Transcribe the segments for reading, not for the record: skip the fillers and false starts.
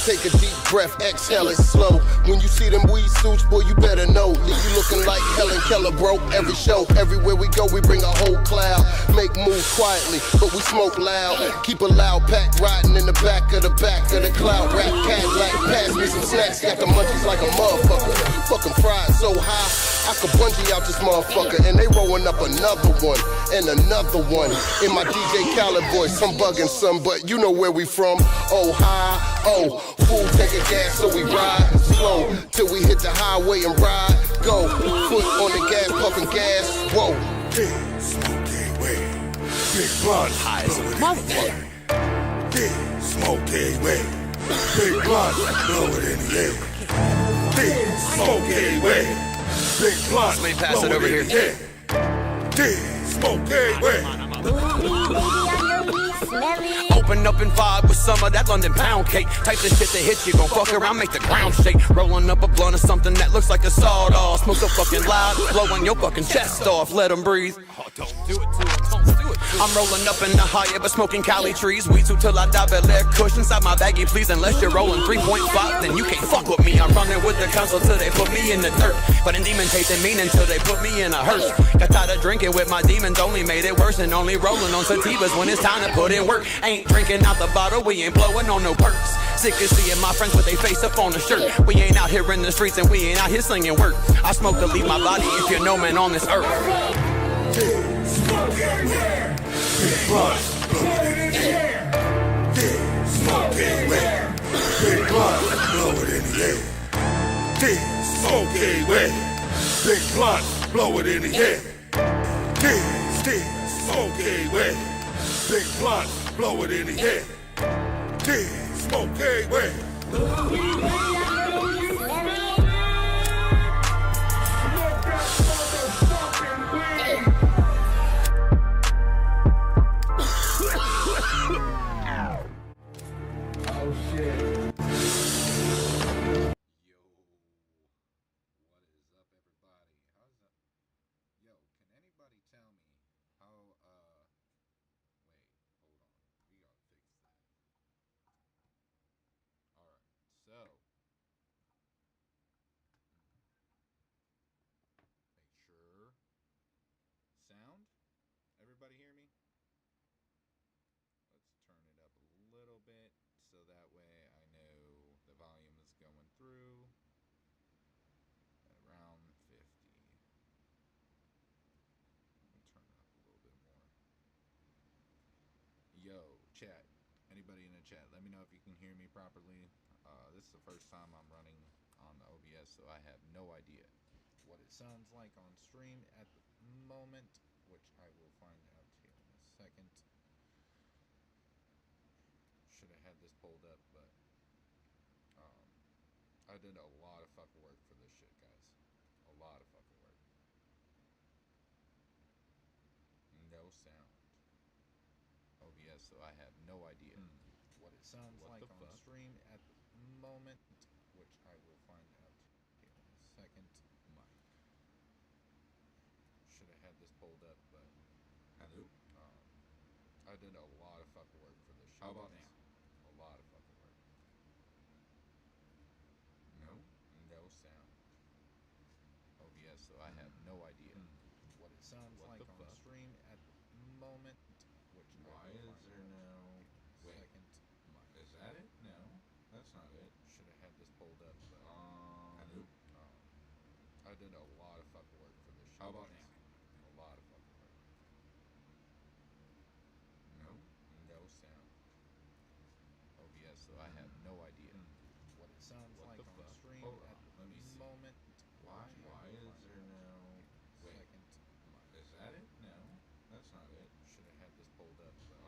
Take a deep breath, exhale it slow. When you see them weed suits, boy, you better know that you looking like Helen Keller, bro. Every show, everywhere we go, we bring a whole cloud. Make moves quietly, but we smoke loud. Keep a loud pack riding in the back of the cloud. Rap Cadillac, pass me some snacks, got the munchies like a motherfucker. Fucking fried so high, I could bungee out this motherfucker. And they rolling up another one, and another one. In my DJ Khaled voice, I'm bugging some, but you know where we from. Oh, high, oh, fool taking gas, so we ride slow till we hit the highway and ride. Go, foot on the gas, puffing gas, whoa. Big smoky way, big blunt, high as a motherfucker. Big smoky way, big blunt, blow it in the air. Big smoky way, big blunt, let me pass it over here. Big smoky way. Open up and vibe with some of that London pound cake. Type of shit that hits you, gon' fuck around, make the ground shake. Rolling up a blunt of something that looks like a sawed-off. Smoke so fucking loud, blowing your fucking chest off. Let them breathe. Oh, don't do it to it, don't do it. I'm rolling up in the higher, but smoking Cali trees. Weed too till I die, but let kush inside my baggie, please. Unless you're rolling 3.5, then you can't fuck with me. I'm running with the council till they put me in the dirt. But in demon tasting mean until they put me in a hearse. Got tired of drinking with my demons, only made it worse. And only rolling on sativas when it's time to put in work. Ain't drinking out the bottle, we ain't blowing on no perks. Sick of seeing my friends with they face up on the shirt. We ain't out here in the streets and we ain't out here slinging work. I smoke to leave my body if you're no man on this earth. Big smoky way, big blunt, blow it in the air. Big smoky way, big blunt, blow it in the air. Big smoky way, big blunt, blow it in the air. Big smoky way, big blunt, blow it in the air. Big smoky way. Everybody hear me? Let's turn it up a little bit so that way I know the volume is going through at around 50. Let me turn it up a little bit more. Yo, chat. Anybody in the chat, let me know if you can hear me properly. This is the first time I'm running on the OBS, so I have no idea what it sounds like on stream at the moment, which I will find out here in a second. Should have had this pulled up, but I did a lot of fucking work for this shit, guys. A lot of fucking work. No sound. OBS, so I have no idea what it sounds like on stream at the moment, which I will find out here in a second. Should have had this pulled up, but I did a lot of fucking work for this shit. How about now? A lot of fucking work. No sound. OBS, so I have no idea what it sounds like on stream at the moment, which why is there no second? Is that it? No, that's not it. Should have had this pulled up, but I did a lot of fucking work for this shit. How about now? A lot of fucking work. No sound. OBS, so I have no idea what it sounds like on stream at the moment. Why is there no second? Is that it? No, that's not it. Should have had this pulled up, but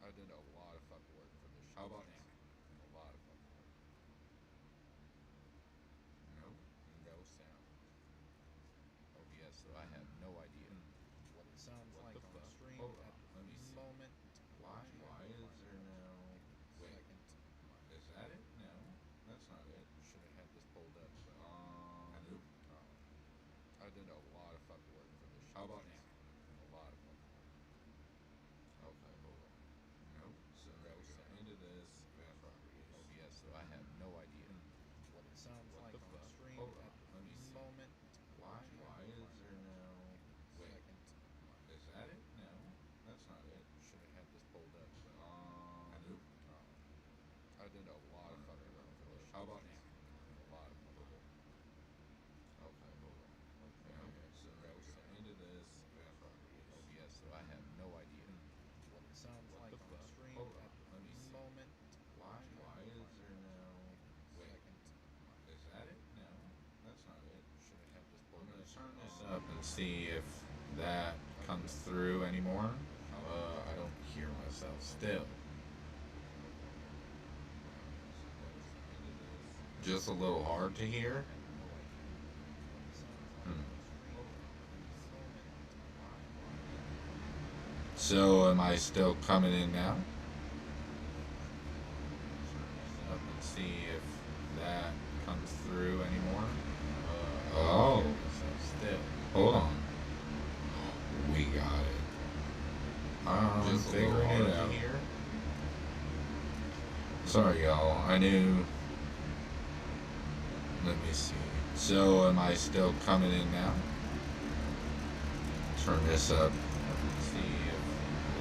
I did a lot of fucking work for this shit. How about now? A lot of fucking work. No sound. OBS, so I have no idea what it sounds like on stream at the moment. Why is there no second? Is that it? No, that's not it. Should have had this pulled up, but I did a lot of fucking work for this shit. How about now? A lot of fucking work. Okay, hold on. So no sound. Into this. How about now? A lot of people. Okay, hold on. Okay, so into this OBS, so I have no idea what it sounds like on the stream at the moment. Why is there no? Wait, is that it? No, that's not it. Should I have this? I'm gonna turn this up and see if that comes through anymore. I don't hear myself still. Just a little hard to hear. So am I still coming in now? Let's see if that comes through anymore. Oh, still. Hold on. We got it. I'm figuring it out here. Sorry, y'all. I knew. Let me see. So, am I still coming in now? Turn this up. Let's see if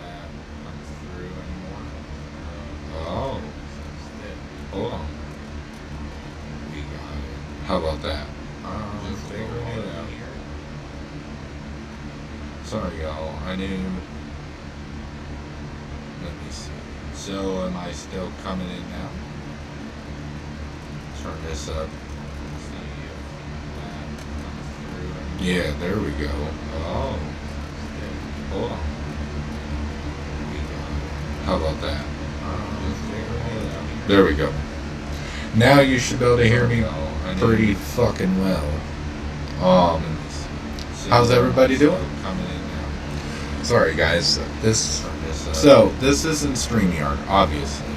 that comes through anymore. Oh. Hold on. We got it. How about that? Just figuring it out here. Sorry, y'all. I knew. Let me see. So, am I still coming in now? Turn this up. Yeah, there we go. Oh. Hold on. How about that? There we go. Now you should be able to hear me pretty fucking well. How's everybody doing? Sorry guys, this isn't StreamYard, obviously.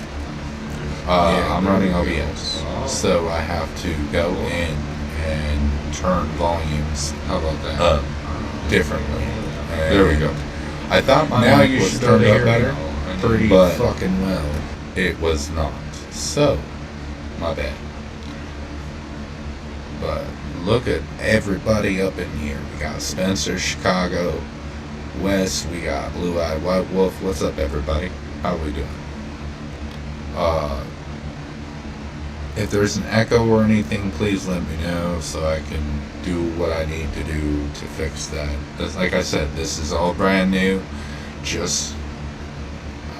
I'm running OBS, so I have to go in and turn volumes up differently. There we go. I thought my mic was turned up better, pretty fucking well. It was not. So, my bad. But look at everybody up in here. We got Spencer, Chicago, Wes, we got Blue Eyed White Wolf. What's up, everybody? How we doing? If there's an echo or anything, please let me know so I can do what I need to do to fix that. Like I said, this is all brand new.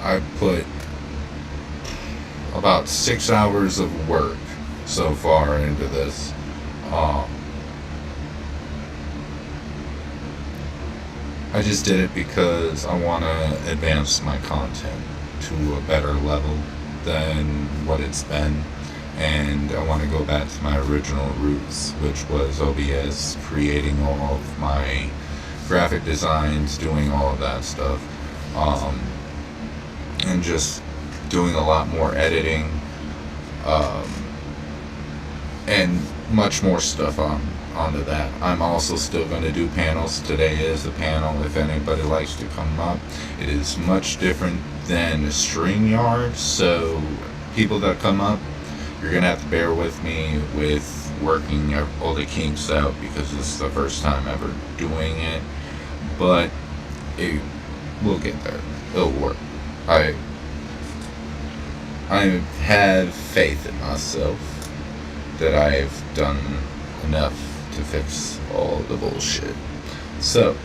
I put about 6 hours of work so far into this. I just did it because I want to advance my content to a better level than what it's been. And I want to go back to my original roots, which was OBS, creating all of my graphic designs, doing all of that stuff, and just doing a lot more editing, and much more stuff onto that. I'm also still going to do panels. Today is a panel if anybody likes to come up. It is much different than StreamYard, so people that come up, you're going to have to bear with me with working all the kinks out because this is the first time ever doing it. But we'll get there. It'll work. I have faith in myself that I've done enough to fix all the bullshit. So,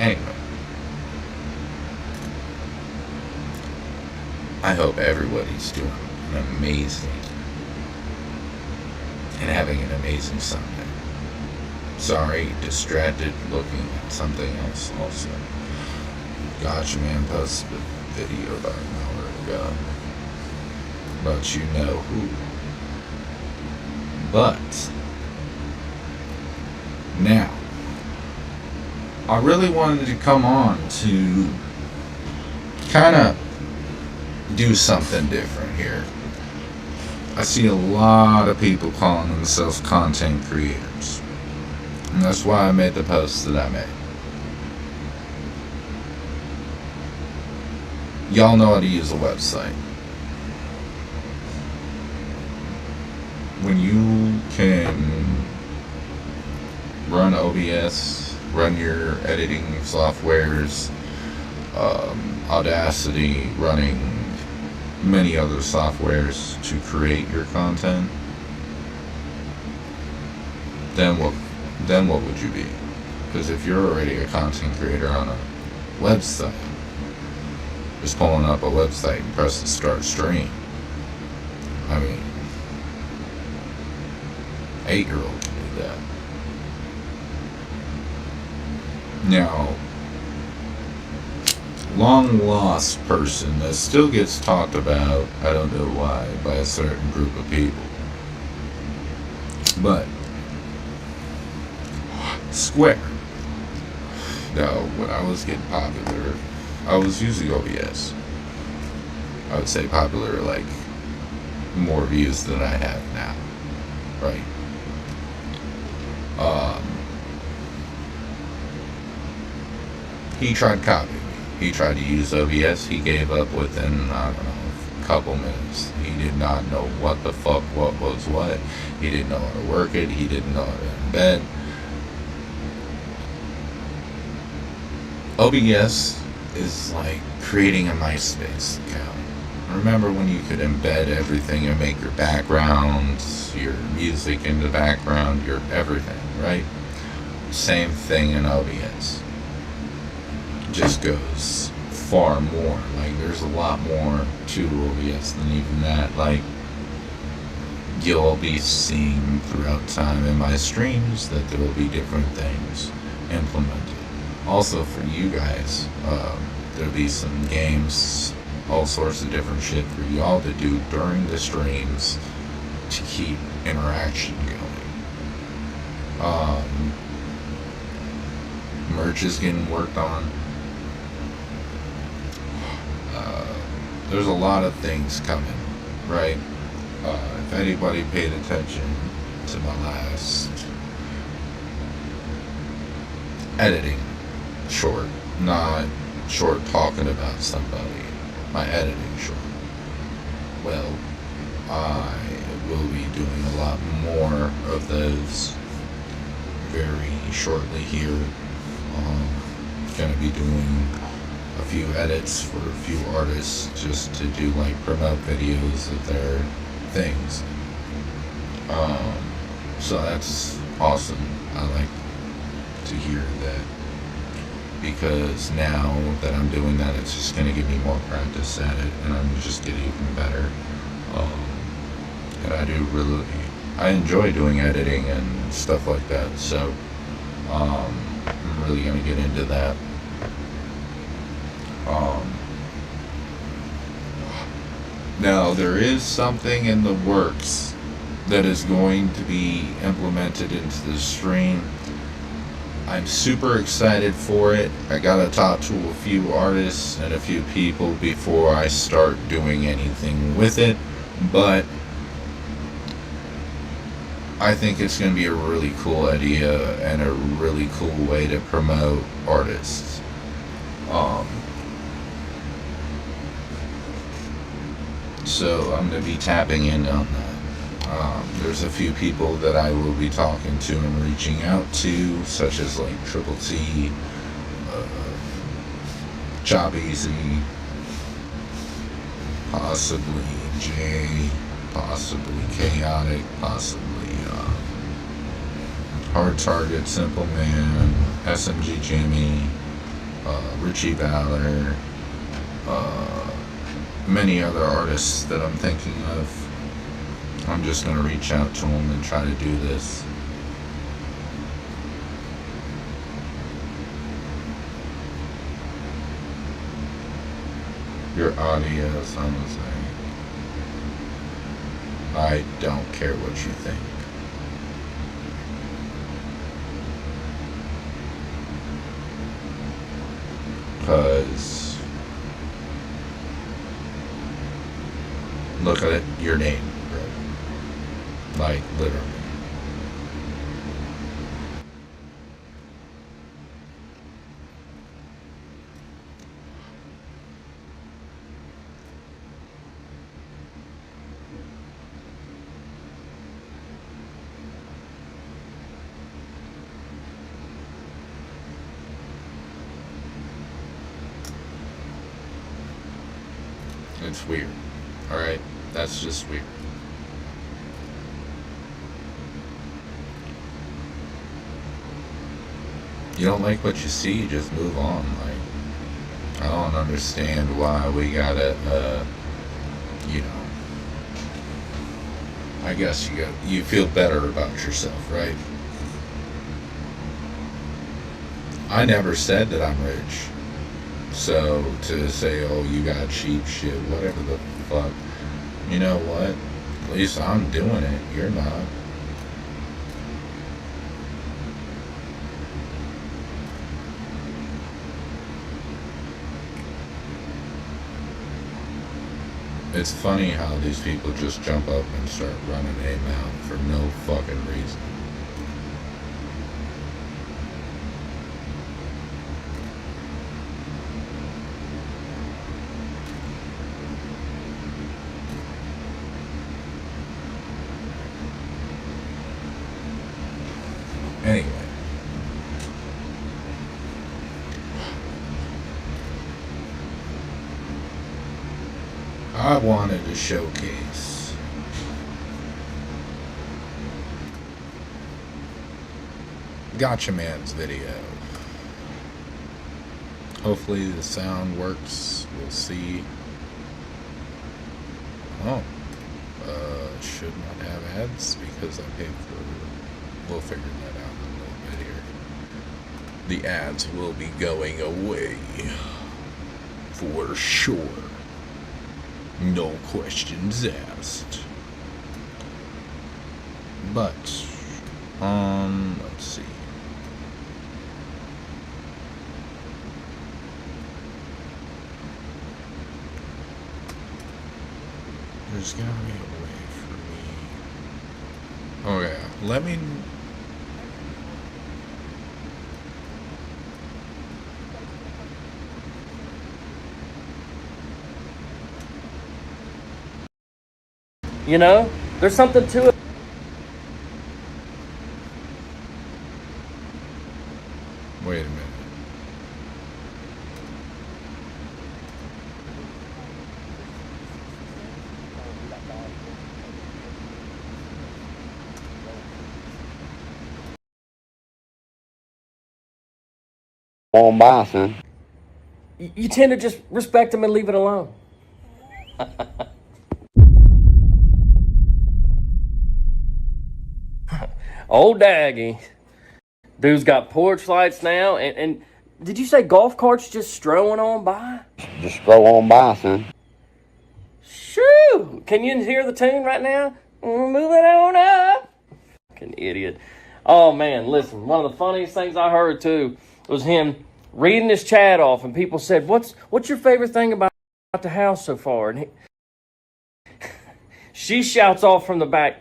anyway. I hope everybody's doing amazing and having an amazing Sunday. Sorry, distracted looking at something else also. Gotcha Man posted a video about an hour ago. But you know who. But now, I really wanted to come on to kind of do something different here. I see a lot of people calling themselves content creators. And that's why I made the post that I made. Y'all know how to use a website. When you can run OBS, run your editing softwares, Audacity, running many other softwares to create your content, then what would you be? Because if you're already a content creator on a website, just pulling up a website and press the start stream, I mean, 8-year-old can do that. Now, long lost person that still gets talked about, I don't know why, by a certain group of people. But Square. Now, when I was getting popular, I was using OBS. I would say popular, like, more views than I have now. Right? He tried copying me. He tried to use OBS. He gave up within, I don't know, a couple minutes. He did not know what the fuck what was what. He didn't know how to work it. He didn't know how to embed. OBS is like creating a MySpace account. Remember when you could embed everything and make your backgrounds, your music in the background, your everything, right? Same thing in OBS. Just goes far more. Like, there's a lot more to OBS than even that. Like, you'll be seeing throughout time in my streams that there will be different things implemented. Also, for you guys, there'll be some games, all sorts of different shit for y'all to do during the streams to keep interaction going. Merch is getting worked on. There's a lot of things coming, right? If anybody paid attention to my last editing short, not short talking about somebody, my editing short, well, I will be doing a lot more of those very shortly here. Gonna be doing a few edits for a few artists just to do like promote videos of their things. So that's awesome. I like to hear that, because now that I'm doing that, it's just gonna give me more practice at it, and I'm just getting even better. And I enjoy doing editing and stuff like that. So I'm really gonna get into that. Now, there is something in the works that is going to be implemented into the stream. I'm super excited for it. I gotta talk to a few artists and a few people before I start doing anything with it, but I think it's gonna be a really cool idea and a really cool way to promote artists. So I'm going to be tapping in on that. There's a few people that I will be talking to and reaching out to, such as like Triple T, Job Easy, possibly Jay, possibly Chaotic, possibly Hard Target, Simple Man, SMG Jimmy, Richie Valor, many other artists that I'm thinking of. I'm just going to reach out to them and try to do this. Your audio sounds like, I don't care what you think. Because look at it, your name, bro. Like, literally. It's weird. Alright? That's just weird. You don't like what you see, just move on. Like, I don't understand why we gotta, you know, I guess you feel better about yourself, right? I never said that I'm rich. So to say, oh, you got cheap shit, whatever the fuck, you know what? At least I'm doing it. You're not. It's funny how these people just jump up and start running a mouth for no fucking reason. Anyway. I wanted to showcase Gotcha Man's video. Hopefully the sound works. We'll see. Oh. Should not have ads because I paid for... We'll figure that out in a little bit here. The ads will be going away. For sure. No questions asked. But, let's see. There's gotta be a way for me. Oh yeah, let me... You know, there's something to it. Wait a minute. On by, son. You tend to just respect them and leave it alone. Old Daggy. Dude's got porch lights now, and did you say golf carts just strolling on by? Just stroll on by, son. Shoo! Can you hear the tune right now? Move it on up. Fucking idiot. Oh man, listen, one of the funniest things I heard too was him reading his chat off, and people said, what's your favorite thing about the house so far? And she shouts off from the back,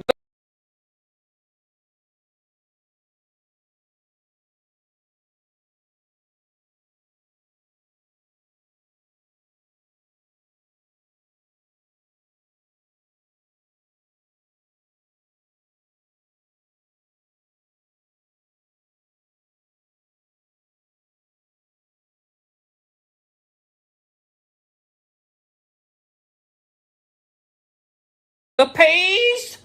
the peas.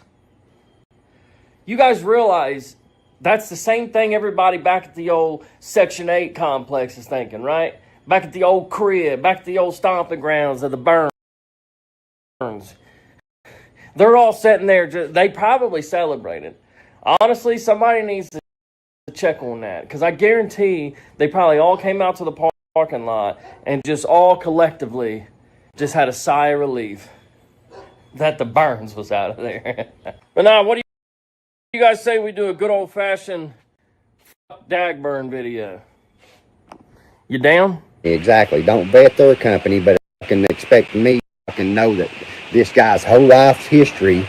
You guys realize that's the same thing everybody back at the old Section 8 complex is thinking, right? Back at the old crib, back at the old stomping grounds of the Burns. They're all sitting there, they probably celebrated. Honestly, somebody needs to check on that, because I guarantee they probably all came out to the parking lot and just all collectively just had a sigh of relief that the Burns was out of there. But now, what do you guys say we do a good old-fashioned Dagburn video? You down? Exactly. Don't bet their company, but can expect me to know that this guy's whole life's history.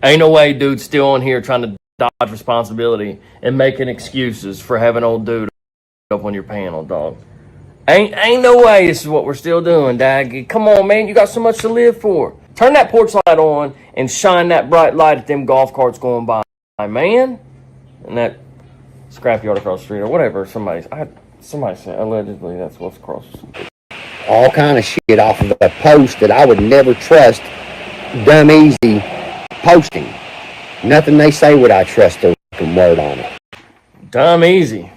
Ain't no way dude's still on here trying to dodge responsibility and making excuses for having old dude up on your panel, dog. Ain't no way this is what we're still doing, Dag. Come on, man. You got so much to live for. Turn that porch light on and shine that bright light at them golf carts going by, man. And that scrapyard across the street or whatever. Somebody said allegedly that's what's across the street. all kind of shit off of a post that I would never trust Dumb Easy posting. Nothing they say would I trust their fucking word on it. Dumb Easy.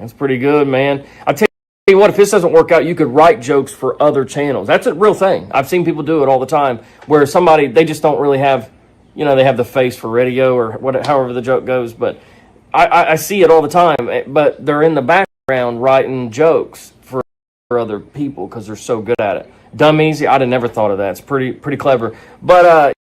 That's pretty good, man. I tell you what, if this doesn't work out, you could write jokes for other channels. That's a real thing. I've seen people do it all the time, where somebody, they just don't really have, you know, they have the face for radio or whatever, however the joke goes. But I see it all the time. But they're in the background writing jokes for other people because they're so good at it. Dumb Easy, I'd have never thought of that. It's pretty clever. But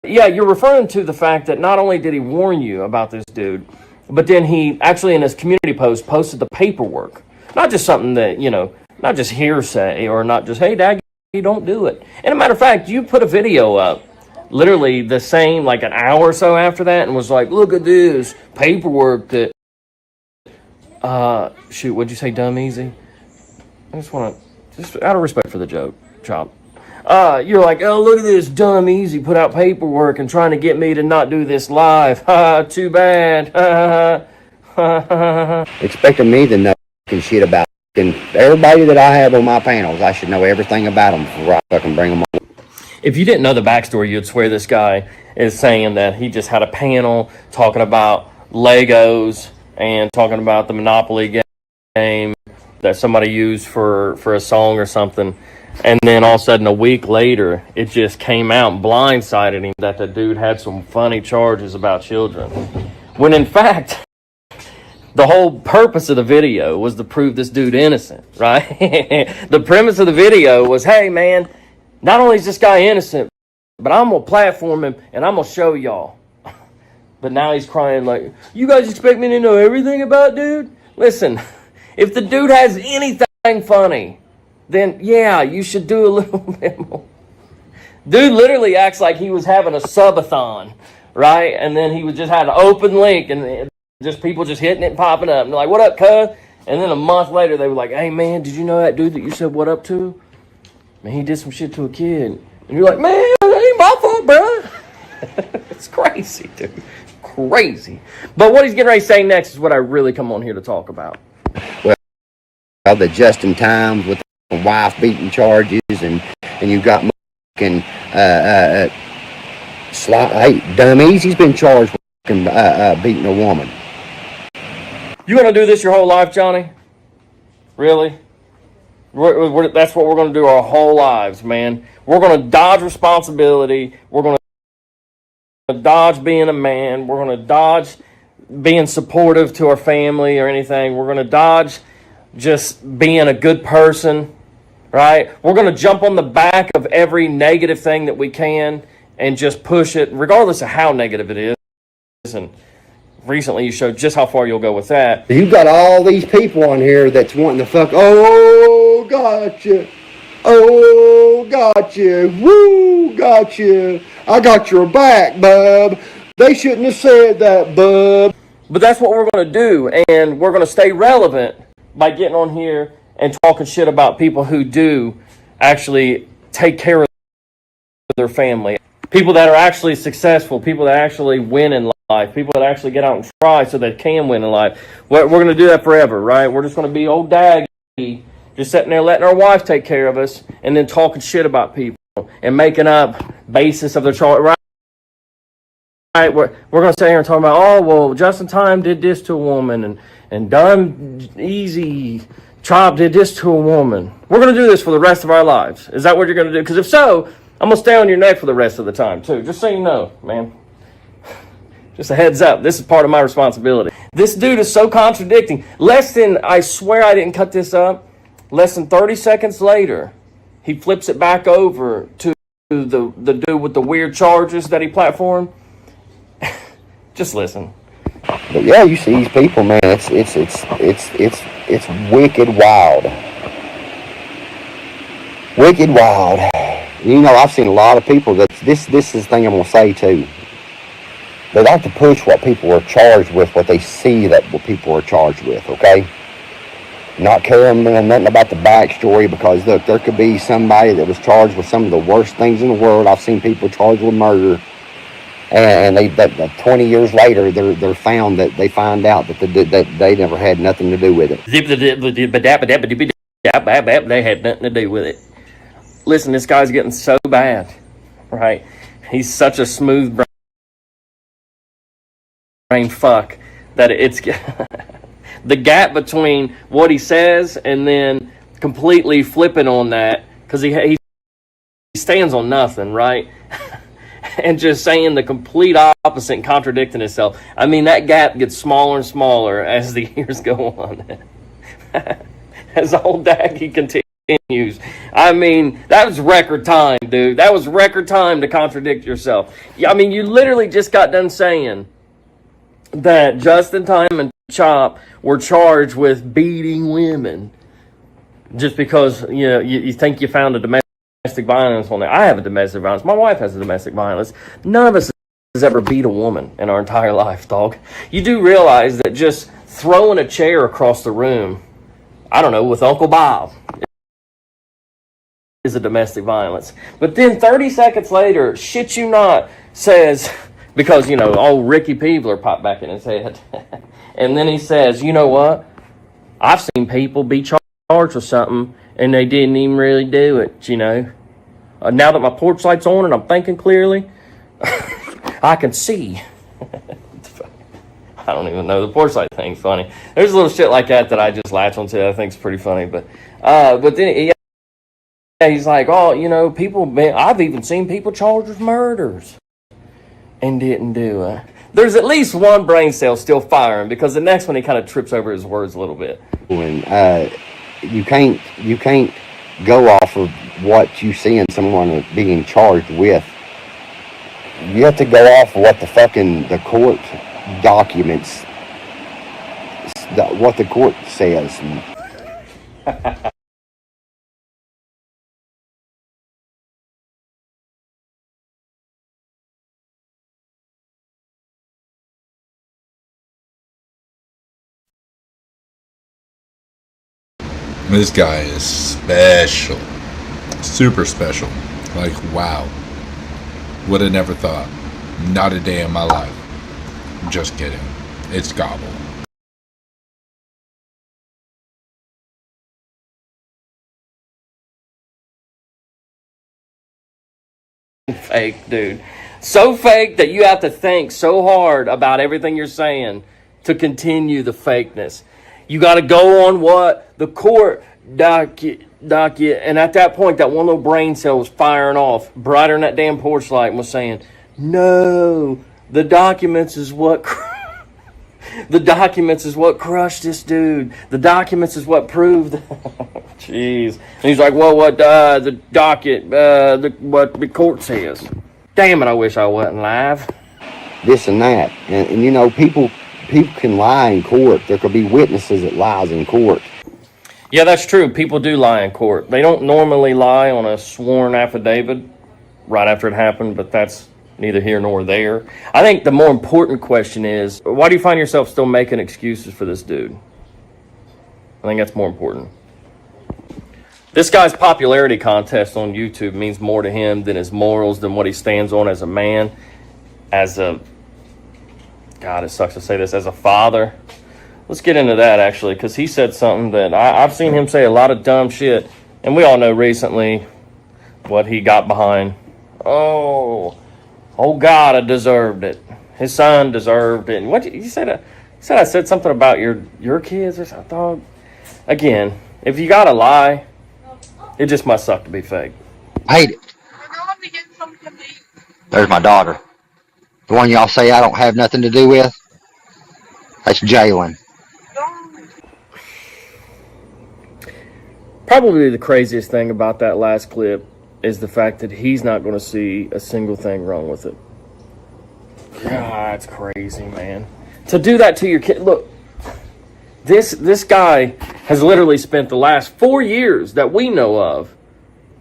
yeah, you're referring to the fact that not only did he warn you about this dude, but then he actually in his community post posted the paperwork. Not just something that, you know, not just hearsay or not just, hey, Dad, you don't do it. And a matter of fact, you put a video up literally the same, like an hour or so after that, and was like, look at this paperwork that, shoot, what'd you say, Dumb Easy? I just want to, just out of respect for the joke, Chop. You're like, oh, look at this Dumb Easy put out paperwork and trying to get me to not do this live. Ha, too bad. Expecting me to know shit about everybody that I have on my panels. I should know everything about them before I fucking bring them on. If you didn't know the backstory, you'd swear this guy is saying that he just had a panel talking about Legos and talking about the Monopoly game that somebody used for a song or something. And then all of a sudden, a week later, it just came out and blindsided him that the dude had some funny charges about children. When in fact, the whole purpose of the video was to prove this dude innocent, right? The premise of the video was, hey, man, not only is this guy innocent, but I'm going to platform him and I'm going to show y'all. But now he's crying like, you guys expect me to know everything about dude? Listen, if the dude has anything funny, then yeah, you should do a little bit more. Dude literally acts like he was having a subathon, right? And then he was just had an open link and just people just hitting it and popping up. And they're like, what up, cuz? And then a month later, they were like, hey, man, did you know that dude that you said what up to? Man, he did some shit to a kid. And you're like, man, that ain't my fault, bro. It's crazy, dude. Crazy. But what he's getting ready to say next is what I really come on here to talk about. Well, the just in times with the wife beating charges and you got fucking hey, Dumb Easy's been charged with beating a woman. You gonna do this your whole life, Johnny? Really? That's what we're gonna do our whole lives, man. We're gonna dodge responsibility. We're gonna dodge being a man. We're gonna dodge being supportive to our family or anything. We're gonna dodge just being a good person, right? We're gonna jump on the back of every negative thing that we can and just push it, regardless of how negative it is. And recently you showed just how far you'll go with that. You got all these people on here that's wanting to fuck, oh, gotcha. Oh, gotcha. Woo, gotcha. I got your back, bub. They shouldn't have said that, bub. But that's what we're going to do, and we're going to stay relevant by getting on here and talking shit about people who do actually take care of their family. People that are actually successful, people that actually win in life, people that actually get out and try so they can win in life. We're going to do that forever, right? We're just going to be old daggy, just sitting there letting our wife take care of us and then talking shit about people and making up basis of their chart, right? We're going to sit here and talk about, oh, well, Justin Time did this to a woman and Dumb Easy Chop did this to a woman. We're going to do this for the rest of our lives. Is that what you're going to do? Because if so, I'm going to stay on your neck for the rest of the time, too. Just so you know, man. Just a heads up. This is part of my responsibility. This dude is so contradicting. I swear I didn't cut this up. Less than 30 seconds later, he flips it back over to the dude with the weird charges that he platformed. Just listen. But yeah, you see these people, man. It's wicked wild. Wicked wild. You know, I've seen a lot of people that this is the thing I'm gonna say too. They like to push what people are charged with, what they see that what people are charged with. Okay. Not caring nothing about the backstory, because look, there could be somebody that was charged with some of the worst things in the world. I've seen people charged with murder. And that 20 years later, they're found that they find out that they never had nothing to do with it. They had nothing to do with it. Listen, this guy's getting so bad, right? He's such a smooth brain fuck that it's the gap between what he says and then completely flipping on that, because he stands on nothing, right? And just saying the complete opposite and contradicting himself. I mean, that gap gets smaller and smaller as the years go on. As old Dank continues. I mean, that was record time, dude. That was record time to contradict yourself. I mean, you literally just got done saying that Justin Time and Chop were charged with beating women just because, you know, you think you found a domestic violence on there. I have a domestic violence. My wife has a domestic violence. None of us has ever beat a woman in our entire life, dog. You do realize that just throwing a chair across the room, I don't know, with Uncle Bob, is a domestic violence. But then 30 seconds later, shit you not, says, because, you know, old Ricky Peebler popped back in his head. And then he says, you know what? I've seen people be charged with something and they didn't even really do it, you know. Now that my porch light's on and I'm thinking clearly, I can see. I don't even know. The porch light thing's funny. There's a little shit like that I just latch onto. I think it's pretty funny. But then he's like, oh, you know, I've even seen people charged with murders and didn't do it. There's at least one brain cell still firing, because the next one he kind of trips over his words a little bit. And you can't go off of what you see in someone being charged with. You have to go off of what the court documents, what the court says. This guy is special. Super special. Like, wow. Would have never thought. Not a day in my life. Just kidding. It's gobble. Fake, dude. So fake that you have to think so hard about everything you're saying to continue the fakeness. You got to go on what the court docket, and at that point, that one little brain cell was firing off brighter than that damn porch light and was saying, no, the documents is what crushed this dude. The documents is what proved. Jeez. And he's like, well, what the docket, what the court says. Damn it, I wish I wasn't live. This and that. And you know, people can lie in court. There could be witnesses that lies in court. Yeah, that's true. People do lie in court. They don't normally lie on a sworn affidavit right after it happened, but that's neither here nor there. I think the more important question is, why do you find yourself still making excuses for this dude? I think that's more important. This guy's popularity contest on YouTube means more to him than his morals, than what he stands on as a man, as a, God, it sucks to say this, as a father. Let's get into that, actually, because he said something that I've seen him say a lot of dumb shit, and we all know recently what he got behind. Oh God, I deserved it. His son deserved it. And what you said? You said I said something about your kids or something. Dog. Again, if you gotta lie, it just must suck to be fake. I hate it. There's my daughter. The one y'all say I don't have nothing to do with. That's Jalen. Probably the craziest thing about that last clip is the fact that he's not going to see a single thing wrong with it. God, it's crazy, man. To do that to your kid. Look, this guy has literally spent the last 4 years that we know of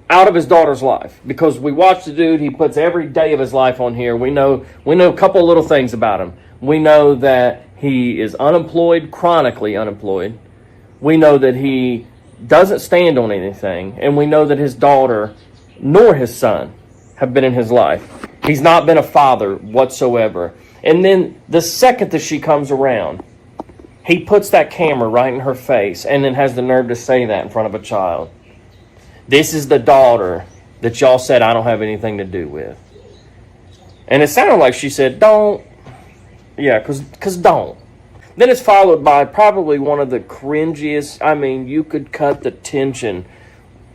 out of his daughter's life, because we watch the dude. He puts every day of his life on here. We know a couple of little things about him. We know that he is unemployed, chronically unemployed. We know that he doesn't stand on anything, and we know that his daughter nor his son have been in his life. He's not been a father whatsoever. And then the second that she comes around, He puts that camera right in her face and then has the nerve to say that in front of a child. This is the daughter that y'all said I don't have anything to do with. And it sounded like she said, don't. Yeah, because don't. Then it's followed by probably one of the cringiest. I mean, you could cut the tension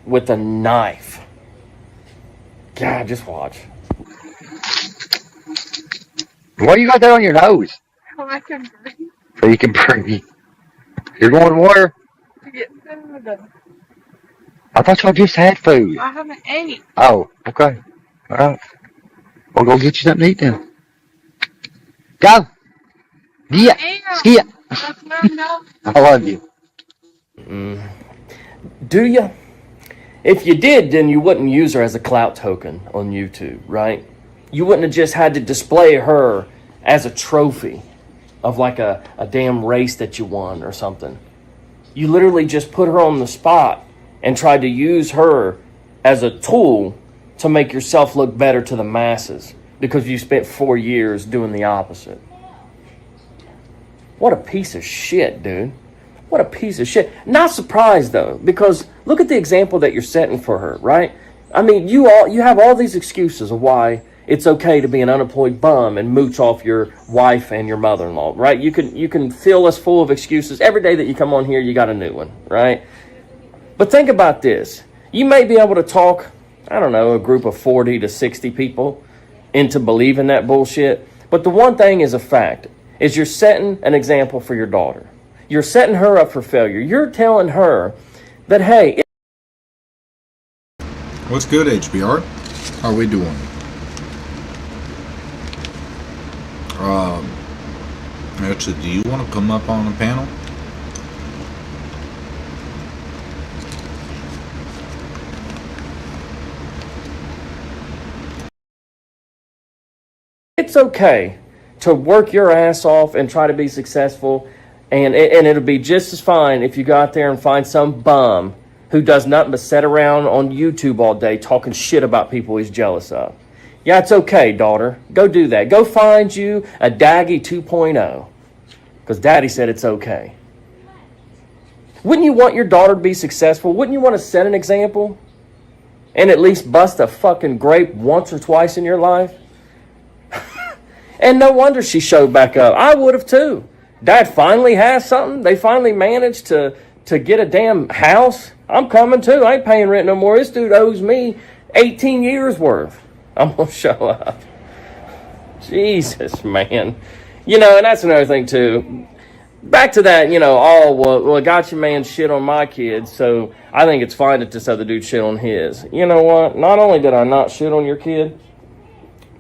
with a knife. God, just watch. What do you got there on your nose? Oh, I can breathe. So you can breathe. You're going water? To get food. I thought y'all just had food. I haven't ate. Oh, okay. All right. We'll go get you something to eat then. Go. Yeah. Yeah. That's not enough. I love you. Do you? If you did, then you wouldn't use her as a clout token on YouTube, right? You wouldn't have just had to display her as a trophy of like a damn race that you won or something. You literally just put her on the spot and tried to use her as a tool to make yourself look better to the masses because you spent 4 years doing the opposite. What a piece of shit, dude. What a piece of shit. Not surprised, though, because look at the example that you're setting for her, right? I mean, you have all these excuses of why it's okay to be an unemployed bum and mooch off your wife and your mother-in-law, right? You can fill us full of excuses. Every day that you come on here, you got a new one, right? But think about this. You may be able to talk, I don't know, a group of 40 to 60 people into believing that bullshit. But the one thing is a fact, is you're setting an example for your daughter. You're setting her up for failure. You're telling her that, hey... What's good, HBR? How are we doing? Actually, do you want to come up on the panel? It's okay to work your ass off and try to be successful, and it'll be just as fine if you go out there and find some bum who does nothing but sit around on YouTube all day talking shit about people he's jealous of. Yeah, it's okay, daughter. Go do that. Go find you a Daggy 2.0, because Daddy said it's okay. Wouldn't you want your daughter to be successful? Wouldn't you want to set an example and at least bust a fucking grape once or twice in your life? And no wonder she showed back up. I would have too. Dad finally has something. They finally managed to get a damn house. I'm coming too. I ain't paying rent no more. This dude owes me 18 years worth. I'm going to show up. Jesus, man. You know, and that's another thing too. Back to that, you know, well, got your man shit on my kids, so I think it's fine that this other dude shit on his. You know what? Not only did I not shit on your kid,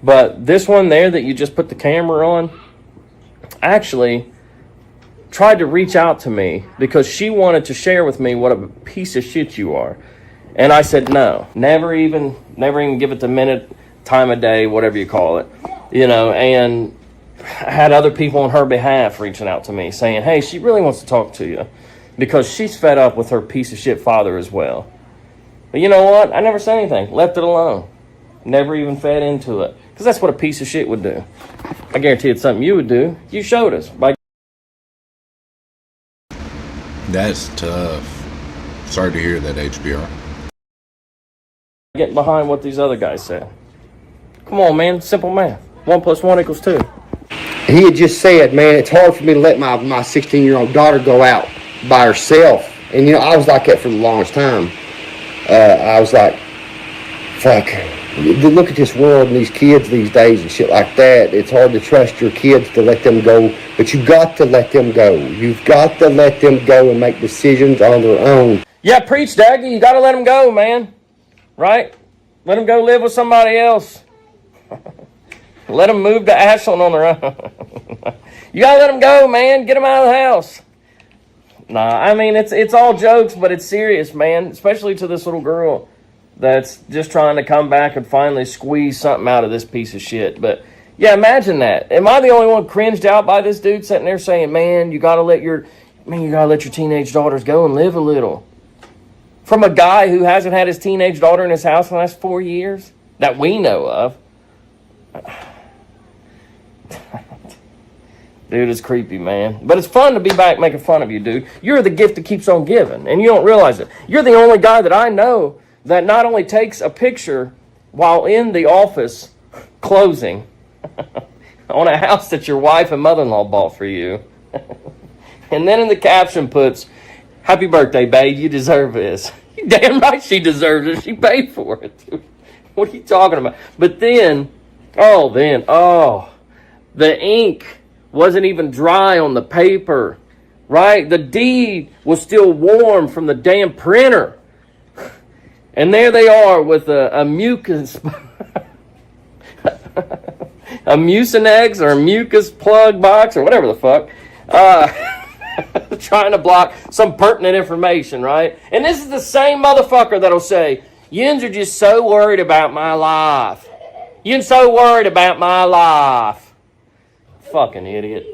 but this one there that you just put the camera on actually tried to reach out to me because she wanted to share with me what a piece of shit you are. And I said no. Never even give it the minute, time of day, whatever you call it. You know, and I had other people on her behalf reaching out to me saying, hey, she really wants to talk to you because she's fed up with her piece of shit father as well. But you know what? I never said anything. Left it alone. Never even fed into it. Because that's what a piece of shit would do. I guarantee it's something you would do. You showed us. That's tough. Sorry to hear that, HBR. Get behind what these other guys said. Come on, man. Simple math. 1 + 1 = 2. He had just said, man, it's hard for me to let my 16-year-old daughter go out by herself. And, you know, I was like that for the longest time. I was like, fuck. Look at this world and these kids these days and shit like that. It's hard to trust your kids to let them go. But you got to let them go. You've got to let them go and make decisions on their own. Yeah, preach, Daggy. You got to let them go, man. Right? Let them go live with somebody else. Let them move to Ashland on their own. You got to let them go, man. Get them out of the house. Nah, I mean, it's all jokes, but it's serious, man. Especially to this little girl that's just trying to come back and finally squeeze something out of this piece of shit. But yeah, imagine that. Am I the only one cringed out by this dude sitting there saying, man, you gotta let your teenage daughters go and live a little? From a guy who hasn't had his teenage daughter in his house in the last 4 years that we know of. Dude, it's creepy, man. But it's fun to be back making fun of you, dude. You're the gift that keeps on giving, and you don't realize it. You're the only guy that I know that not only takes a picture while in the office closing on a house that your wife and mother-in-law bought for you. And then in the caption puts, "Happy birthday, babe. You deserve this." You damn right she deserves it. She paid for it, dude. What are you talking about? But then, the ink wasn't even dry on the paper, right? The deed was still warm from the damn printer. And there they are with a mucus, a mucinex or a mucus plug box or whatever the fuck, trying to block some pertinent information, right? And this is the same motherfucker that'll say, "Yins are just so worried about my life. Yins so worried about my life." Fucking idiot.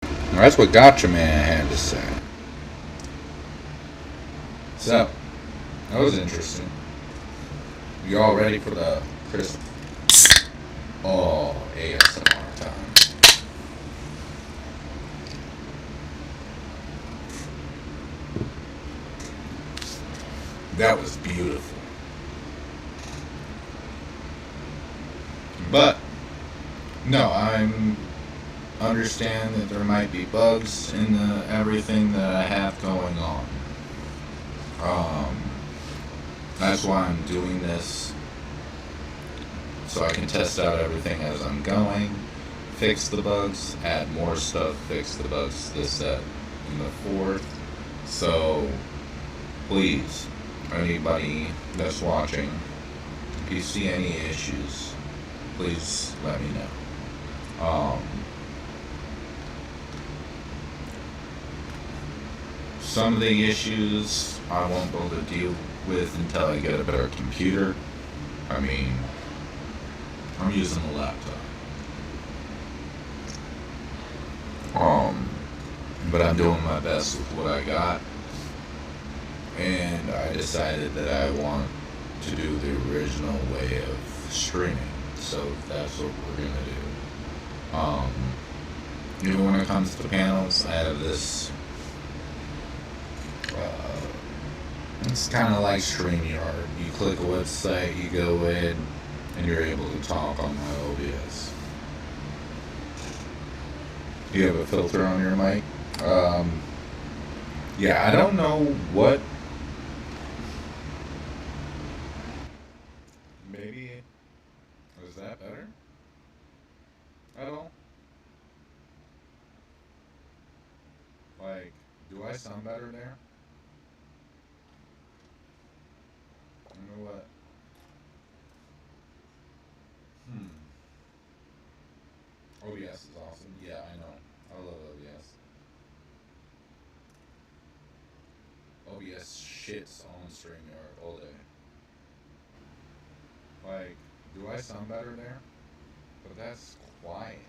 Well, that's what Gotcha Man had to say. So, that was interesting. You all ready for the Chris? Oh, ASMR time. That was beautiful. But, no, I'm understand that there might be bugs in everything that I have going on. That's why I'm doing this, so I can test out everything as I'm going, fix the bugs, add more stuff, fix the bugs, this, that, and the fourth. So, please, anybody that's watching, if you see any issues, please let me know. Some of the issues I won't be able to deal with until I get a better computer. I mean, I'm using a laptop. But I'm doing my best with what I got. And I decided that I want to do the original way of streaming. So that's what we're gonna do. Even when it comes to panels, I have this. It's kind of like StreamYard. You click a website, you go in, and you're able to talk on my OBS. You have a filter on your mic? Yeah, I don't know what. Maybe. Is that better? At all? Like, do I sound better there? You know what? OBS is awesome. Yeah, I know. I love OBS. OBS shits on StreamYard all day. Like, do I sound better there? But that's quiet.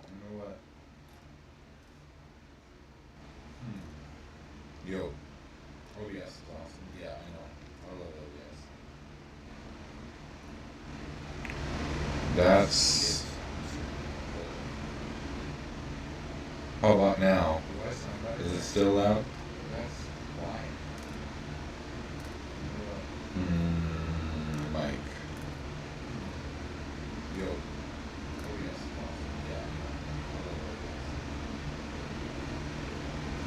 You know what? Yo, OBS is awesome. Yeah, I know. I love OBS. That's. How about now? Is it still loud? Mike. Yo.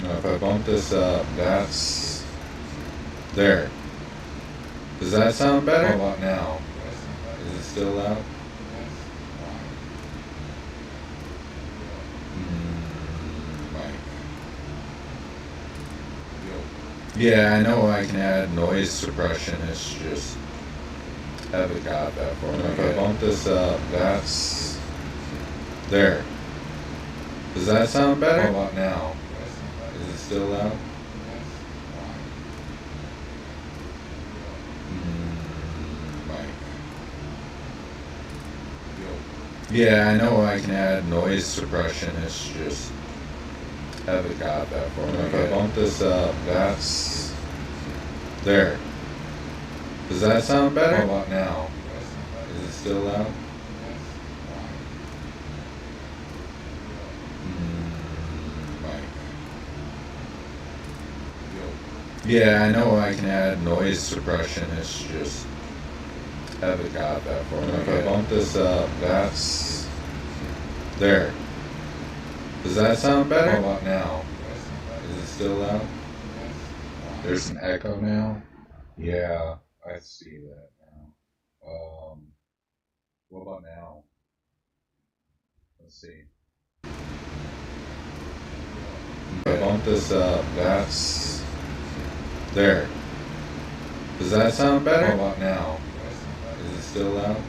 Now if I bump this up, that's there. Does that sound better? How about now? Is it still loud? Yeah, I know I can add noise suppression, it's just haven't got that far. If I bump this up, that's there. Does that sound better? How about now? Is it still loud? Yeah, I know I can add noise suppression, it's just Haven't got that far. If I bump this up, that's there. Does that sound better? How about now? Is it still loud? Yeah, I know I can add noise suppression. It's just haven't got that far. If I bump this up, that's there. Does that sound better? How about now? Is it still loud? There's an echo now? Yeah, I see that now. What about now? Let's see. If I bump this up, that's there. Does that sound better? How about now? Is it still loud?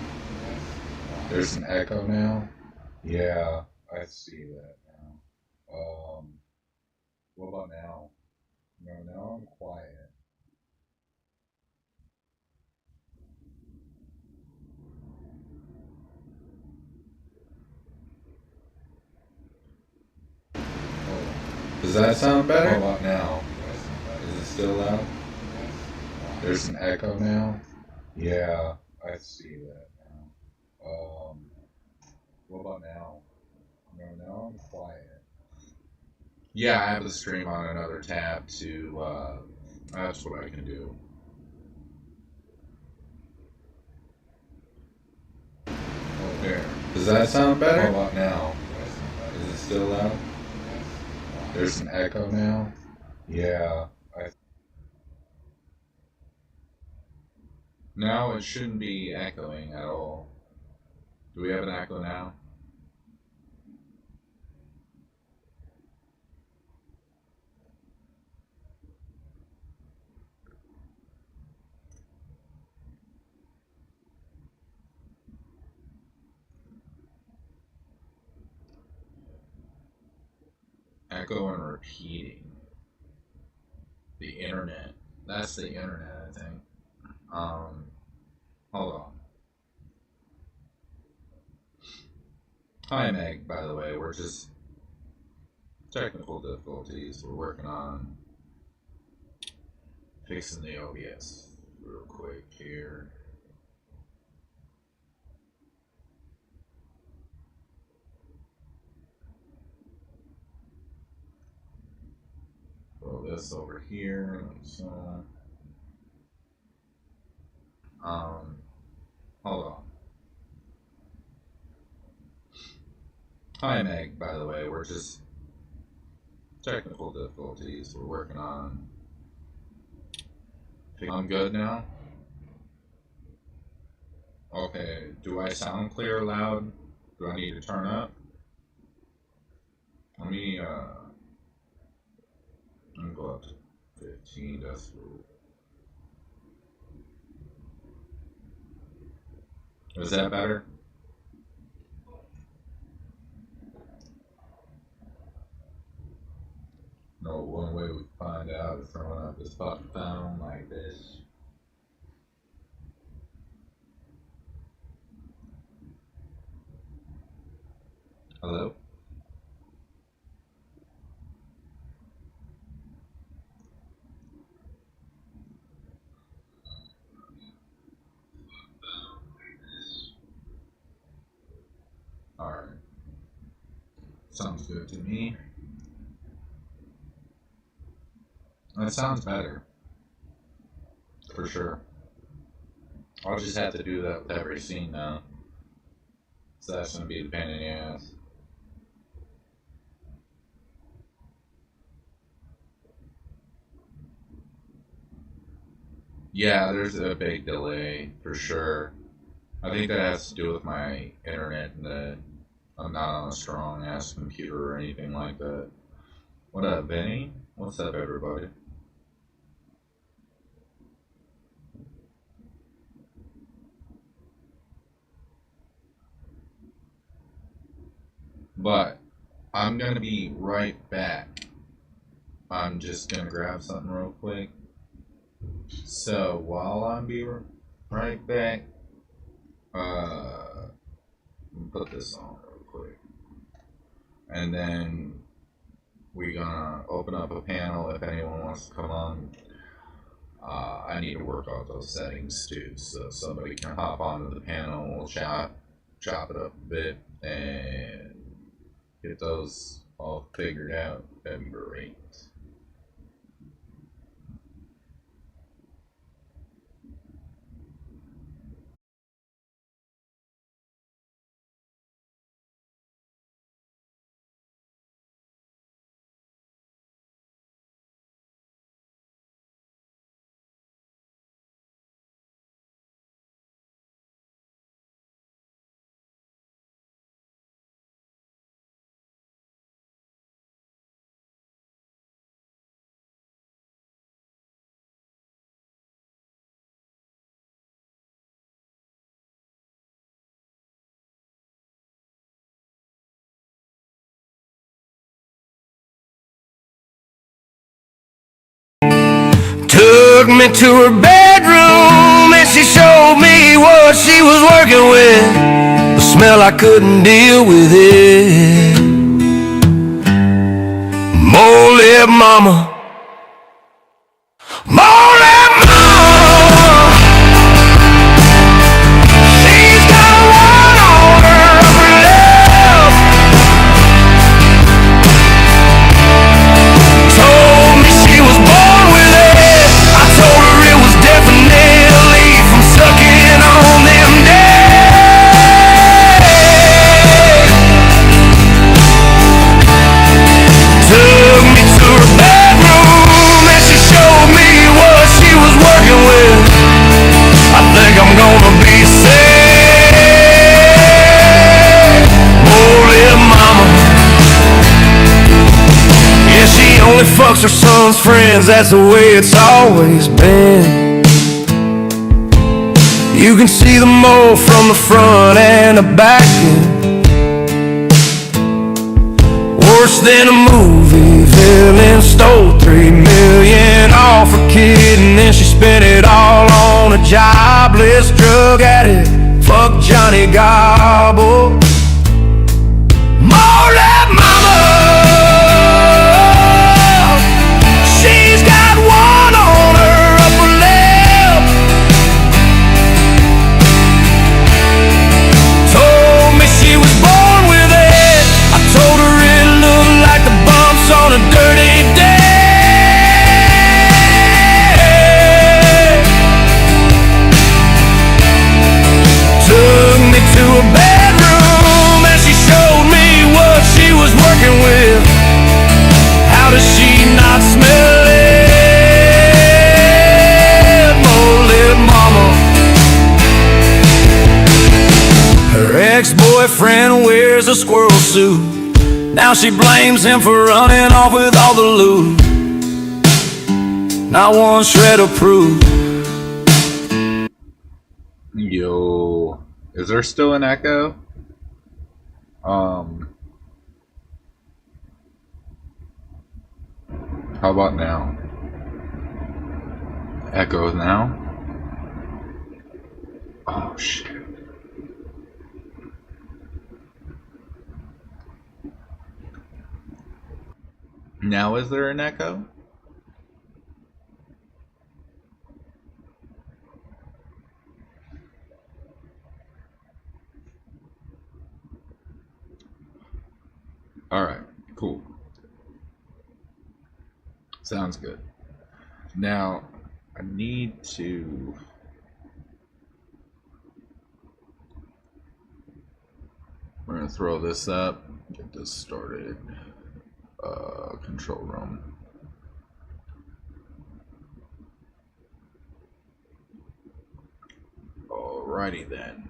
There's an echo now? Yeah, I see that now. What about now? No, now I'm quiet. Does that sound better? How about now? Is it still loud? There's an echo now? Yeah, I see that now. What about now? No, now I'm quiet. Yeah, I have the stream on another tab to, that's what I can do. There. Does that sound better? How about now? Is it still loud? There's an echo now? Yeah, now it shouldn't be echoing at all. Do we have an echo now? Echo and repeating. The internet. That's the internet, I think. Hold on. Hi, Meg, by the way. We're just technical difficulties. We're working on fixing the OBS real quick here. Throw this over here. So, hold on. Hi, Meg, by the way. We're just technical difficulties. We're working on. I'm good now? Okay. Do I sound clear, loud? Do I need to turn up? Let me go up to 15 decibels. Is that better? No, one way we find out is throwing up this fucking phone like this. Hello? Alright. Sounds good to me. That sounds better. For sure. I'll just have to do that with every scene now. So that's gonna be the pain in the ass. Yeah, there's a big delay, for sure. I think that has to do with my internet and that I'm not on a strong ass computer or anything like that. What up, Benny? What's up, everybody? But I'm gonna be right back. I'm just gonna grab something real quick. So while I'm be right back, let me put this on real quick, and then we're gonna open up a panel if anyone wants to come on. I need to work out those settings too, so somebody can hop onto the panel and we'll chop it up a bit and get those all figured out. That'd be great. Took me to her bedroom and she showed me what she was working with. The smell, I couldn't deal with it. More lip mama, more lip mama. She's got one on her upper lip. Told me she was born with it. I told her it was definitely from sucking on them days. Took me to her bedroom and she showed me what she was working with. I think I'm gonna be sad. Holy mama. Yeah, she only fucks her son's friends, that's the way it's always been. You can see the mole from the front and the back end. Worse than a movie villain. Stole $3 million off her kid and then she spent it all on a jobless drug addict. Fuck Johnny Gobble. More like mama. She's got one on her upper lip. Told me she was born with it. I told her it looked like the bumps on a dirty day. Took me to a bedroom and she showed me what she was working with. How does she not smell it? Oh, little mama. Her ex-boyfriend wears a squirrel suit. Now she blames him for running off with all the loot. Not one shred of proof. Yo, is there still an echo? How about now? Echo now? Oh shit. Now is there an echo? Alright, cool. Sounds good. Now, I need to... We're gonna throw this up, get this started. Control room. Alrighty then.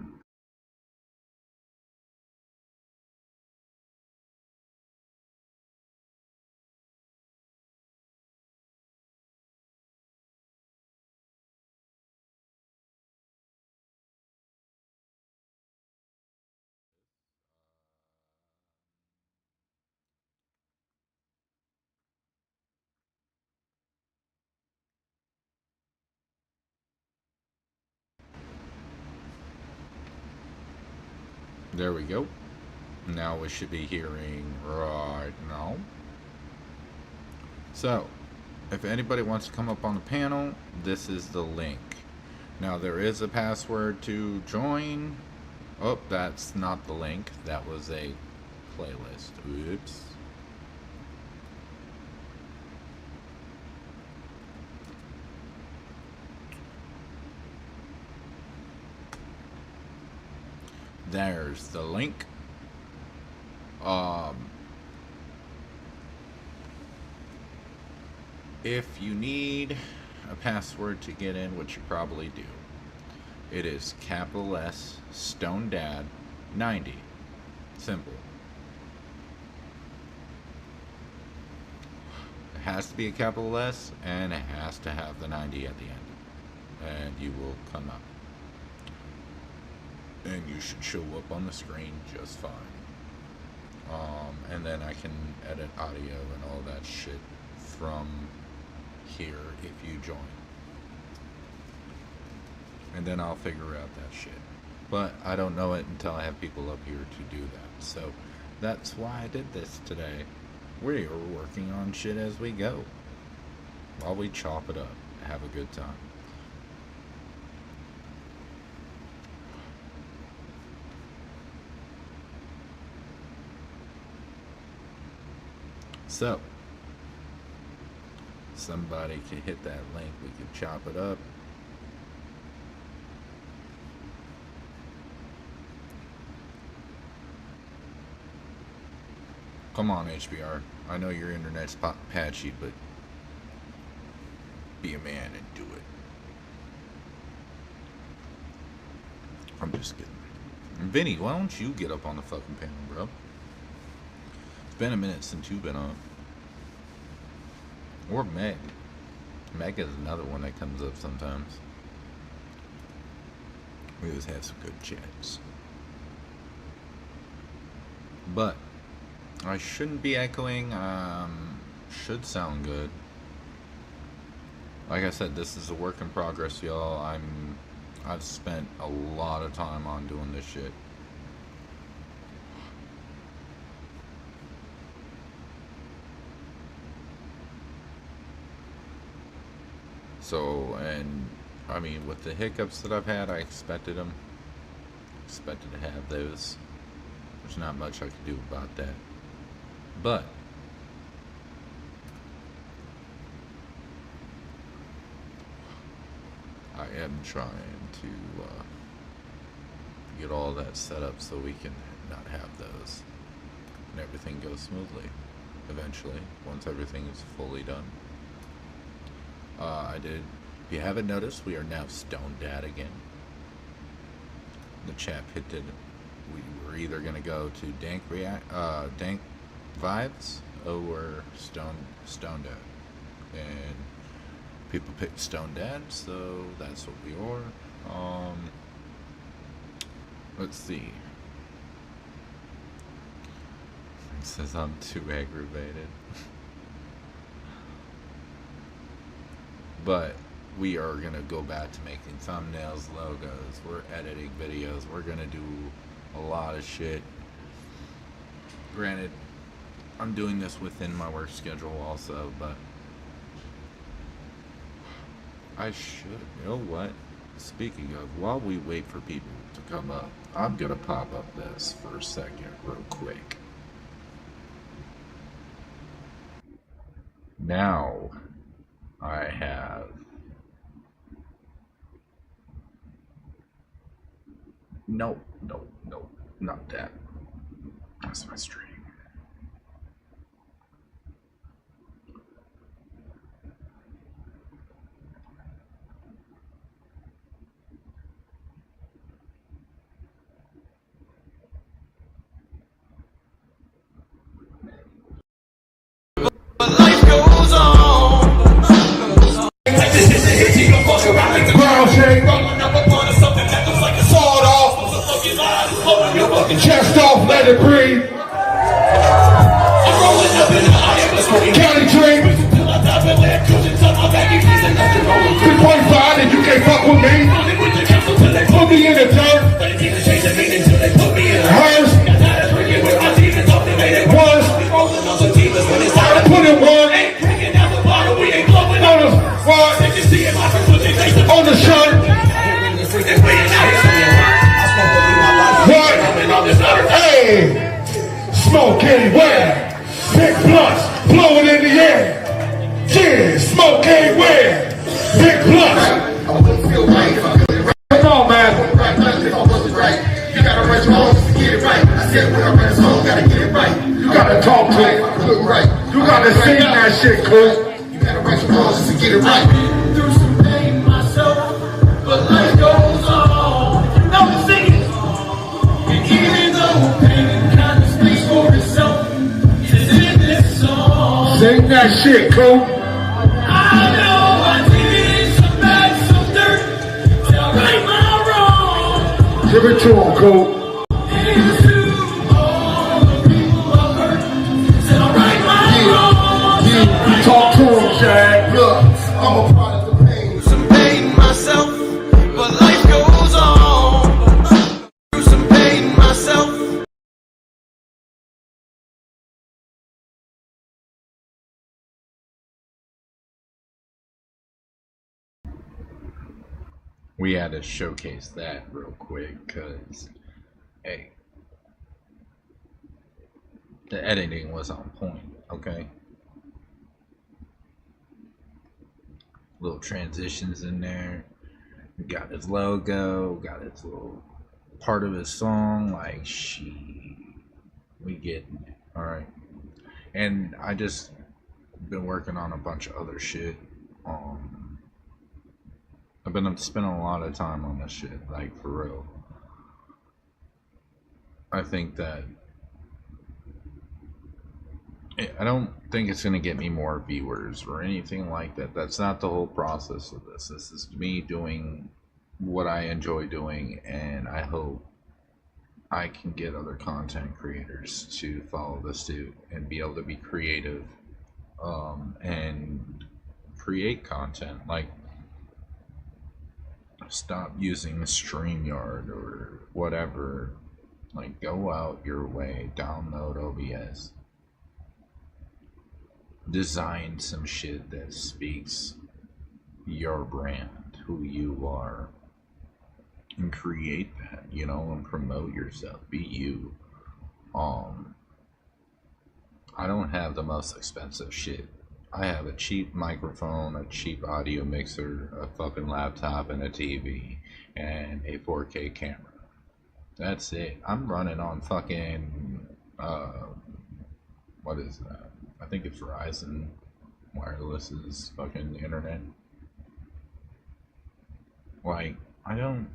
There we go. Now we should be hearing right now. So, if anybody wants to come up on the panel, this is the link. Now, there is a password to join. Oh, that's not the link. That was a playlist. Oops. There's the link. If you need a password to get in, which you probably do, it is capital S Stone Dad 90. Simple. It has to be a capital S, and it has to have the 90 at the end, and you will come up. And you should show up on the screen just fine. And then I can edit audio and all that shit from here if you join. And then I'll figure out that shit. But I don't know it until I have people up here to do that. So that's why I did this today. We are working on shit as we go, while we chop it up, have a good time. So, somebody can hit that link, we can chop it up. Come on, HBR. I know your internet's patchy, but be a man and do it. I'm just kidding. Vinny, why don't you get up on the fucking panel, bro? It's been a minute since you've been on. Or Meg. Meg is another one that comes up sometimes. We always have some good chats. But I shouldn't be echoing. Should sound good. Like I said, this is a work in progress, y'all. I've spent a lot of time on doing this shit. So, and I mean, with the hiccups that I've had, I expected them. Expected to have those. There's not much I can do about that. But I am trying to get all that set up so we can not have those, and everything goes smoothly eventually once everything is fully done. If you haven't noticed, we are now Stone Dad again. The chap hinted we were either gonna go to Dank Vibez or Stone Dad, and people picked Stone Dad, so that's what we are. Let's see. It says I'm too aggravated. But we are going to go back to making thumbnails, logos. We're editing videos. We're going to do a lot of shit. Granted, I'm doing this within my work schedule also, but I should. You know what? Speaking of, while we wait for people to come up, I'm going to pop up this for a second real quick. Now I have no, not that. That's my stream. But life goes on. Like this is a hit, you gon' fuck around like the ground shake. Rolling up upon us something that looks like a sawed off. Motherfucking lies, blowing your fucking chest off, let it breathe. I'm rolling up in the eye of a smoking county tree. Till I die with lead cushions on my back, and keys and nothing rolling. 3.5 and you can't fuck with me. Running with the council till they put me in the dirt. But it didn't change the meaning till they put me in a hearse. Got tired of drinking with my demons off, they made it worse. Rolling on some demons when it's time to put it work. anywhere. Big blunts blowing in the air. Yeah, smoke anywhere. Big blunts. I wouldn't feel right if I couldn't right. Come on, man. Right, if I wasn't right. You gotta write your own to get it right. I said when I write a song, gotta get it right. You gotta talk to it. Look right. You gotta sing that shit, cool. You gotta write your own to get it right. I've been through some pain myself, but life goes on. You know the singing. And even though pain kind of speaks for itself, it's in this song. Sing that shit, cool. I know I did some bad, some dirt, to right my wrong. Give it to him, cool. And to all the people I've hurt, said I right my wrong. Talk to him, Shaq. Look, I'm a product of pain. Some pain myself, but life goes on. Through some pain myself. We had to showcase that real quick because, hey, the editing was on point, okay? Little transitions in there. We got his logo, got his little part of his song, like, we getting it, alright? And I just been working on a bunch of other shit. I've been spending a lot of time on this shit, like, for real. I think that I don't think it's going to get me more viewers or anything like that. That's not the whole process of this. This is me doing what I enjoy doing, and I hope I can get other content creators to follow this suit and be able to be creative and create content. Like, stop using StreamYard or whatever. Like, go out your way, download OBS, design some shit that speaks your brand, who you are, and create that, you know, and promote yourself, be you. I don't have the most expensive shit. I have a cheap microphone, a cheap audio mixer, a fucking laptop, and a TV, and a 4K camera. That's it. I'm running on fucking, what is that? I think it's Verizon Wireless's fucking internet. Like, I don't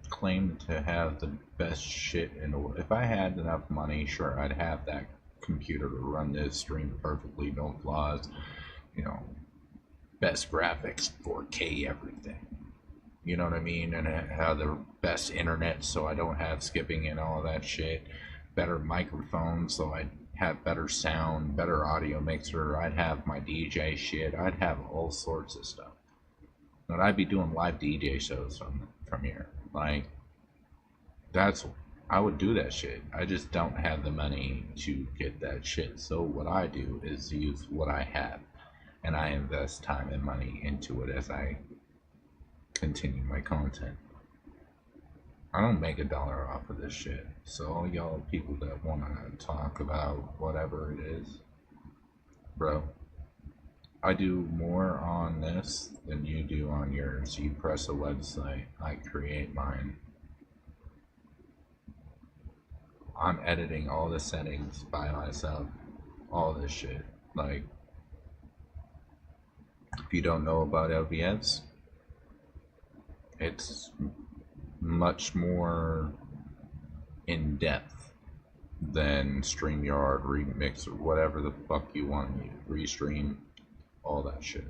claim to have the best shit in the world. If I had enough money, sure, I'd have that computer to run this stream perfectly, no flaws, you know, best graphics, 4K, everything. You know what I mean? And I have the best internet so I don't have skipping and all that shit. Better microphones so I have better sound, better audio mixer. I'd have my DJ shit. I'd have all sorts of stuff. But I'd be doing live DJ shows from here. Like, I would do that shit. I just don't have the money to get that shit. So what I do is use what I have, and I invest time and money into it as I continue my content. I don't make $1 off of this shit. So all y'all people that want to talk about whatever it is, bro, I do more on this than you do on yours. You press a website, I create mine. I'm editing all the settings by myself. All this shit. Like, if you don't know about OBS, it's much more in depth than StreamYard, Remix, or whatever the fuck you want to use. Restream, all that shit.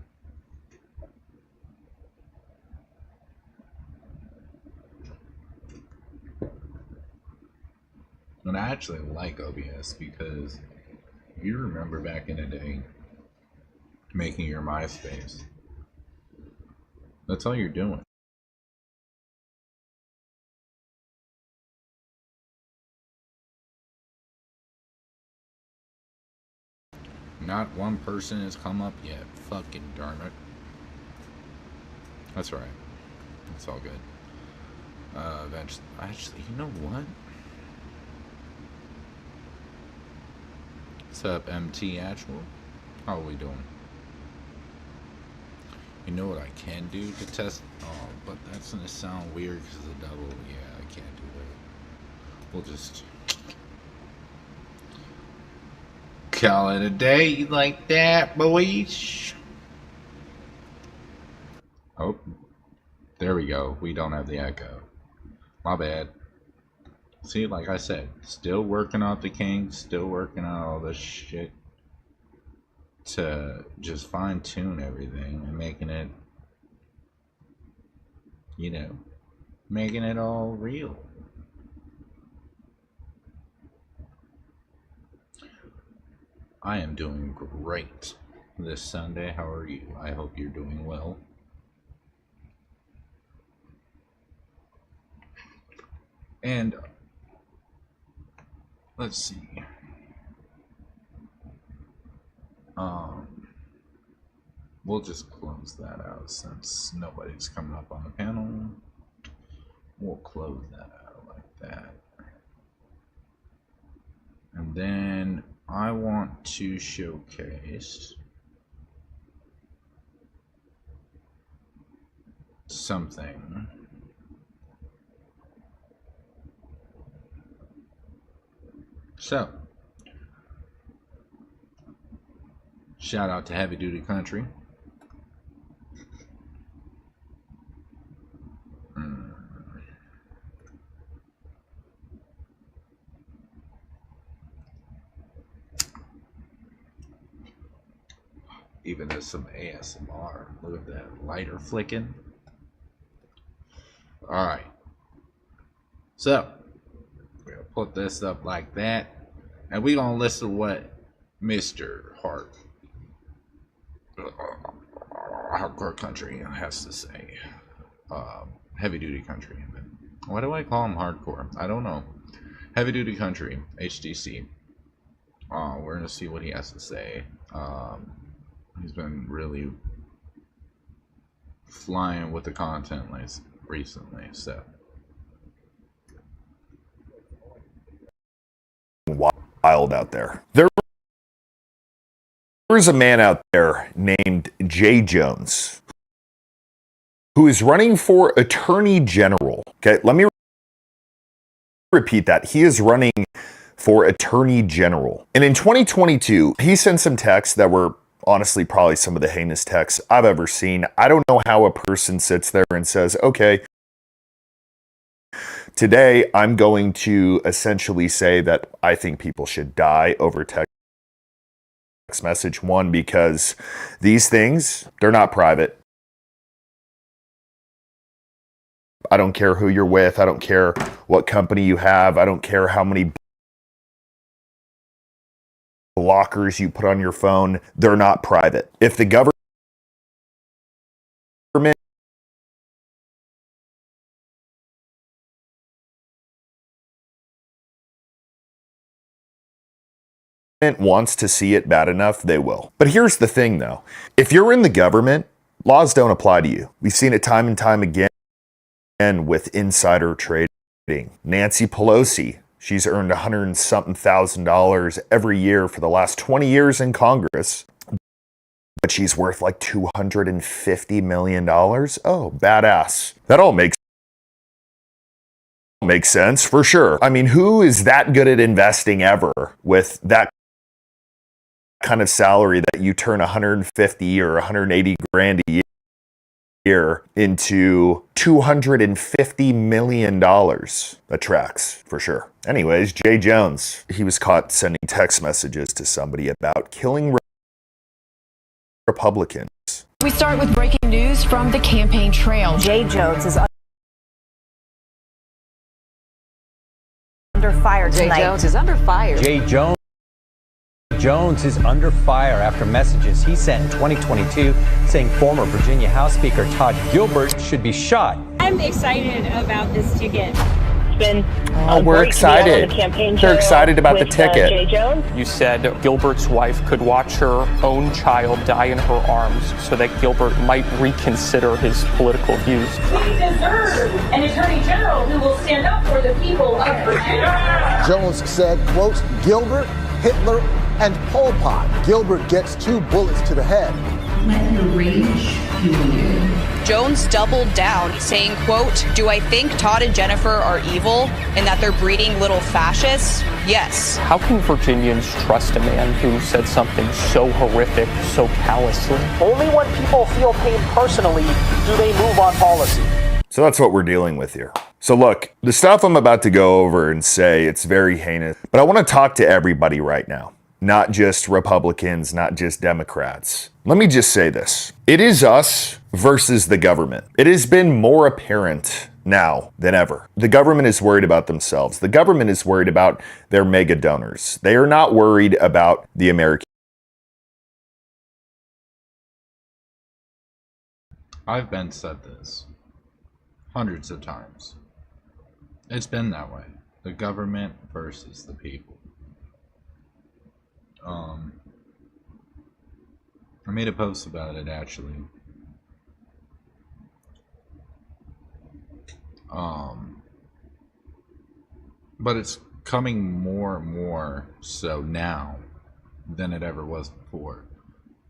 And I actually like OBS because you remember back in the day making your MySpace. That's all you're doing. Not one person has come up yet. Fucking darn it. That's right. It's all good. Eventually, actually, you know what? What's up, MT Actual? How are we doing? You know what I can do to test? Oh, but that's gonna sound weird because of the double. Yeah, I can't do that. We'll just call it a day like that, boys. Oh, there we go. We don't have the echo. My bad. See, like I said, still working out the kinks, still working out all this shit to just fine tune everything and making it, you know, making it all real. I am doing great this Sunday. How are you? I hope you're doing well. And let's see. We'll just close that out since nobody's coming up on the panel. We'll close that out like that. And then I want to showcase something. So, shout out to Heavy Duty Country. Even as some ASMR. Look at that lighter flicking. Alright. So, we're going to put this up like that. And we're going to listen to what Mr. Hardcore Country has to say. Heavy Duty Country. Why do I call him hardcore? I don't know. Heavy Duty Country, HDC. We're going to see what he has to say. He's been really flying with the content recently, so. Wild out there. There's a man out there named Jay Jones who is running for Attorney General. Okay, let me repeat that. He is running for Attorney General. And in 2022, he sent some texts that were honestly probably some of the heinous texts I've ever seen. I don't know how a person sits there and says, okay, today I'm going to essentially say that I think people should die over text message. One, because these things, they're not private. I don't care who you're with. I don't care what company you have. I don't care how many blockers you put on your phone. They're not private. If the government wants to see it bad enough, they will. But here's the thing though. If you're in the government, laws don't apply to you. We've seen it time and time again with insider trading. Nancy Pelosi, she's earned $100 and something thousand every year for the last 20 years in Congress, but she's worth like $250 million. Oh, badass. That all makes sense for sure. I mean, who is that good at investing ever with that kind of salary that you turn 150 or 180 grand a year into $250 million? That tracks for sure. Anyways, Jay Jones, he was caught sending text messages to somebody about killing Republicans. We start with breaking news from the campaign trail. Jay Jones is under fire tonight. Jay Jones is under fire. Jay Jones is under fire after messages he sent in 2022 saying former Virginia House Speaker Todd Gilbert should be shot. I'm excited about this ticket. We're excited. They're excited about the ticket. Jay Jones. You said Gilbert's wife could watch her own child die in her arms so that Gilbert might reconsider his political views. We deserve an attorney general who will stand up for the people of Virginia. Jones said, quote, Gilbert, Hitler, And Pol Pot, Gilbert gets 2 bullets to the head. Let your rage fuel you. Jones doubled down, saying, quote, "Do I think Todd and Jennifer are evil and that they're breeding little fascists? Yes." How can Virginians trust a man who said something so horrific, so callously? Only when people feel pain personally do they move on policy. So that's what we're dealing with here. So look, the stuff I'm about to go over and say, it's very heinous, but I want to talk to everybody right now. Not just Republicans, not just Democrats. Let me just say this. It is us versus the government. It has been more apparent now than ever. The government is worried about themselves. The government is worried about their mega donors. They are not worried about the American. I've been said this hundreds of times. It's been that way. The government versus the people. I made a post about it actually. But it's coming more and more so now than it ever was before.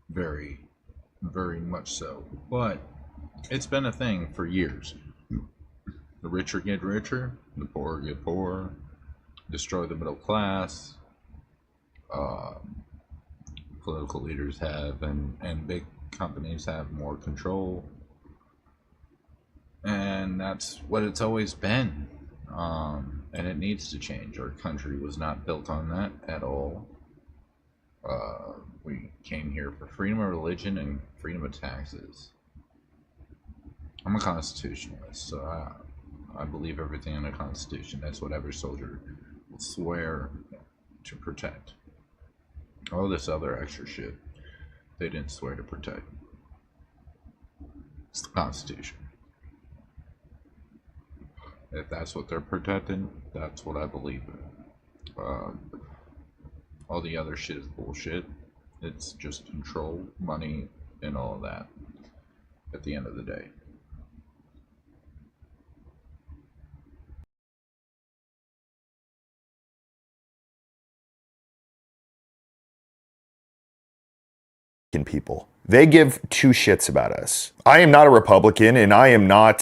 Very, very much so. But it's been a thing for years. The richer get richer, the poorer get poorer, destroy the middle class. Political leaders have and big companies have more control, and that's what it's always been, and it needs to change. Our country was not built on that at all. We came here for freedom of religion and freedom of taxes. I'm a constitutionalist, so I believe everything in the Constitution. That's what every soldier will swear to protect. All this other extra shit, they didn't swear to protect. It's the Constitution. If that's what they're protecting, that's what I believe in. All the other shit is bullshit. It's just control, money, and all of that at the end of the day. People. They give 2 shits about us. I am not a Republican, and I am not.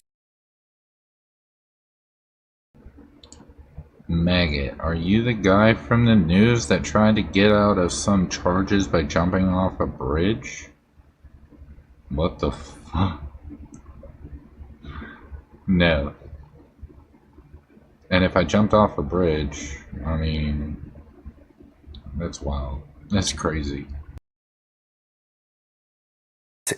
Maggot, are you the guy from the news that tried to get out of some charges by jumping off a bridge? What the fuck? No. And if I jumped off a bridge, I mean, that's wild. That's crazy.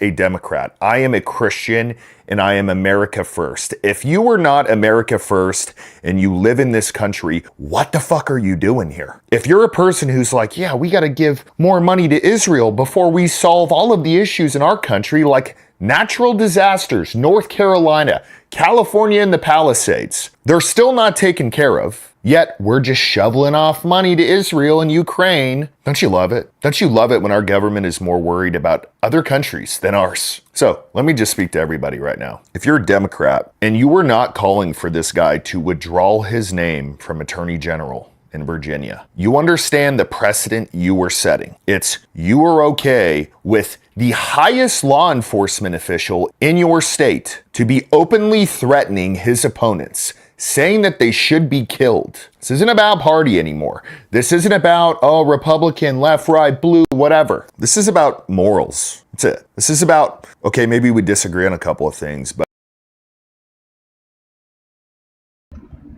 A Democrat. I am a Christian and I am America first. If you are not America first and you live in this country, what the fuck are you doing here? If you're a person who's like, yeah, we got to give more money to Israel before we solve all of the issues in our country, like natural disasters, North Carolina, California, and the Palisades, they're still not taken care of. Yet we're just shoveling off money to Israel and Ukraine. Don't you love it? Don't you love it when our government is more worried about other countries than ours? So let me just speak to everybody right now. If you're a Democrat and you were not calling for this guy to withdraw his name from Attorney General in Virginia, you understand the precedent you were setting. It's you are okay with the highest law enforcement official in your state to be openly threatening his opponents, saying that they should be killed. This isn't about party anymore. This isn't about, oh, Republican, left, right, blue, whatever. This is about morals. That's it. This is about, okay, maybe we disagree on a couple of things, but.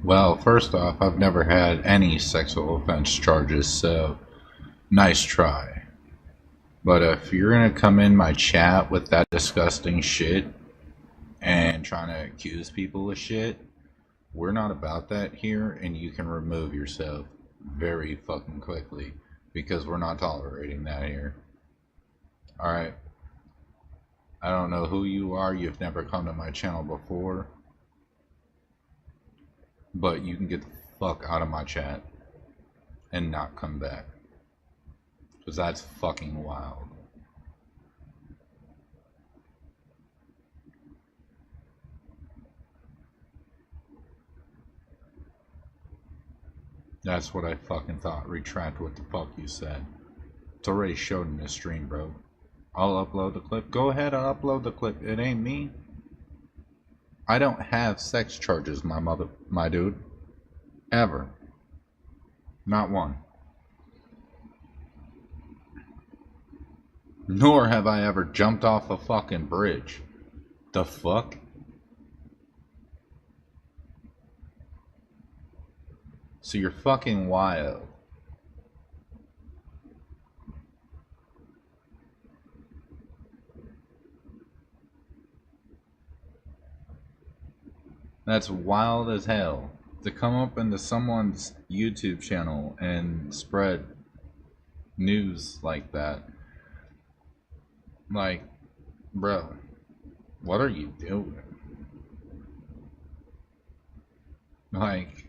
Well, first off, I've never had any sexual offense charges, so nice try. But if you're gonna come in my chat with that disgusting shit and trying to accuse people of shit, we're not about that here, and you can remove yourself very fucking quickly because we're not tolerating that here. Alright? I don't know who you are, you've never come to my channel before, but you can get the fuck out of my chat and not come back. Because that's fucking wild. That's what I fucking thought. Retract what the fuck you said. It's already showed in the stream, bro. I'll upload the clip. Go ahead and upload the clip. It ain't me. I don't have sex charges, my dude. Ever. Not one. Nor have I ever jumped off a fucking bridge. The fuck? So you're fucking wild. That's wild as hell. To come up into someone's YouTube channel and spread news like that. Like, bro, what are you doing? Like,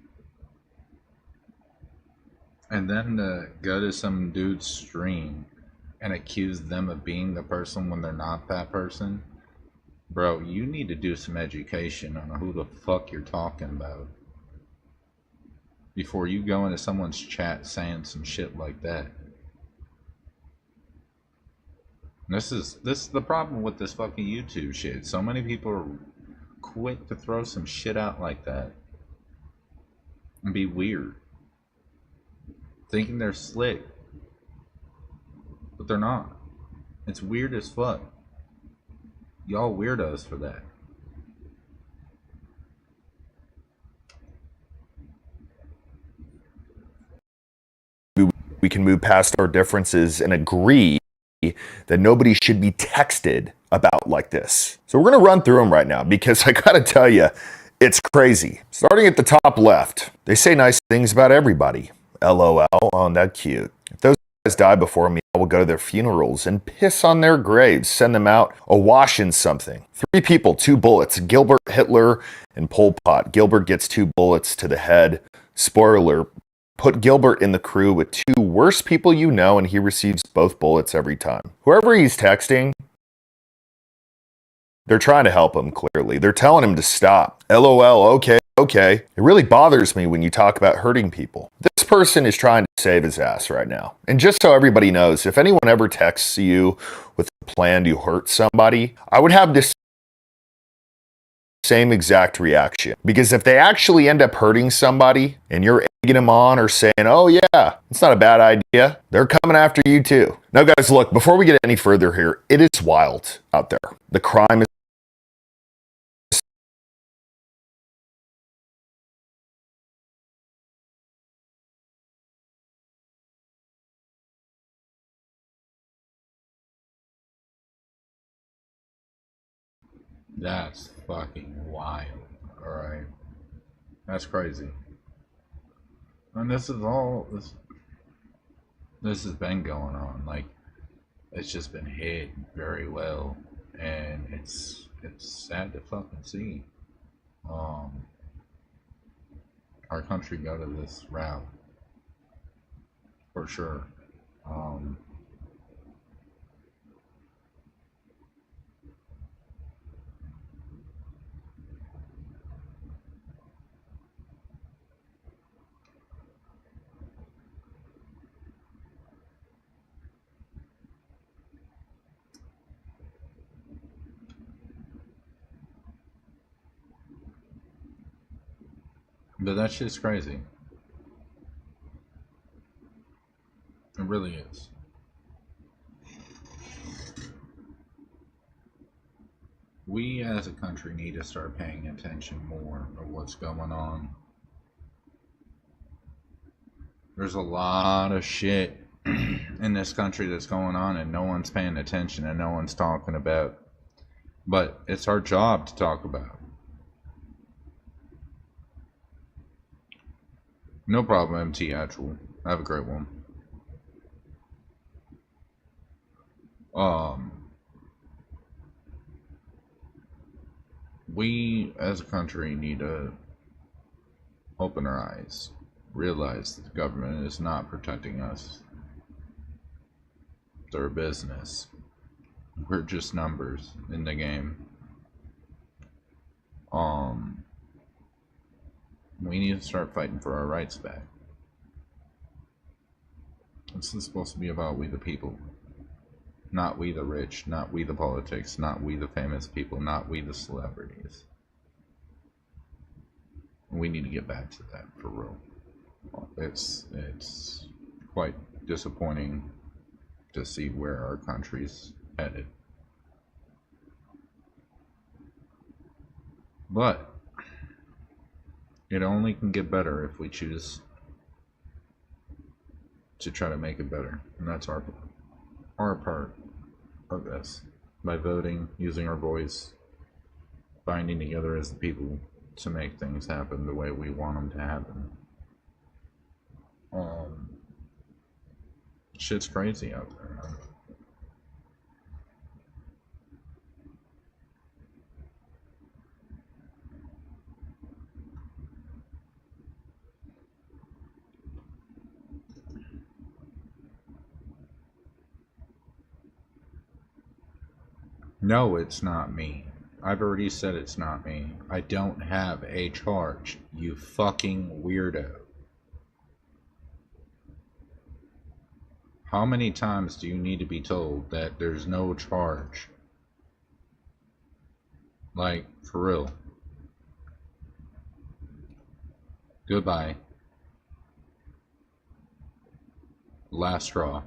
and then to go to some dude's stream and accuse them of being the person when they're not that person. Bro, you need to do some education on who the fuck you're talking about before you go into someone's chat saying some shit like that. This is the problem with this fucking YouTube shit. So many people are quick to throw some shit out like that and be weird, thinking they're slick, but they're not. It's weird as fuck. Y'all weirdos for that. We can move past our differences and agree that nobody should be texted about like this. So we're going to run through them right now because I got to tell you, it's crazy. Starting at the top left, they say nice things about everybody. LOL, oh, that's cute. If those guys die before me, I will go to their funerals and piss on their graves, send them out awash in something. 3 people, 2 bullets, Gilbert, Hitler, and Pol Pot. Gilbert gets 2 bullets to the head. Spoiler, put Gilbert in the crew with 2 worst people you know and he receives both bullets every time. Whoever he's texting, they're trying to help him, clearly. They're telling him to stop. LOL, okay. It really bothers me when you talk about hurting people. This person is trying to save his ass right now. And just so everybody knows, if anyone ever texts you with a plan to hurt somebody, I would have this same exact reaction. Because if they actually end up hurting somebody and you're egging them on or saying, oh yeah, it's not a bad idea, they're coming after you too. Now guys, look, before we get any further here, it is wild out there. The crime is That's fucking wild. Alright. That's crazy. And this is all this has been going on. Like, it's just been hid very well. And it's sad to fucking see our country go to this route. For sure. But that shit's crazy. It really is. We as a country need to start paying attention more of what's going on. There's a lot of shit in this country that's going on and no one's paying attention and no one's talking about. But it's our job to talk about. No problem, MT Actual. Have a great one. We as a country need to open our eyes, realize that the government is not protecting us. They're a business. We're just numbers in the game. We need to start fighting for our rights back. This is supposed to be about we the people. Not we the rich, not we the politics, not we the famous people, not we the celebrities. We need to get back to that, for real. It's quite disappointing to see where our country's headed. But it only can get better if we choose to try to make it better. And that's our part of this. By voting, using our voice, binding together as the people to make things happen the way we want them to happen. Shit's crazy out there, man. No, it's not me. I've already said it's not me. I don't have a charge, you fucking weirdo. How many times do you need to be told that there's no charge? Like, for real. Goodbye. Last straw.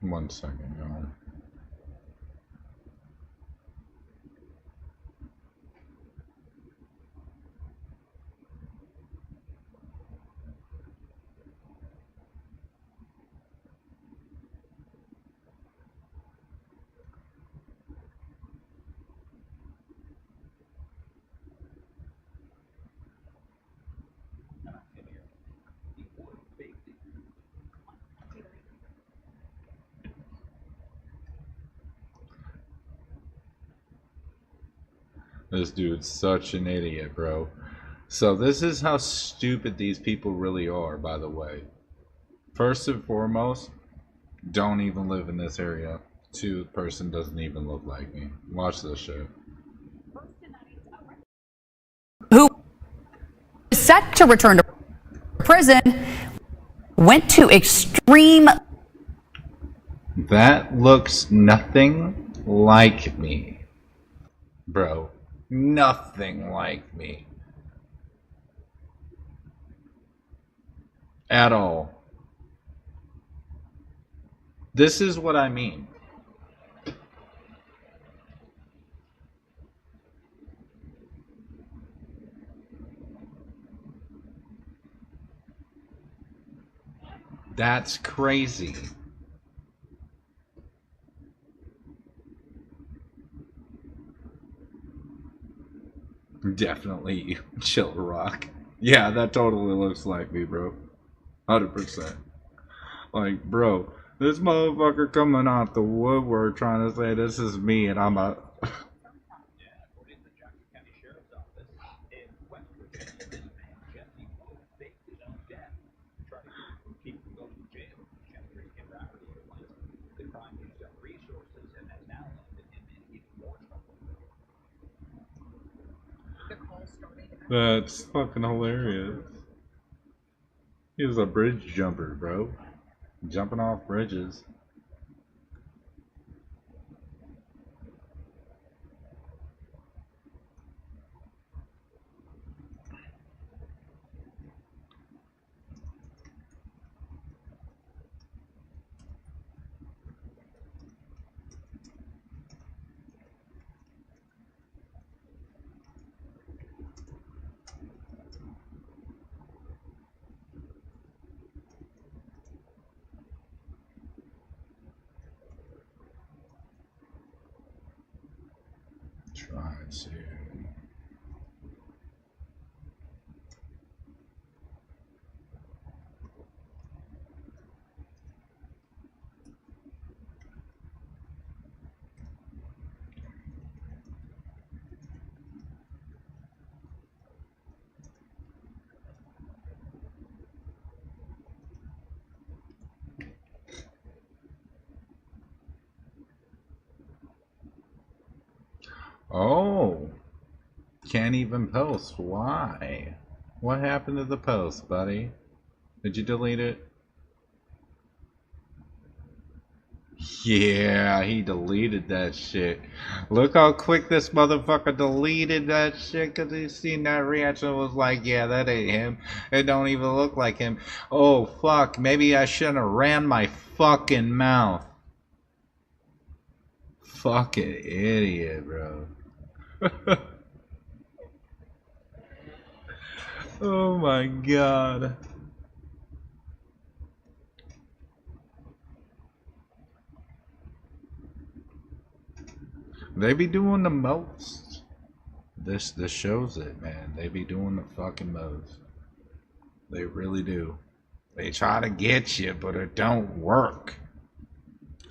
One second, y'all. This dude's such an idiot, bro. So this is how stupid these people really are, by the way. First and foremost, don't even live in this area. Two, the person doesn't even look like me. Watch this shit. Who was set to return to prison went to extreme. That looks nothing like me, bro. Nothing like me. At all. This is what I mean. That's crazy. Definitely Chill Rock. Yeah, that totally looks like me, bro. 100%. Like, bro, this motherfucker coming out the woodwork trying to say this is me, and I'm a... That's fucking hilarious. He was a bridge jumper, bro. Jumping off bridges. Try to. Oh, can't even post. Why? What happened to the post, buddy? Did you delete it? Yeah, he deleted that shit. Look how quick this motherfucker deleted that shit, because he seen that reaction, was like, yeah, that ain't him. It don't even look like him. Oh, fuck. Maybe I shouldn't have ran my fucking mouth. Fucking idiot, bro. Oh my god. They be doing the most. This shows it, man. They be doing the fucking most. They really do. They try to get you, but it don't work.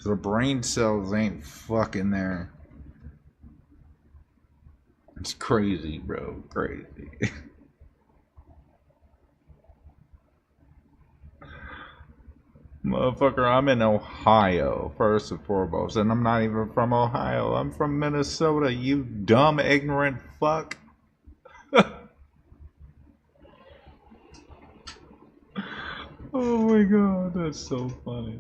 The brain cells ain't fucking there. It's crazy, bro. Crazy. Motherfucker, I'm in Ohio, first and foremost. And I'm not even from Ohio. I'm from Minnesota, you dumb, ignorant fuck. Oh my god, that's so funny.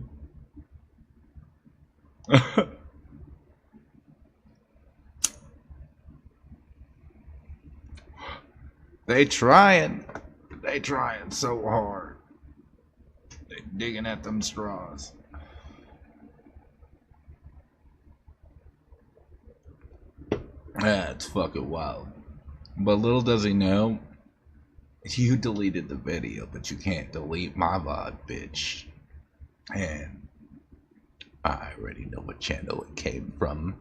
They trying so hard. They digging at them straws. That's fucking wild. But little does he know, you deleted the video, but you can't delete my VOD, bitch. And I already know what channel it came from.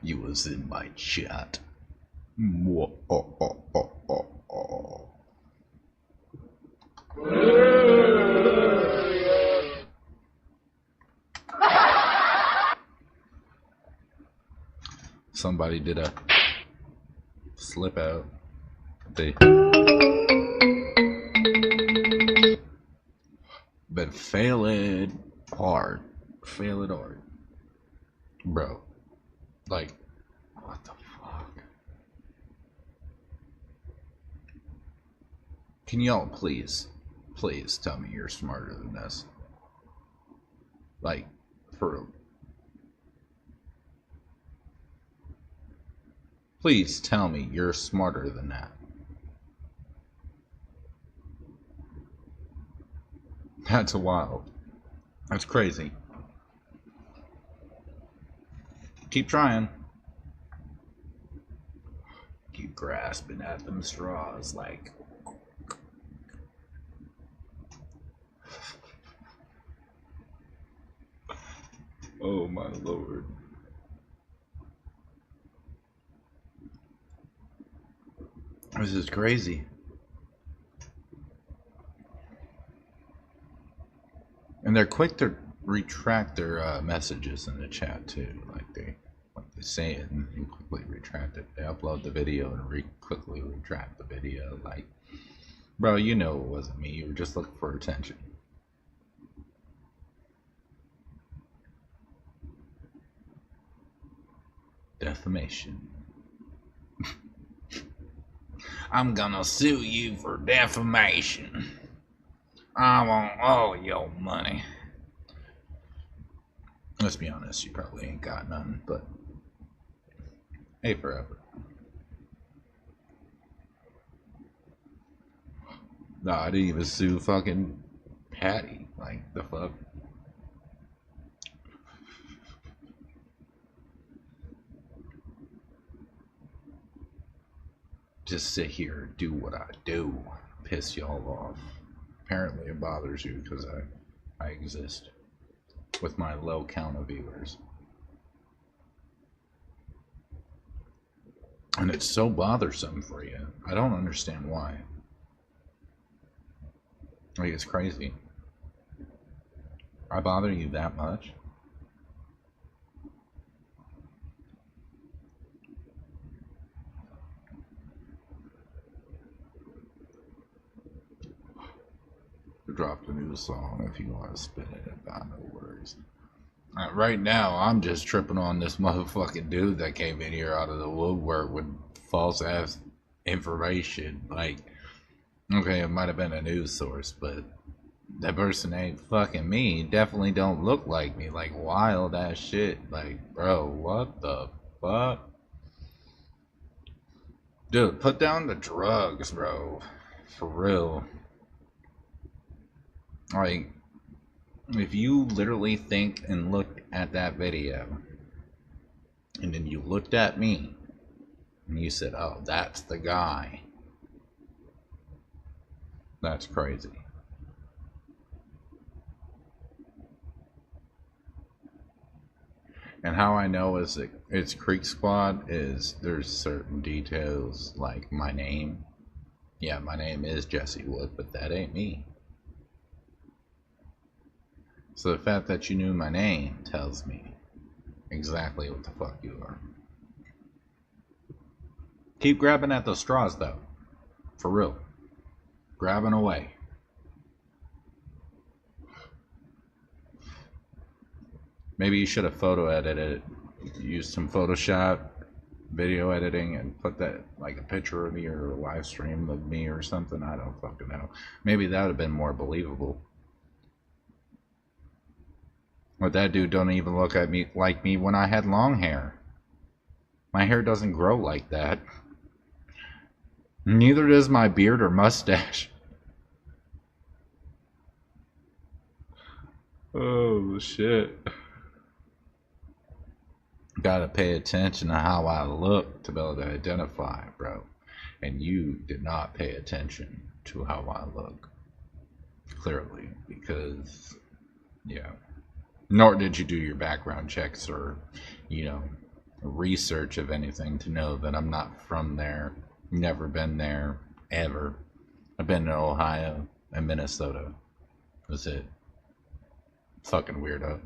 You was in my chat. Somebody did a slip out. But fail it hard. Fail it hard. Bro. Like, what the fuck? Can y'all please tell me you're smarter than this? Like, for real. Please tell me you're smarter than that. That's wild. That's crazy. Keep trying. Keep grasping at them straws like... Oh my lord. This is crazy. And they're quick to retract their messages in the chat too. Like they say it and quickly retract it. They upload the video and quickly retract the video. Like, bro, you know it wasn't me. You were just looking for attention. Defamation. I'm gonna sue you for defamation. I want all your money. Let's be honest, you probably ain't got none, but hey, forever. Nah, I didn't even sue fucking Patty. Like, the fuck? Just sit here and do what I do. Piss y'all off. Apparently it bothers you because I exist. With my low count of viewers. And it's so bothersome for you. I don't understand why. Like, it's crazy. I bother you that much? Drop the new song if you want to spin it about no worries. Right now, I'm just tripping on this motherfucking dude that came in here out of the woodwork with false ass information. Like, okay, it might have been a news source, but that person ain't fucking me. Definitely don't look like me. Like, wild ass shit. Like, bro, what the fuck? Dude, put down the drugs, bro. For real. Like, if you literally think and looked at that video, and then you looked at me, and you said, oh, that's the guy. That's crazy. And how I know it's Creek Squad is there's certain details, like my name. Yeah, my name is Jesse Wood, but that ain't me. So the fact that you knew my name tells me exactly what the fuck you are. Keep grabbing at those straws, though. For real. Grabbing away. Maybe you should have photo edited it. Used some Photoshop, video editing, and put that, like, a picture of me or a live stream of me or something. I don't fucking know. Maybe that would have been more believable. But that dude don't even look at me like me when I had long hair. My hair doesn't grow like that. Neither does my beard or mustache. Oh, shit. Gotta pay attention to how I look to be able to identify, bro. And you did not pay attention to how I look. Clearly. Because, yeah. Nor did you do your background checks or, you know, research of anything to know that I'm not from there. Never been there, ever. I've been to Ohio and Minnesota. That's it. Fucking weirdo.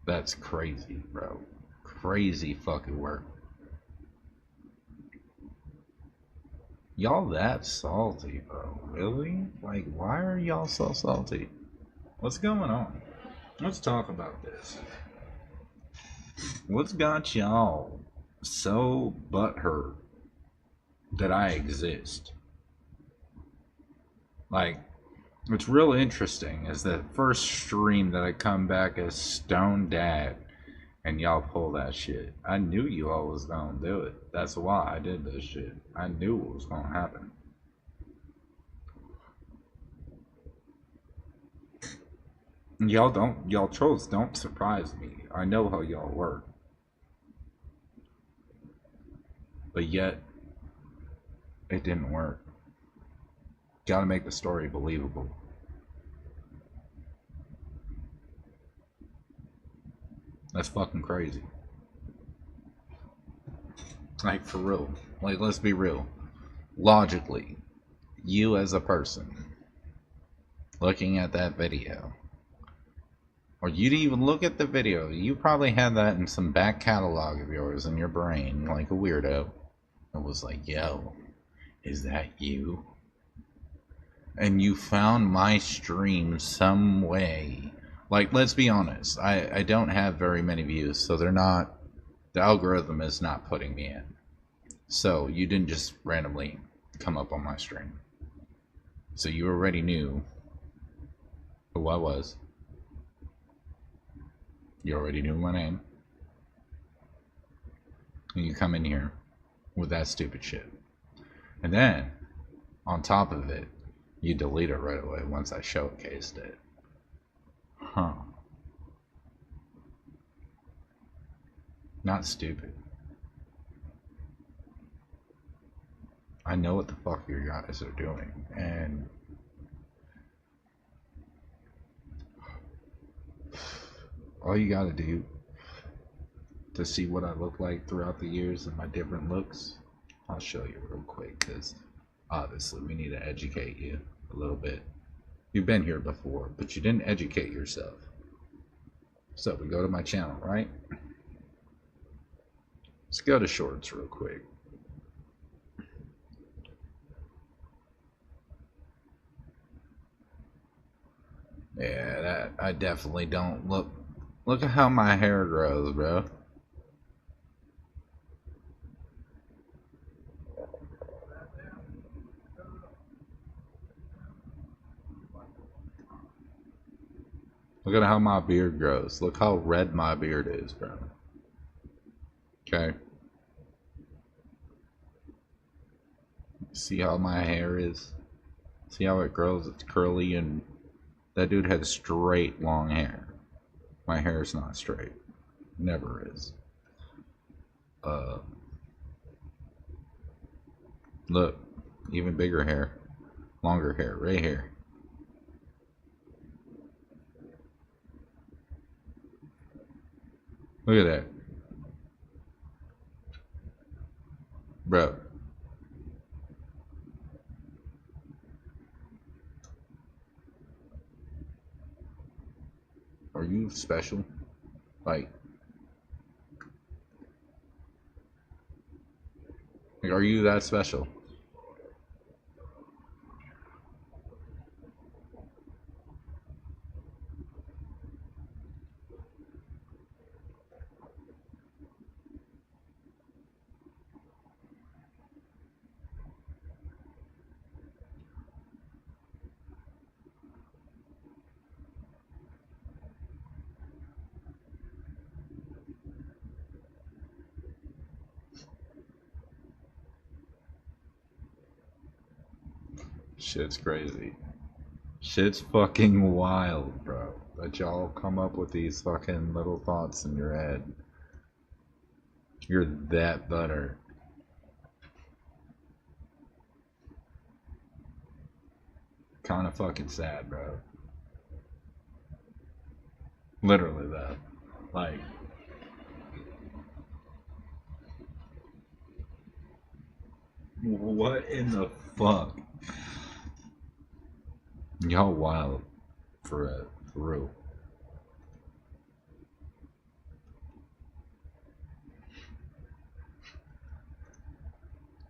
That's crazy, bro. Crazy fucking work. Y'all that salty, bro. Really? Like, why are y'all so salty? What's going on? Let's talk about this. What's got y'all so butthurt that I exist? Like, what's real interesting is the first stream that I come back as Stone Dad. And y'all pull that shit. I knew you all was gonna do it. That's why I did this shit. I knew what was gonna happen. Y'all trolls don't surprise me. I know how y'all work. But yet, it didn't work. Gotta make the story believable. That's fucking crazy. Like, for real. Like, let's be real. Logically, you as a person, looking at that video, or you didn't even look at the video, you probably had that in some back catalog of yours in your brain, like a weirdo. It was like, yo, is that you? and you found my stream some way. Like, let's be honest, I don't have very many views, so they're not, the algorithm is not putting me in. So you didn't just randomly come up on my stream. So you already knew who I was. You already knew my name. And you come in here with that stupid shit. And then, on top of it, you delete it right away once I showcased it. Huh. Not stupid. I know what the fuck you guys are doing, and all you gotta do to see what I look like throughout the years and my different looks, I'll show you real quick, because obviously we need to educate you a little bit. You've been here before, but you didn't educate yourself. So we go to my channel, right? Let's go to shorts real quick. Yeah, that I definitely don't look. Look at how my hair grows, bro. Look at how my beard grows. Look how red my beard is, bro. Okay. See how my hair is? See how it grows? It's curly, and that dude had straight long hair. My hair is not straight. Never is. Look, even bigger hair. Longer hair, right here. Look at that. Bro. Are you special? Like, are you that special? Shit's crazy. Shit's fucking wild, bro. That y'all come up with these fucking little thoughts in your head. You're that butter. Kinda fucking sad, bro. Literally that. Like, what in the fuck? Y'all wild for real.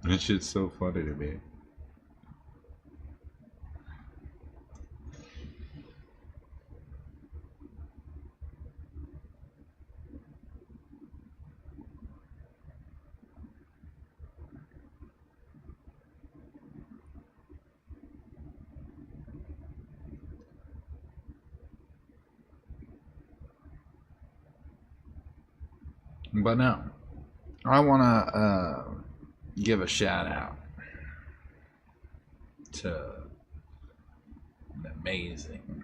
This shit's so funny to me. But no, I want to give a shout out to an amazing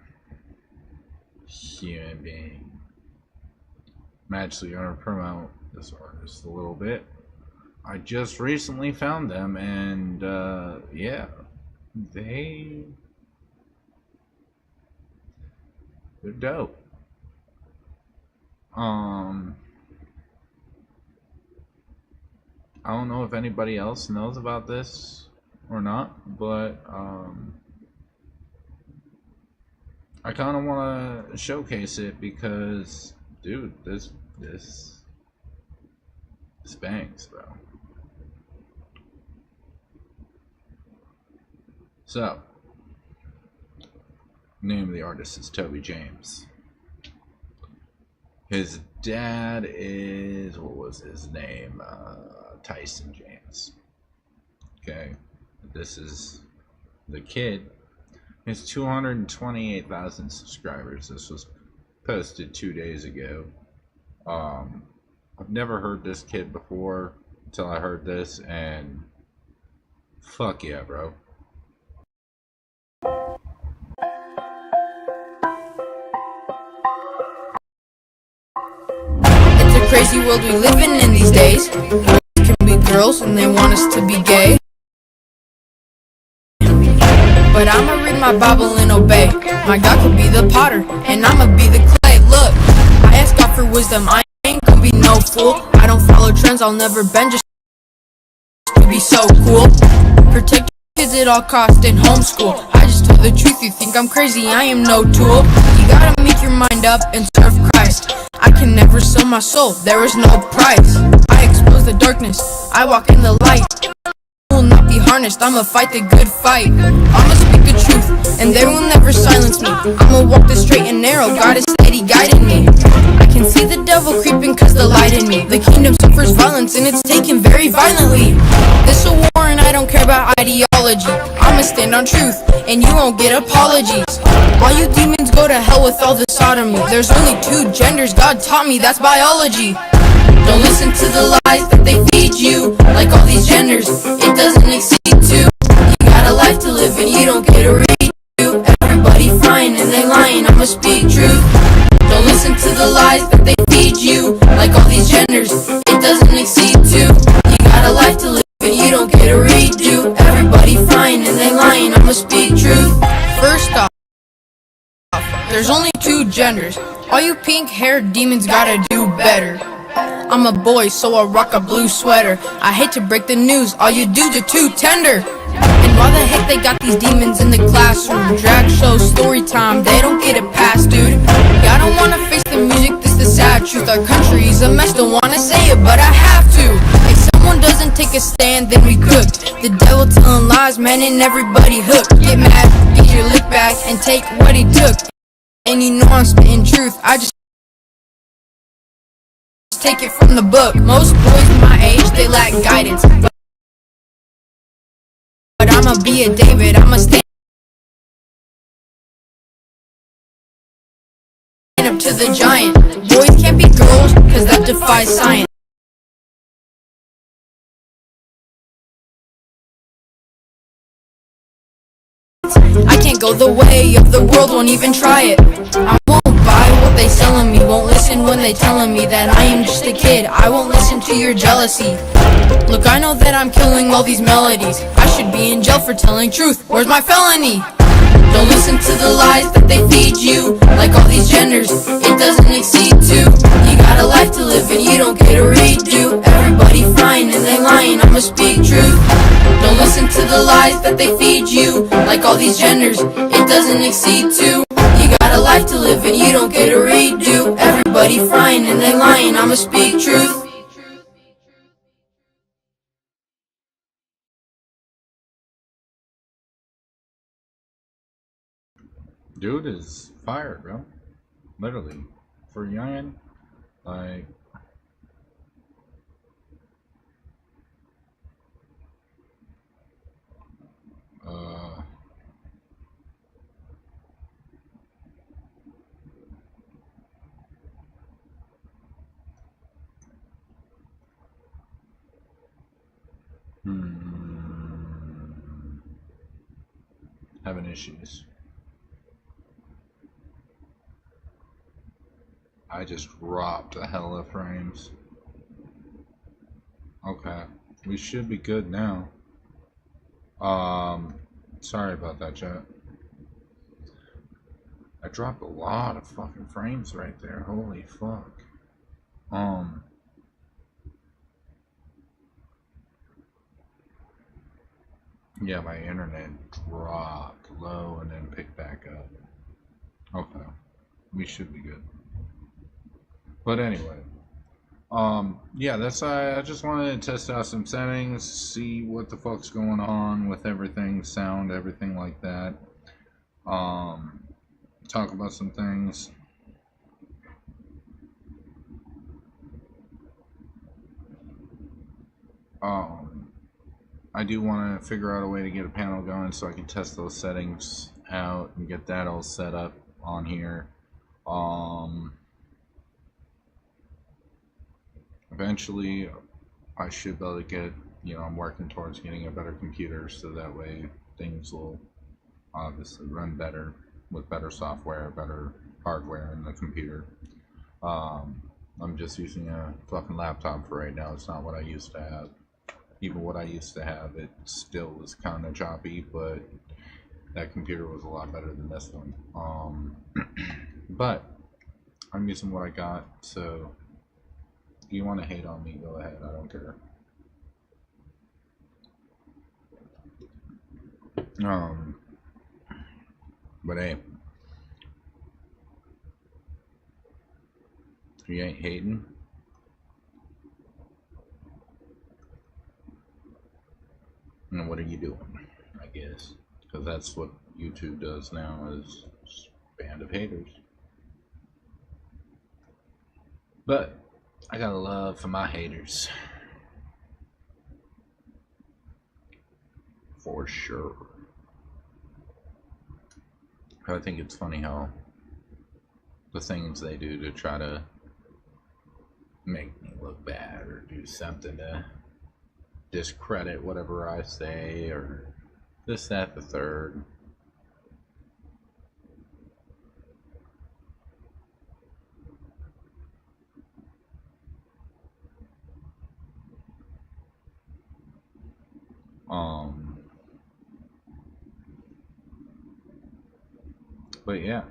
human being. I'm actually going to promote this artist a little bit. I just recently found them, and yeah, they're dope. I don't know if anybody else knows about this or not, but I kind of want to showcase it because, dude, this bangs, bro. So, Name of the artist is Toby James. His dad is, what was his name? Tyson James. Okay, this is the kid. He has 228,000 subscribers. This was posted 2 days ago. I've never heard this kid before until I heard this, and fuck yeah, bro. It's a crazy world we living in these days. Boys can be girls and they want us to be gay. But I'ma read my Bible and obey. My God could be the potter and I'ma be the clay. Look, I ask God for wisdom, I ain't gonna be no fool. I don't follow trends, I'll never bend just to be so cool. Protect kids at all costs and homeschool. I just told the truth, you think I'm crazy, I am no tool. You gotta make your mind up and serve Christ. I can never sell my soul, there is no price. I expose the darkness, I walk in the light. Will not be harnessed, I'ma fight the good fight. I'ma speak the truth, and they will never silence me. I'ma walk the straight and narrow, God is steady guiding me. I can see the devil creeping cause the light in me. The kingdom suffers violence and it's taken very violently. This a war and I don't care about ideology. I'ma stand on truth, and you won't get apologies. All you demons go to hell with all the sodomy. There's only 2 genders, God taught me, that's biology. Don't listen to the lies that they feed you. Like all these genders, it doesn't exceed 2. You got a life to live and you don't get a redo. Everybody frying and they lying, I'ma speak truth. Don't listen to the lies that they feed you. Like all these genders, it doesn't exceed 2. You got a life to live and you don't get a redo. Everybody frying and they lying, I'ma speak truth. First off, there's only 2 genders. All you pink-haired demons gotta do better. I'm a boy, so I rock a blue sweater. I hate to break the news, all you dudes are too tender. And why the heck they got these demons in the classroom? Drag show, story time, they don't get a pass, dude. Yeah, I don't wanna face the music, this the sad truth. Our country's a mess, don't wanna say it, but I have to. If someone doesn't take a stand, then we cooked. The devil telling lies, man, and everybody hooked. Get mad, get your lick back, and take what he took. And you know I'm spitting truth, I just take it from the book. Most boys my age, they lack guidance. But I'ma be a David, I'ma stand up to the giant. Boys can't be girls, cause that defies science. I can't go the way of the world, won't even try it. I won't buy what they selling me, won't listen when they telling me that I am just a kid. I won't listen to your jealousy. Look, I know that I'm killing all these melodies. I should be in jail for telling truth, where's my felony? Don't listen to the lies that they feed you. Like all these genders, it doesn't exceed 2. You got a life to live and you don't get a redo. Everybody frying and they lying, I'ma speak truth. Don't listen to the lies that they feed you. Like all these genders, it doesn't exceed 2. You got a life to live and you don't get a redo. Everybody frying and they lying, I'ma speak truth. Dude is fired, bro. Literally. For youngin', like, having issues. I just dropped a hell of frames. Okay, we should be good now. Sorry about that, chat. I dropped a lot of fucking frames right there. Holy fuck. Yeah, my internet dropped low and then picked back up. Okay, we should be good. But anyway, yeah, that's I just wanted to test out some settings, see what the fuck's going on with everything, sound, everything like that. talk about some things. I do want to figure out a way to get a panel going so I can test those settings out and get that all set up on here. Eventually I should be able to get, I'm working towards getting a better computer so that way things will obviously run better with better software, better hardware in the computer. I'm just using a fucking laptop for right now. It's not what I used to have. Even what I used to have, it still was kind of choppy, but that computer was a lot better than this one. But I'm using what I got, so if you want to hate on me, go ahead. I don't care. But hey, if you ain't hating, and what are you doing? I guess, because that's what YouTube does now, is a band of haters. But I got a love for my haters, for sure. I think it's funny how the things they do to try to make me look bad or do something to discredit whatever I say or this, that, the third. But yeah,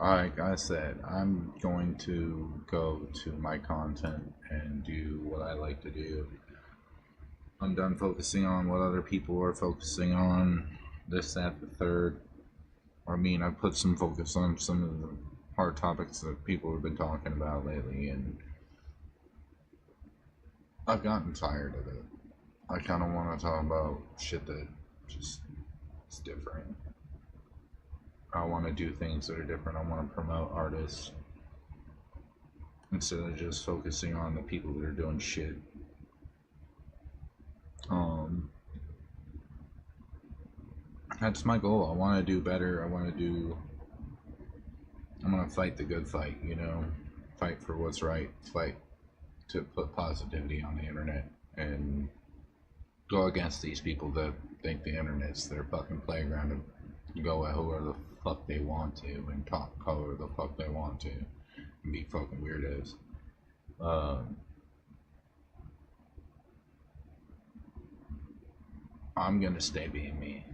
like I said, I'm going to go to my content and do what I like to do. I'm done focusing on what other people are focusing on, this, that, the third. I mean, I put some focus on some of the hard topics that people have been talking about lately, and I've gotten tired of it. I kind of want to talk about shit that just is different. I want to do things that are different. I want to promote artists instead of just focusing on the people that are doing shit. That's my goal. I want to do better. I want to fight the good fight, fight for what's right, fight to put positivity on the internet and go against these people that think the internet's their fucking playground to go at whoever the fuck they want to and talk however the fuck they want to and be fucking weirdos. I'm gonna stay being me.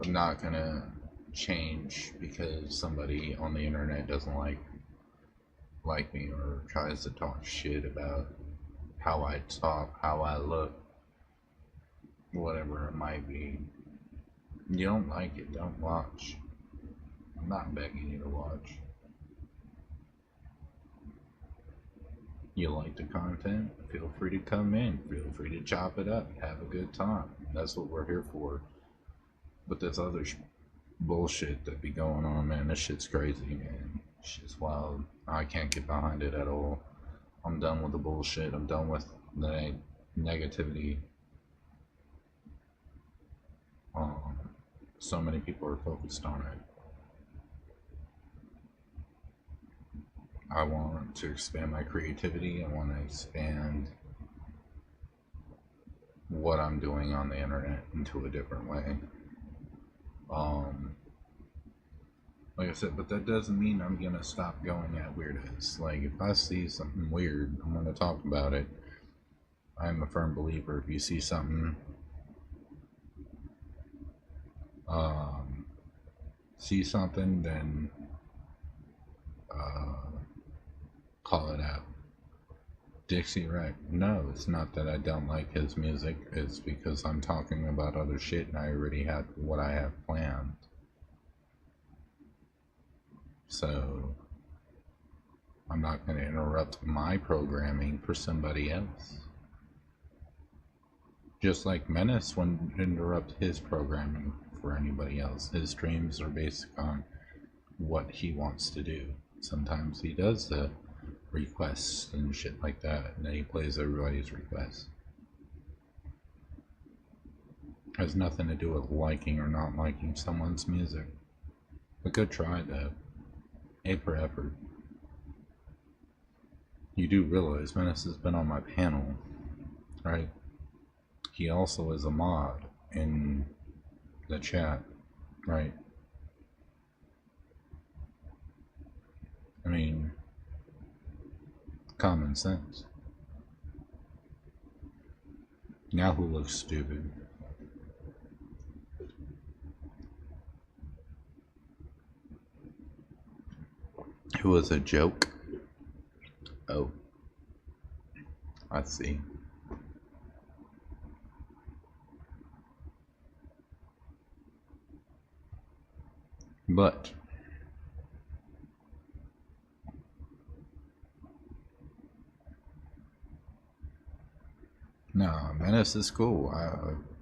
I'm not gonna change because somebody on the internet doesn't like me or tries to talk shit about how I talk, how I look, whatever it might be. You don't like it, don't watch. I'm not begging you to watch. You like the content? Feel free to come in. Feel free to chop it up. Have a good time. That's what we're here for. But this other bullshit that be going on, man, this shit's crazy, man. Shit's wild. I can't get behind it at all. I'm done with the bullshit. I'm done with the negativity. So many people are focused on it. I want to expand my creativity. I want to expand what I'm doing on the internet into a different way. Like I said, but that doesn't mean I'm gonna stop going at weirdos. Like, if I see something weird, I'm gonna talk about it. I'm a firm believer, if you see something, then call it out. Dixie Wreck. No, it's not that I don't like his music. It's because I'm talking about other shit and I already have what I have planned. So I'm not going to interrupt my programming for somebody else. Just like Menace wouldn't interrupt his programming for anybody else. His streams are based on what he wants to do. Sometimes he does the requests and shit like that, and then he plays everybody's requests. Has nothing to do with liking or not liking someone's music. But good try, though. A for effort. You do realize Menace has been on my panel, right? He also is a mod in the chat, right? I mean, common sense. Now who looks stupid? Who was a joke? Oh, I see. But no, Menace is cool.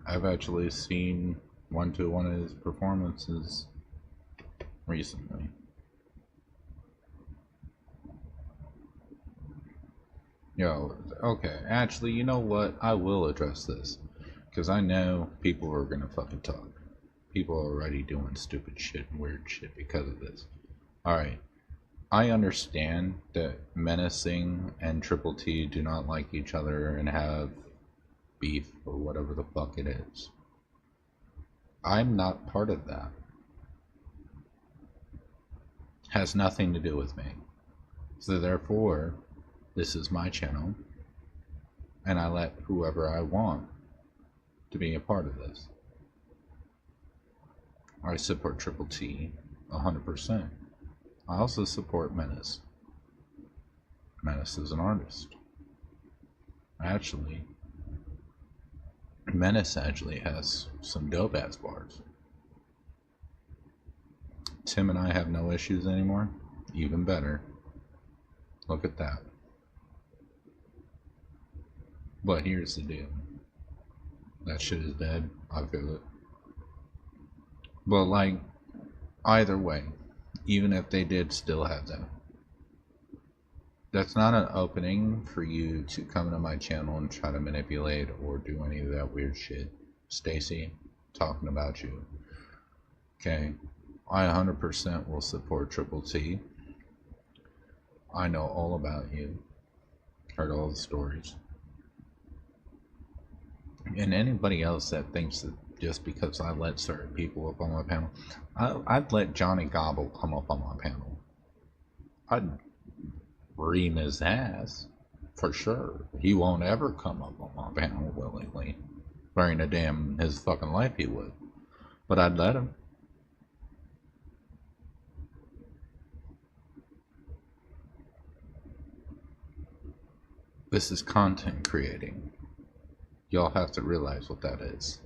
I've actually seen one of his performances recently. Yo, okay, actually, you know what? I will address this. Because I know people are gonna fucking talk. People are already doing stupid shit and weird shit because of this. Alright. I understand that Menacing and Triple T do not like each other and have beef or whatever the fuck it is. I'm not part of that. Has nothing to do with me. So therefore, this is my channel, and I let whoever I want to be a part of this. I support Triple T 100%. I also support Menace. Menace is an artist. Actually, Menace actually has some dope ass bars. Tim and I have no issues anymore. Even better. Look at that. But here's the deal. That shit is dead. I feel it. But like, either way, even if they did still have that, that's not an opening for you to come to my channel and try to manipulate or do any of that weird shit. Stacy, talking about you. Okay, I 100% will support Triple T. I know all about you. Heard all the stories. And anybody else that thinks that just because I let certain people up on my panel, I'd let Johnny Gobble come up on my panel. I'd ream his ass, for sure. He won't ever come up on my panel willingly. Wearing a damn his fucking life he would. But I'd let him. This is content creating. Y'all have to realize what that is.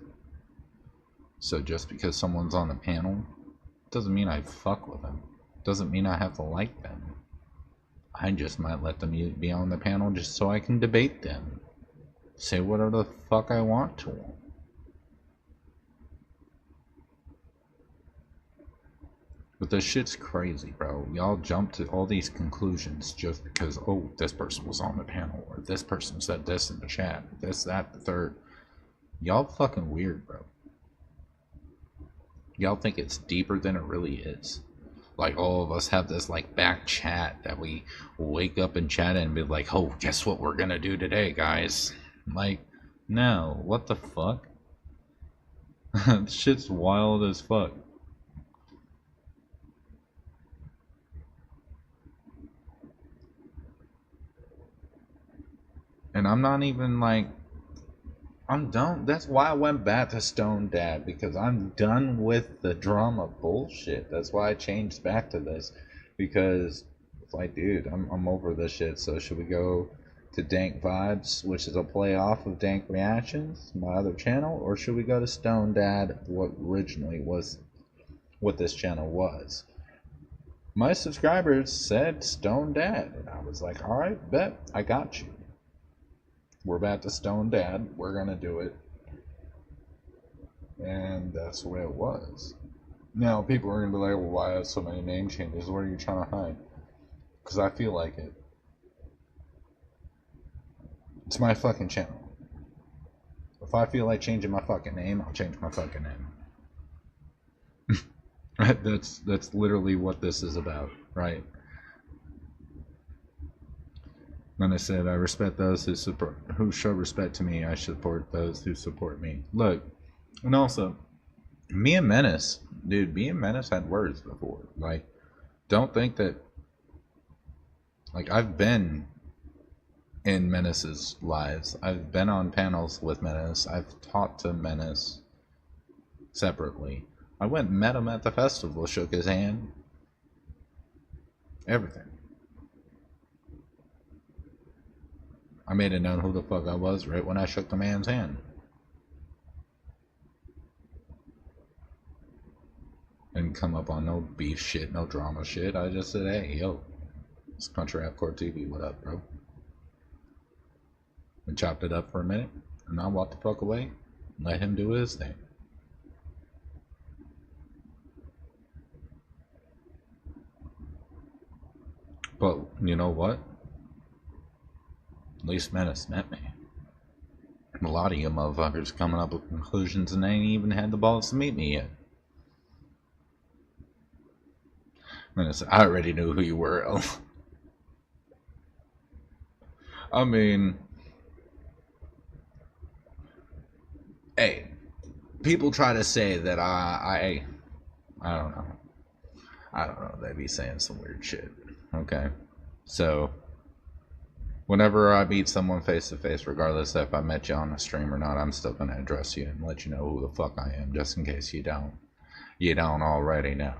So just because someone's on the panel doesn't mean I fuck with them. Doesn't mean I have to like them. I just might let them be on the panel just so I can debate them. Say whatever the fuck I want to them. But this shit's crazy, bro. Y'all jump to all these conclusions just because, oh, this person was on the panel, or this person said this in the chat, this, that, the third. Y'all fucking weird, bro. Y'all think it's deeper than it really is. Like, all of us have this, like, back chat that we wake up and chat and be like, oh, guess what we're gonna do today, guys? Like, no, what the fuck? This shit's wild as fuck. And I'm not even like, I'm done. That's why I went back to Stone Dad, because I'm done with the drama bullshit. That's why I changed back to this, because it's like, dude, I'm over this shit. So should we go to Dank Vibez, which is a play off of Dank Reactions, my other channel, or should we go to Stone Dad, what originally was what this channel was? My subscribers said Stone Dad, and I was like, all right, bet, I got you. We're back to Stone Dad. We're gonna do it. And that's the way it was. Now, people are going to be like, well, why have so many name changes? What are you trying to hide? Because I feel like it. It's my fucking channel. If I feel like changing my fucking name, I'll change my fucking name. That's literally what this is about, right? When I said I respect those who show respect to me, I support those who support me. Look, and also, me and Menace, dude, me and Menace had words before. Like, don't think that, like, I've been in Menace's lives. I've been on panels with Menace. I've talked to Menace separately. I went and met him at the festival, shook his hand. Everything. I made it known who the fuck I was right when I shook the man's hand. Didn't come up on no beef shit, no drama shit. I just said, hey, yo, it's Country Rap Court TV, what up, bro? We chopped it up for a minute, and I walked the fuck away and let him do his thing. But, you know what? At least Menace met me. A lot of you motherfuckers coming up with conclusions and they ain't even had the balls to meet me yet. Menace, I already knew who you were. I mean, hey, people try to say that I don't know. I don't know. They be saying some weird shit. Okay, so whenever I meet someone face to face, regardless if I met you on a stream or not, I'm still gonna address you and let you know who the fuck I am, just in case you don't already know.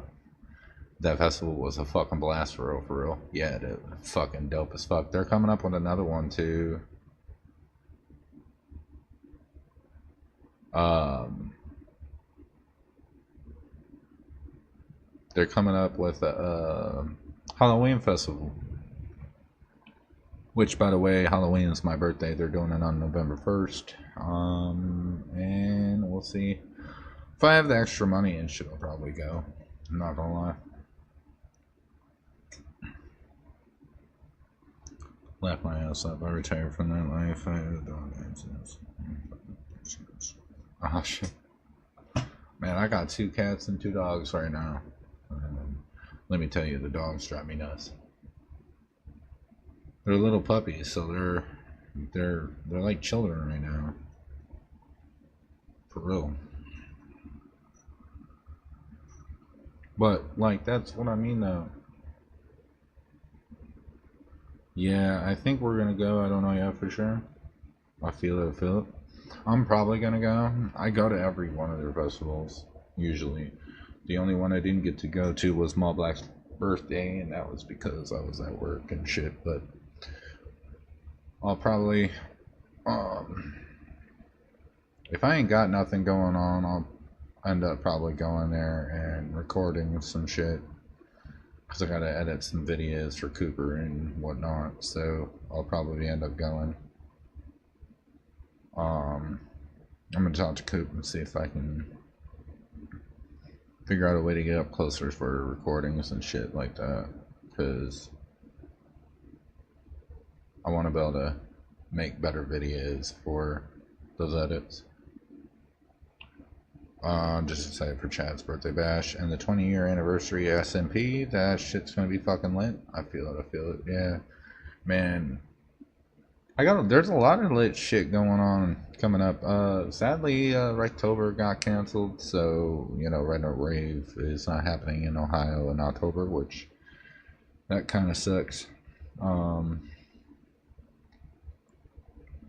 That festival was a fucking blast for real. Yeah, it fucking dope as fuck. They're coming up with another one too. They're coming up with a Halloween festival. Which, by the way, Halloween is my birthday. They're doing it on November 1st. And we'll see. If I have the extra money and shit, I'll probably go. I'm not gonna lie. Laugh my ass up. I retired from that life. I had a dog accidents. Oh shit. Man, I got 2 cats and 2 dogs right now. Let me tell you, the dogs drive me nuts. They're little puppies, so they're like children right now. For real. But like, that's what I mean though. Yeah, I think we're gonna go. I don't know yet for sure. I feel it. I'm probably gonna go. I go to every one of their festivals usually. The only one I didn't get to go to was Mall Black's birthday, and that was because I was at work and shit. But I'll probably, if I ain't got nothing going on, I'll end up probably going there and recording some shit. Because I gotta edit some videos for Cooper and whatnot, so I'll probably end up going. I'm gonna talk to Coop and see if I can figure out a way to get up closer for recordings and shit like that, because I want to be able to make better videos for those edits. Just excited for Chad's birthday bash and the 20-year anniversary SMP. That shit's gonna be fucking lit. I feel it. Yeah, man. There's a lot of lit shit going on coming up. Sadly, Rectober got canceled, so Red Note Rave is not happening in Ohio in October, which that kind of sucks. But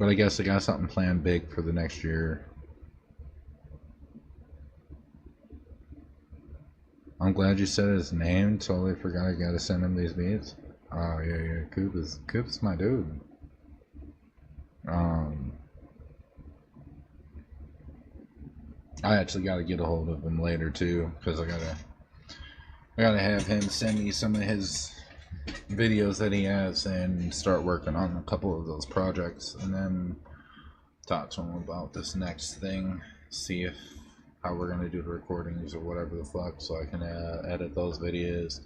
I guess I got something planned big for the next year. I'm glad you said his name. Totally forgot I gotta send him these beats. Oh yeah. Coop is my dude. I actually gotta get a hold of him later too, because I gotta have him send me some of his videos that he has and start working on a couple of those projects, and then talk to him about this next thing. See if how we're gonna do the recordings or whatever the fuck, so I can edit those videos.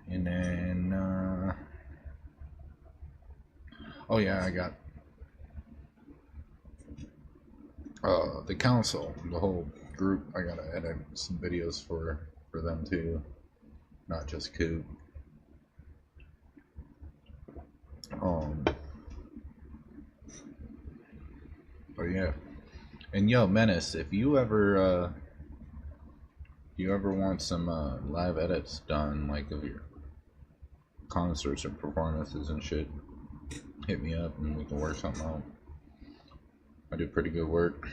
And then oh yeah, I got the council, the whole group. I gotta edit some videos for them too, not just Coop. But yeah, and yo, Menace, if you ever want some live edits done, like of your concerts or performances and shit, hit me up and we can work something out. I do pretty good work.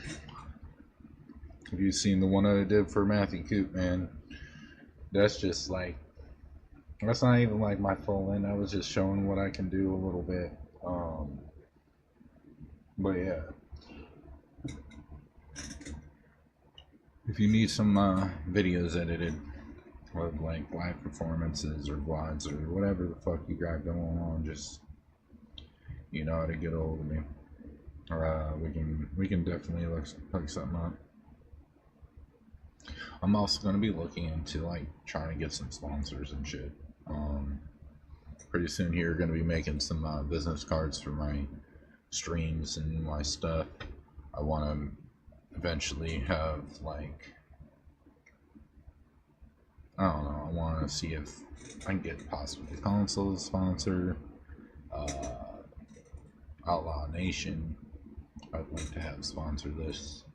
Have you seen the one that I did for Matthew Coop, man? That's just like, that's not even like my full end. I was just showing what I can do a little bit. But yeah, if you need some videos edited of like live performances or vlogs or whatever the fuck you got going on, just, you know how to get a hold of me. Or we can definitely look something up. I'm also going to be looking into like trying to get some sponsors and shit. Pretty soon here, going to be making some business cards for my streams and my stuff. I want to eventually have like, I don't know, I want to see if I can get possibly console sponsor, Outlaw Nation. I'd like to have sponsor this.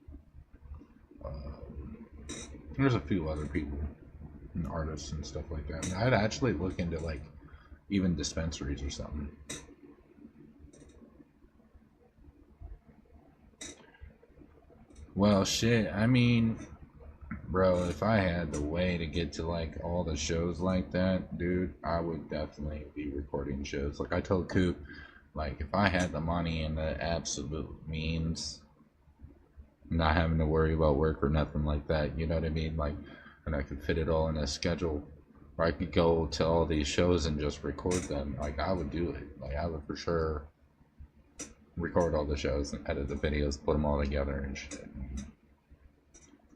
There's a few other people and artists and stuff like that. And I'd actually look into like even dispensaries or something. Well, shit, I mean, bro, if I had the way to get to like all the shows like that, dude, I would definitely be recording shows. Like I told Coop, like if I had the money and the absolute means, not having to worry about work or nothing like that, you know what I mean? Like, and I could fit it all in a schedule where I could go to all these shows and just record them. Like I would do it. Like I would for sure record all the shows and edit the videos, put them all together and shit.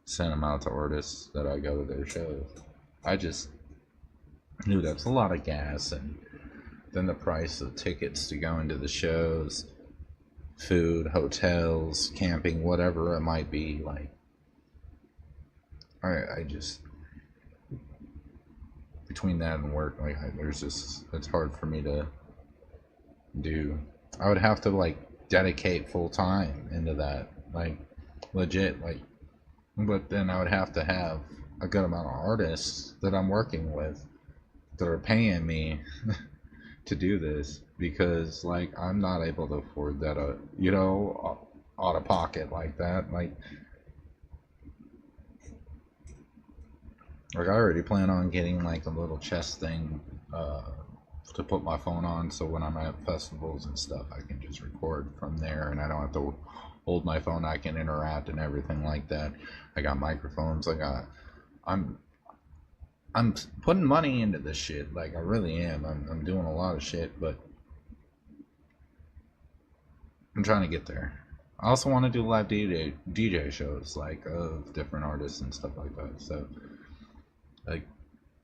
Send them out to artists that I go to their shows. I just knew that's a lot of gas, and then the price of tickets to go into the shows, food, hotels, camping, whatever it might be. Like, I just, between that and work, like there's just, it's hard for me to do. I would have to like dedicate full time into that, like legit, like, but then I would have to have a good amount of artists that I'm working with that are paying me to do this, because like I'm not able to afford that, you know, out of pocket like that. Like I already plan on getting like a little chest thing to put my phone on, so when I'm at festivals and stuff I can just record from there and I don't have to hold my phone. I can interact and everything like that. I got microphones. I'm putting money into this shit. Like I really am. I'm doing a lot of shit, but I'm trying to get there. I also want to do live DJ shows, like of different artists and stuff like that. So like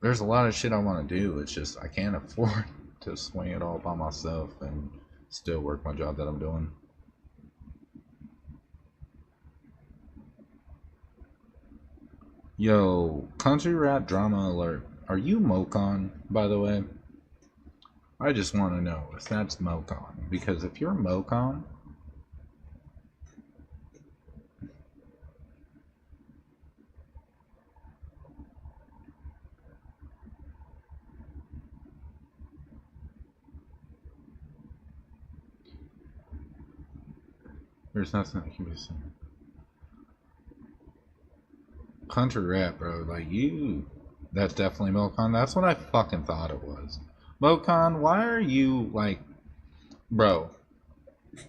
there's a lot of shit I want to do. It's just I can't afford to swing it all by myself and still work my job that I'm doing. Yo, country rap drama alert. Are you Mocon, by the way? I just want to know if that's Mocon, because if you're Mocon, there's nothing that can be said. Country rap, bro, like you, that's definitely Mocon. That's what I fucking thought it was. Mocon, why are you like, bro,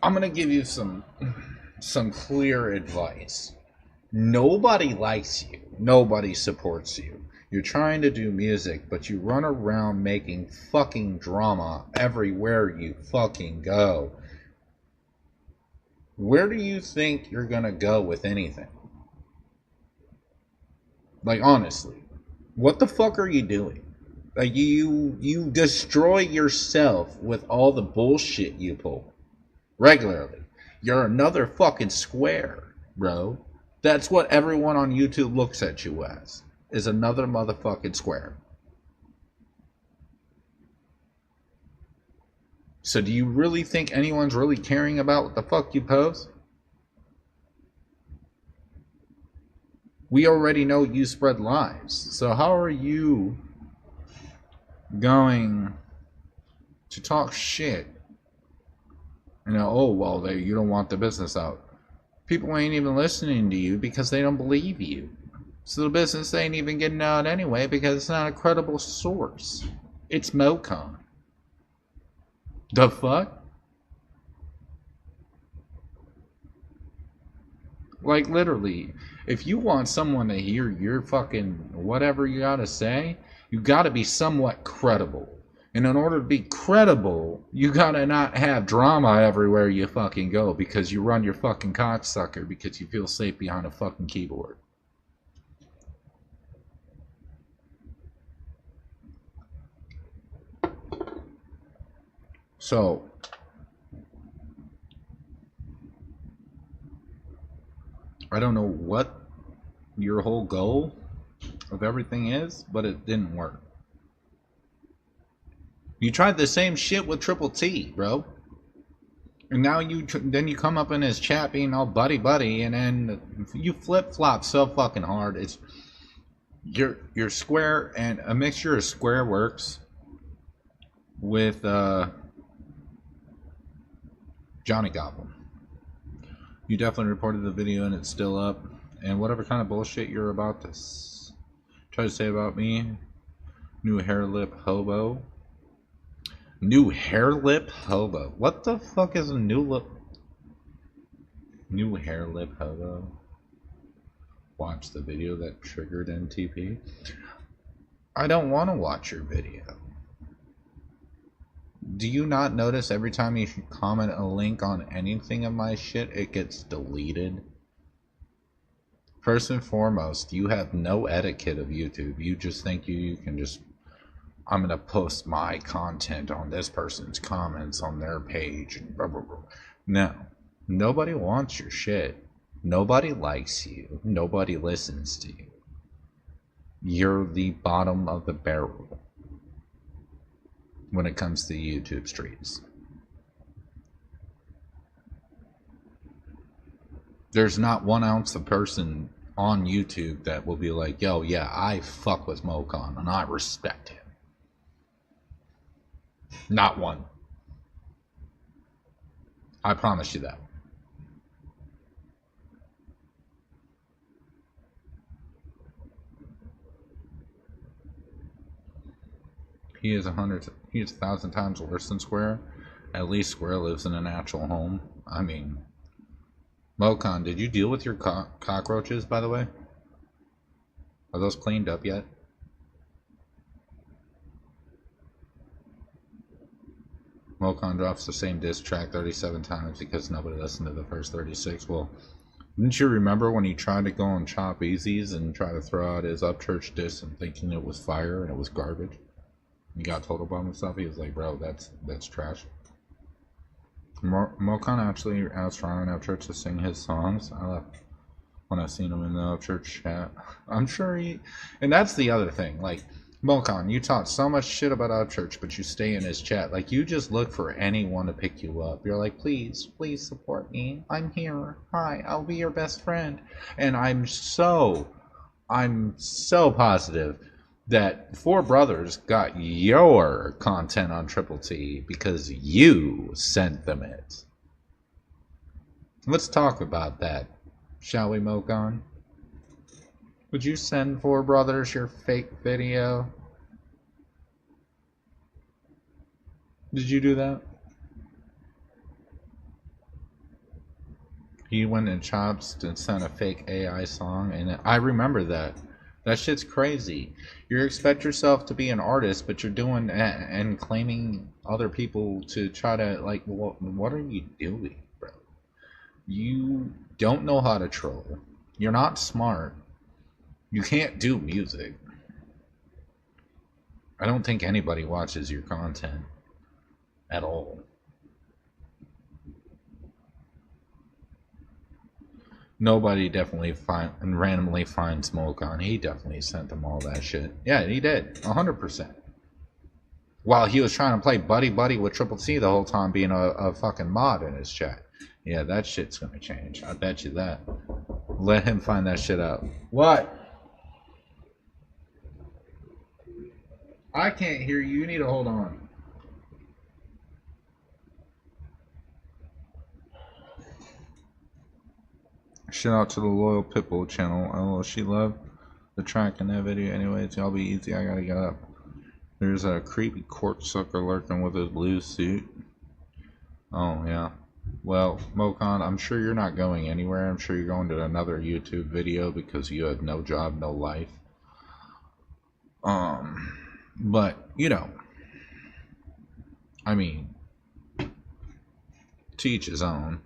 I'm gonna give you some clear advice. Nobody likes you. Nobody supports you. You're trying to do music, but you run around making fucking drama everywhere you fucking go. Where do you think you're gonna go with anything? Like, honestly, what the fuck are you doing? Like, you destroy yourself with all the bullshit you pull regularly. You're another fucking square, bro. That's what everyone on YouTube looks at you as, is another motherfucking square. So do you really think anyone's really caring about what the fuck you post? We already know you spread lies. So how are you going to talk shit? You know, oh, well, you don't want the business out. People ain't even listening to you because they don't believe you. So the business ain't even getting out anyway because it's not a credible source. It's MoCon. The fuck? Like, literally, if you want someone to hear your fucking whatever you gotta say, you gotta be somewhat credible. And in order to be credible, you gotta not have drama everywhere you fucking go because you run your fucking cocksucker because you feel safe behind a fucking keyboard. So, I don't know what your whole goal of everything is, but it didn't work. You tried the same shit with Triple T, bro. And now then you come up in his chat being all buddy, and then you flip-flop so fucking hard. It's you're square, and a mixture of square works with Johnny Goblin. You definitely reported the video and it's still up. And whatever kind of bullshit you're about to try to say about me, new hair lip hobo. New hair lip hobo. What the fuck is a new hair lip hobo? Watch the video that triggered NTP. I don't want to watch your video. Do you not notice every time you comment a link on anything of my shit, it gets deleted? First and foremost, you have no etiquette of YouTube. You just think you can just, I'm going to post my content on this person's comments on their page. And blah, blah, blah. No, nobody wants your shit. Nobody likes you. Nobody listens to you. You're the bottom of the barrel when it comes to YouTube streets. There's not 1 ounce of person on YouTube that will be like, yo, yeah, I fuck with MoCon and I respect him. Not one. I promise you that. He is 1,000 times worse than Square. At least Square lives in a natural home. I mean, MoCon, did you deal with your cockroaches, by the way? Are those cleaned up yet? MoCon drops the same diss track 37 times because nobody listened to the first 36. Well, didn't you remember when he tried to go on Chop Easy's and try to throw out his Upchurch diss and thinking it was fire and it was garbage? He got told about himself. He was like, bro, that's trash. MoCon actually asked Ryan Upchurch to sing his songs. I left when I seen him in the Upchurch chat. I'm sure he... And that's the other thing. Like, MoCon, you talk so much shit about Upchurch, but you stay in his chat. Like, you just look for anyone to pick you up. You're like, please support me. I'm here. Hi, I'll be your best friend. And I'm so positive that Four Brothers got your content on Triple T because you sent them it. Let's talk about that, shall we, MoCon? Would you send Four Brothers your fake video? Did you do that? He went and chops and sent a fake AI song, and I remember that. That shit's crazy. You expect yourself to be an artist, but you're doing and claiming other people to try to, like, what are you doing, bro? You don't know how to troll. You're not smart. You can't do music. I don't think anybody watches your content at all. Nobody definitely randomly finds Smoke on. He definitely sent them all that shit. Yeah, he did. 100%. While he was trying to play buddy buddy with Triple C the whole time, being a fucking mod in his chat. Yeah, that shit's gonna change. I bet you that. Let him find that shit out. What? I can't hear you. You need to hold on. Shout out to the loyal Pitbull channel. Oh, she loved the track in that video. Anyways, y'all be easy. I gotta get up. There's a creepy corksucker lurking with his blue suit. Oh, yeah. Well, Mokon, I'm sure you're not going anywhere. I'm sure you're going to another YouTube video because you have no job, no life. But, you know, I mean, to each his own.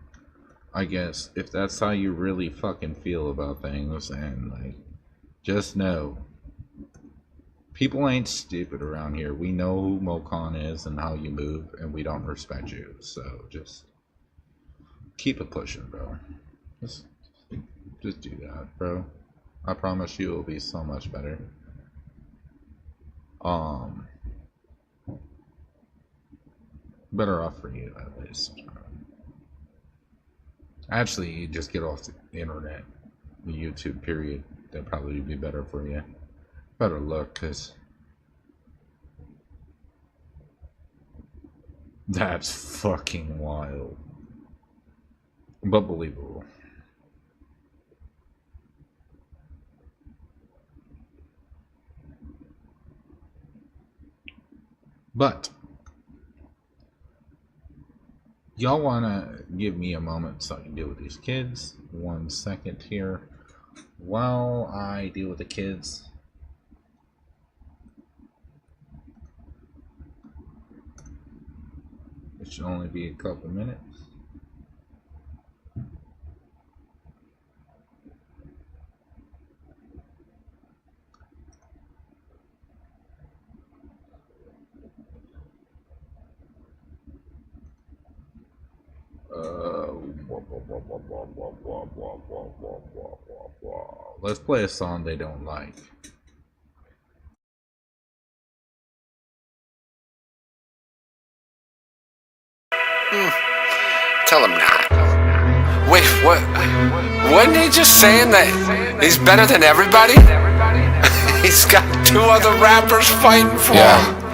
I guess if that's how you really fucking feel about things, and like, just know, people ain't stupid around here. We know who Mokon is and how you move, and we don't respect you. So just keep it pushing, bro. Just do that, bro. I promise you it'll be so much better. Better off for you, at least. Actually, you just get off the internet, the YouTube period. That'd probably be better for you. Better luck, cause that's fucking wild, but believable. But y'all want to give me a moment so I can deal with these kids? 1 second here. While I deal with the kids, it should only be a couple minutes. Let's play a song they don't like. Tell him not. Wait, what? Wasn't he just saying that he's better than everybody? He's got 2 other rappers fighting for him.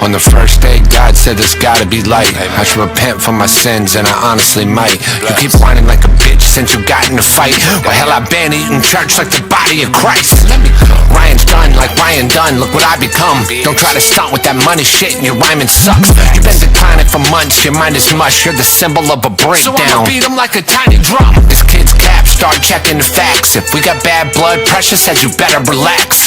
On the first day, God said there's gotta be light. I should repent for my sins, and I honestly might. You keep whining like a bitch since you got in a fight. Well, hell, I've been eating church like the body of Christ. Ryan's done like Ryan Dunn, look what I become. Don't try to stunt with that money shit, and your rhyming sucks. You've been declining for months, your mind is mush. You're the symbol of a breakdown. So I'ma beat him like a tiny drum. This kid's cap, start checking the facts. If we got bad blood pressure, says you better relax.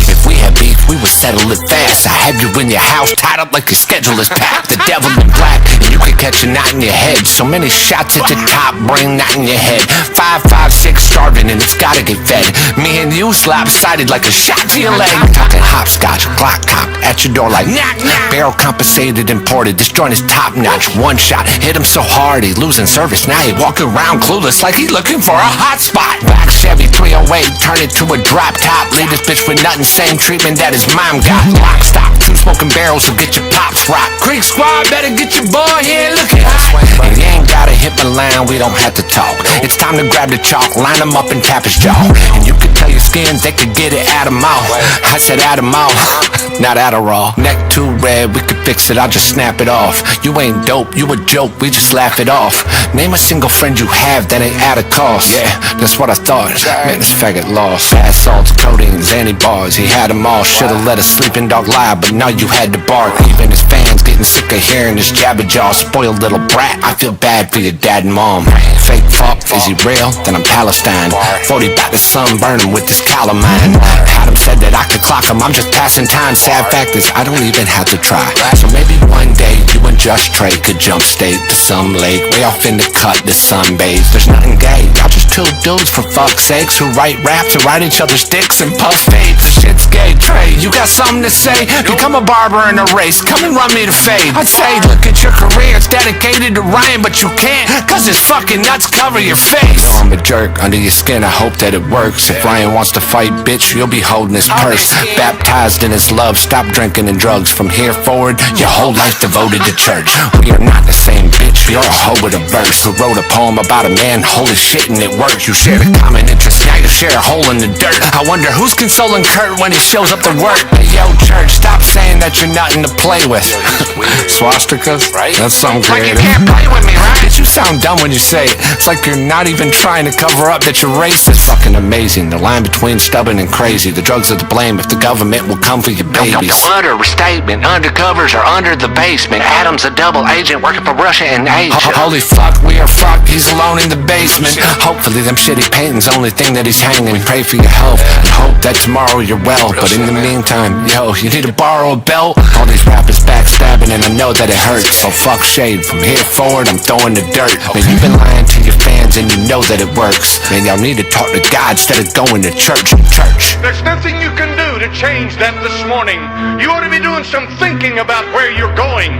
If we had beef, we would settle it fast. I have you in your house, tied up like your schedule is packed. The devil in black, and you can catch a knot in your head. So many shots at the top, bring knot in your head. 5, 5, 6, starving, and it's gotta get fed. Me and you lopsided like a shot to your leg. Talking hopscotch, Glock cocked at your door like knock, knock. Barrel compensated, imported, this joint is top notch. 1 shot, hit him so hard, he losing service. Now he walking around clueless like he looking for a hot spot. Black Chevy 308, turn it to a drop top. Leave this bitch with nothing, same treatment that his mom got. Lock, stock, 2 smoking barrels will get your pops rock. Creek squad, better get your boy here looking hot. And you ain't gotta hit my line, we don't have to talk. It's time to grab the chalk, line him up and tap his jaw. And you could tell your skin, they could get it out of mouth. I said out of mouth, not Adderall. Neck too red, we could fix it, I'll just snap it off. You ain't dope, you a joke, we just laugh it off. Name a single friend you have that ain't at a cost. Yeah, that's what I thought, man, this faggot lost. Bath salts, codeine, Xanny bars, he had them all. Should've let a sleeping dog lie, but now you had to bark. Even his fans getting sick of hearing this jabber jaw. Spoiled little brat, I feel bad for your dad and mom. Fake fuck, is he real? Then I'm Palestine. 40 back to sunburn him with this cowl of mine. Adam said that I could clock him, I'm just passing time. Sad fact is I don't even have to try. So maybe one day you and Just Trey could jump state to some lake way off in the cut, the sun bathes. There's nothing gay, y'all just two dudes for fuck's sakes who write raps and write each other's dicks and puff fade. Shit's gay, Trey, you got something to say? Become a barber in a race, come and run me the fade. I'd say look at your career, it's dedicated to Ryan, but you can't, cause his fucking nuts cover your face. You know I'm a jerk, under your skin, I hope that it works. If Ryan wants to fight, bitch, you'll be holding his purse. Baptized in his love, stop drinking and drugs. From here forward, your whole life devoted to church. We are not the same, bitch, you're a hoe with a verse. Who wrote a poem about a man, holy shit, and it worked. You shared a common interest, now you share a hole in the dirt. I wonder who's consoling Kurt when he shows up to work. Hey yo, church, stop saying that you're nothing to play with. Swastikas? Right? That's something creative. Like you can't play with me, right? Bitch, you sound dumb when you say it. It's like you're not even trying to cover up that you're racist. Fucking amazing, the line between stubborn and crazy. The drugs are to blame if the government will come for your babies. Understatement, undercovers are under the basement. Adam's a double agent working for Russia and Asia. Holy fuck, we are fucked, he's alone in the basement. Hopefully them shitty paintings only thing that he's hanging. We pray for your health and hope that tomorrow you're well. But in the meantime, yo, you need to borrow a belt. All these rappers backstabbing and I know that it hurts. So fuck shade, from here forward I'm throwing the dirt. Man, you've been lying to your fans and you know that it works. Man, y'all need to talk to God instead of going to church. There's nothing you can do to change that this morning. You ought to be doing some thinking about where you're going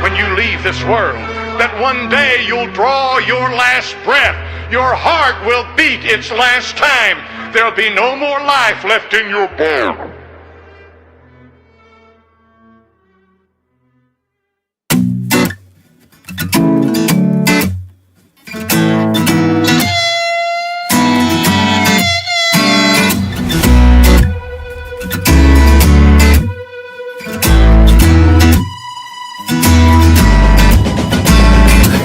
when you leave this world. That one day you'll draw your last breath. Your heart will beat its last time. There'll be no more life left in your bone.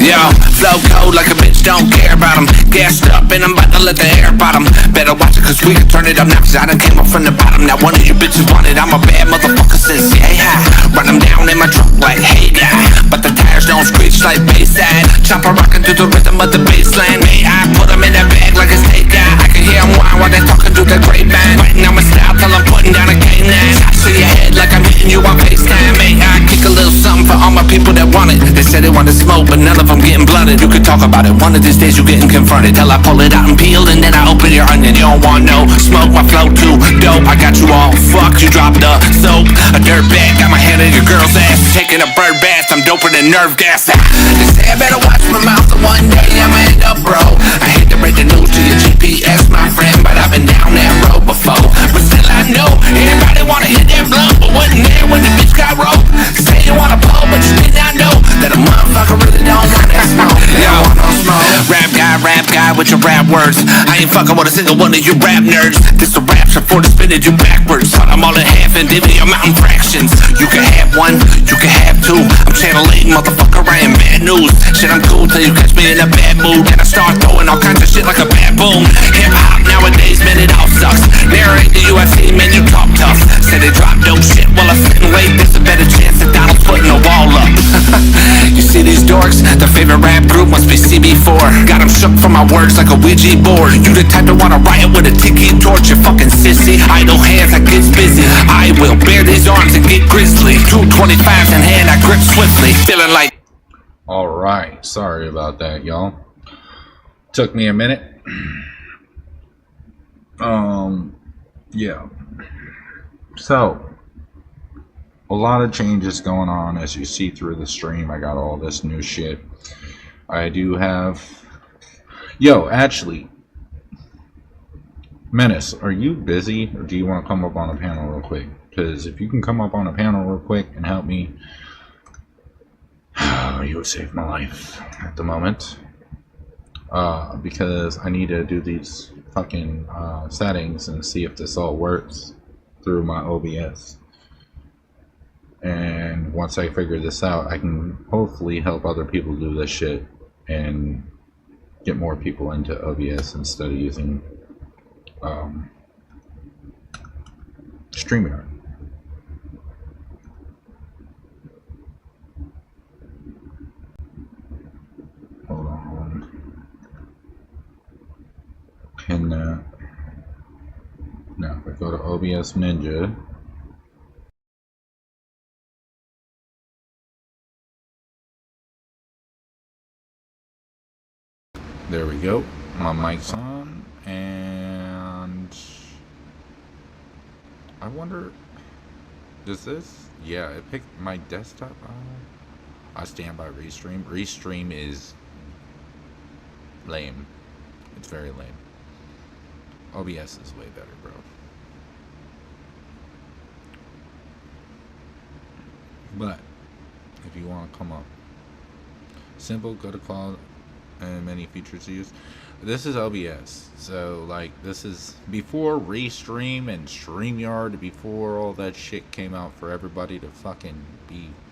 Yo, flow cold like a bitch, don't care about them. Gassed up and I'm about to let the air bottom. Better watch it cause we can turn it up now, cause I done came up from the bottom. Now one of you bitches wanted, I'm a bad motherfucker since yeah. Run them down in my truck like hey guy. But the tires don't screech like Bayside. Chopper rocking through the rhythm of the bassline. May I put them in that bag like a snake guy. I can hear them whine while they talking through the grapevine. Biting on my style till I'm putting down a canine. Shots to your head like I'm hitting you on FaceTime. May I kick a little something for all my people that want it. They said they want to smoke but none of them getting blunted. You could talk about it, one of these days you getting confronted. Till I pull it out and peel and then I open your onion. You don't want no smoke, my flow too dope. I got you all fucked, you dropped the soap. A dirt bag, got my hand in your girl's ass. Taking a bird bath, I'm doper than nerve gas. They say I better watch my mouth and one day I'ma end up bro. I hate to break the news to your GPS, my friend, but I've been down that road before. But still I know, everybody wanna hit that blunt, but wasn't there when the bitch got rope. Say you wanna pull, but you did not know that a motherfucker really don't want that smoke. Yo, rap guy with your rap words. I ain't fucking with a single one of you rap nerds. This a rap for the spinning you backwards. Cut them all in half and divvy them out in fractions. You can have one, you can have two. I'm channel 8, motherfucker, I am bad news. Shit, I'm cool till you catch me in a bad mood. Then I start throwing all kinds of shit like a bad boom. Hip hop nowadays, man, it all sucks. Narrate the UFC, man, you talk tough. Say they drop dope shit while I sit and wait. There's a better chance that Donald's putting a wall up. You see these dorks? Their favorite rap group must be CB4. Got them shook from my words like a Ouija board. You the type to wanna riot with a tiki torch, you fucking sissy. Idle hands, I get busy. I will bear these arms and get grizzly. 225s in hand, I grip swiftly. Feeling like. Alright, sorry about that, y'all. Took me a minute. Yeah. So, a lot of changes going on as you see through the stream. I got all this new shit. I do have... Yo, actually, Menace, are you busy or do you want to come up on a panel real quick? Because if you can come up on a panel real quick and help me, you would save my life at the moment. Because I need to do these fucking settings and see if this all works through my OBS. And once I figure this out, I can hopefully help other people do this shit and get more people into OBS instead of using StreamYard. Hold on. Pin that. Now, if I go to OBS Ninja. There we go. My mic's on. I wonder, does this? Yeah, it picked my desktop. I stand by Restream. Restream is lame. It's very lame. OBS is way better, bro. But if you want to come up, simple, go to cloud, and many features used. This is OBS, so like this is before Restream and StreamYard, before all that shit came out for everybody to fucking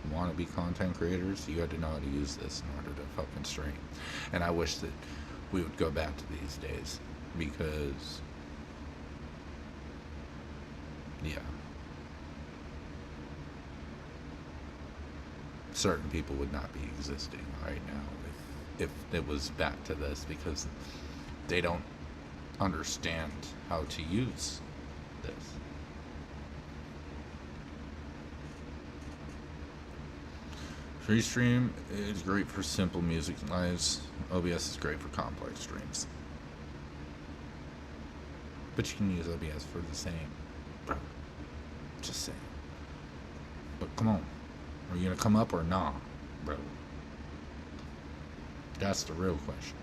want to be content creators. You had to know how to use this in order to fucking stream, and I wish that we would go back to these days, because yeah, certain people would not be existing right now if it was back to this, because they don't understand how to use this. Freestream is great for simple music lives. OBS is great for complex streams. But you can use OBS for the same, bro. Just saying. But come on. Are you gonna come up or not, bro? That's the real question.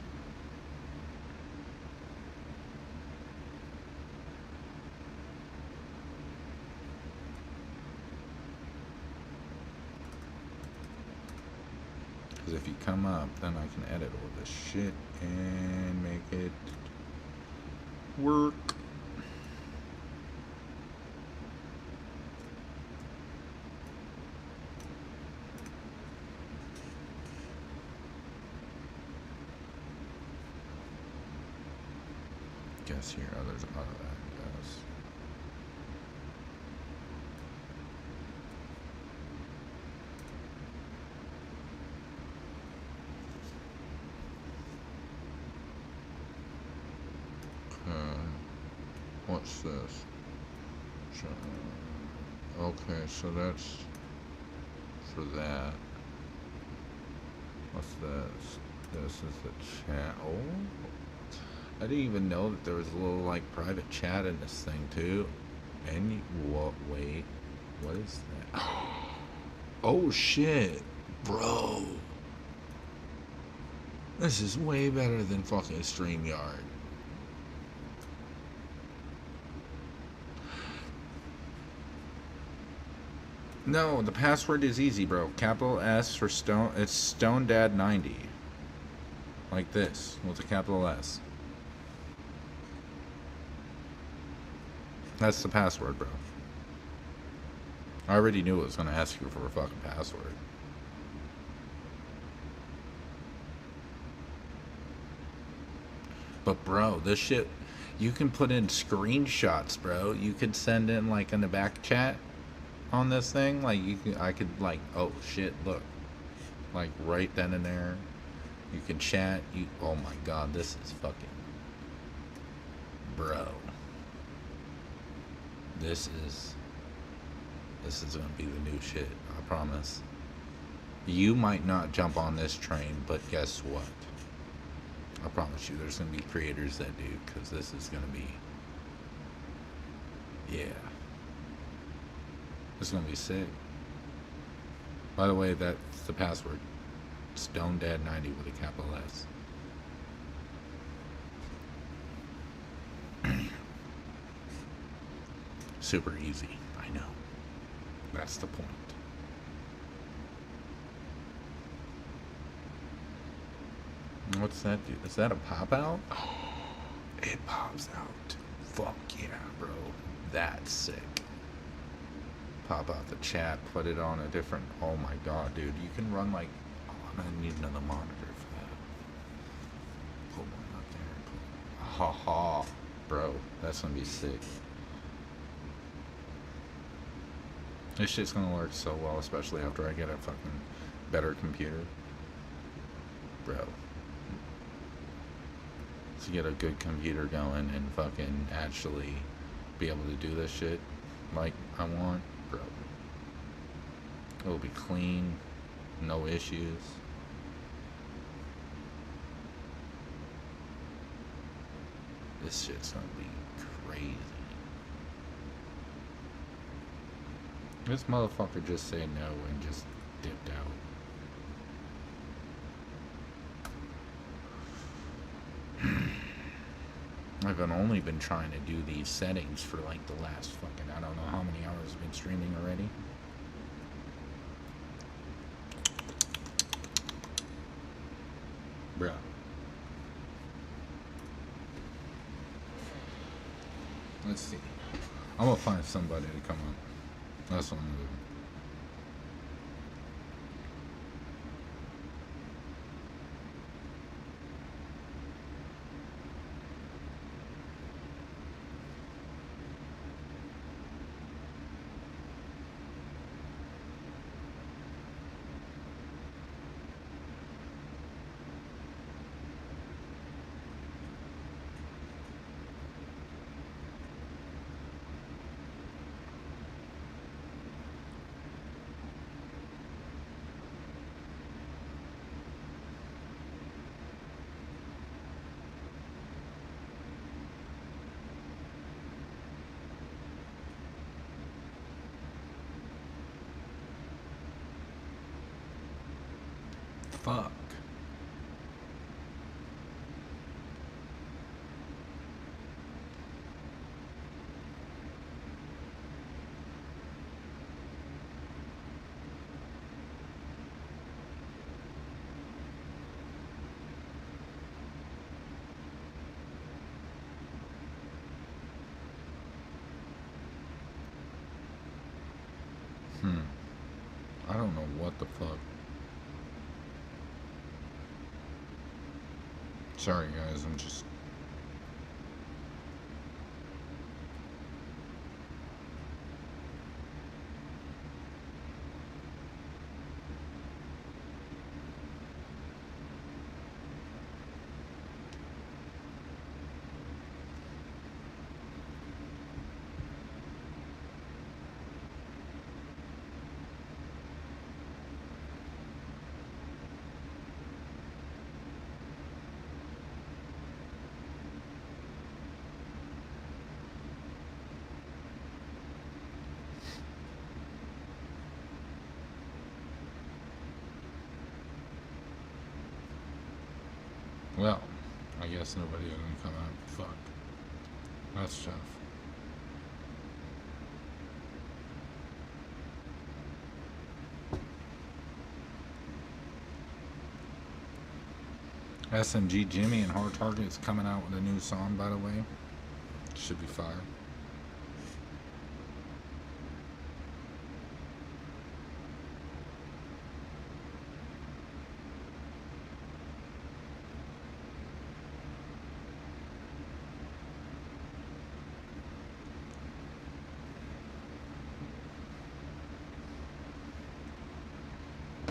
Because if you come up, then I can edit all this shit and make it work. Guess here, others out of that, guess. What's this? Okay, so that's for that. What's this? This is the chat. Oh, I didn't even know that there was a little like private chat in this thing too. And you, what? Wait, what is that? Oh shit, bro! This is way better than fucking StreamYard. No, the password is easy, bro. Capital S for Stone. It's StoneDad90. Like this, with a capital S. That's the password, bro. I already knew it was gonna ask you for a fucking password. But bro, this shit, you can put in screenshots, bro. You could send in like in the back chat on this thing, like you can, I could like, oh shit, look, like right then and there, you can chat. You, oh my god, this is fucking, bro. This is gonna be the new shit. I promise. You might not jump on this train, but guess what? I promise you, there's gonna be creators that do, because this is gonna be, yeah. It's gonna be sick. By the way, that's the password. StoneDad90 with a capital S. Super easy, I know. That's the point. What's that do? Is that a pop out? Oh, it pops out. Fuck yeah, bro. That's sick. Pop out the chat, put it on a different, oh my god, dude, you can run like, oh, I'm gonna need another monitor for that. Put one up there. Ha ha, bro, that's gonna be sick. This shit's gonna work so well, especially after I get a fucking better computer, bro. To get a good computer going and fucking actually be able to do this shit like I want, bro. It'll be clean, no issues. This shit's gonna be crazy. This motherfucker just said no and just dipped out. I've only been trying to do these settings for like the last fucking, I don't know how many hours I've been streaming already. Bruh. Let's see. I'm gonna find somebody to come up. That's what I'm gonna do. Fuck. I don't know what the fuck. Sorry guys, I'm just... Well, I guess nobody is gonna come out. Fuck. That's tough. SMG Jimmy and Hard Target is coming out with a new song, by the way. Should be fire.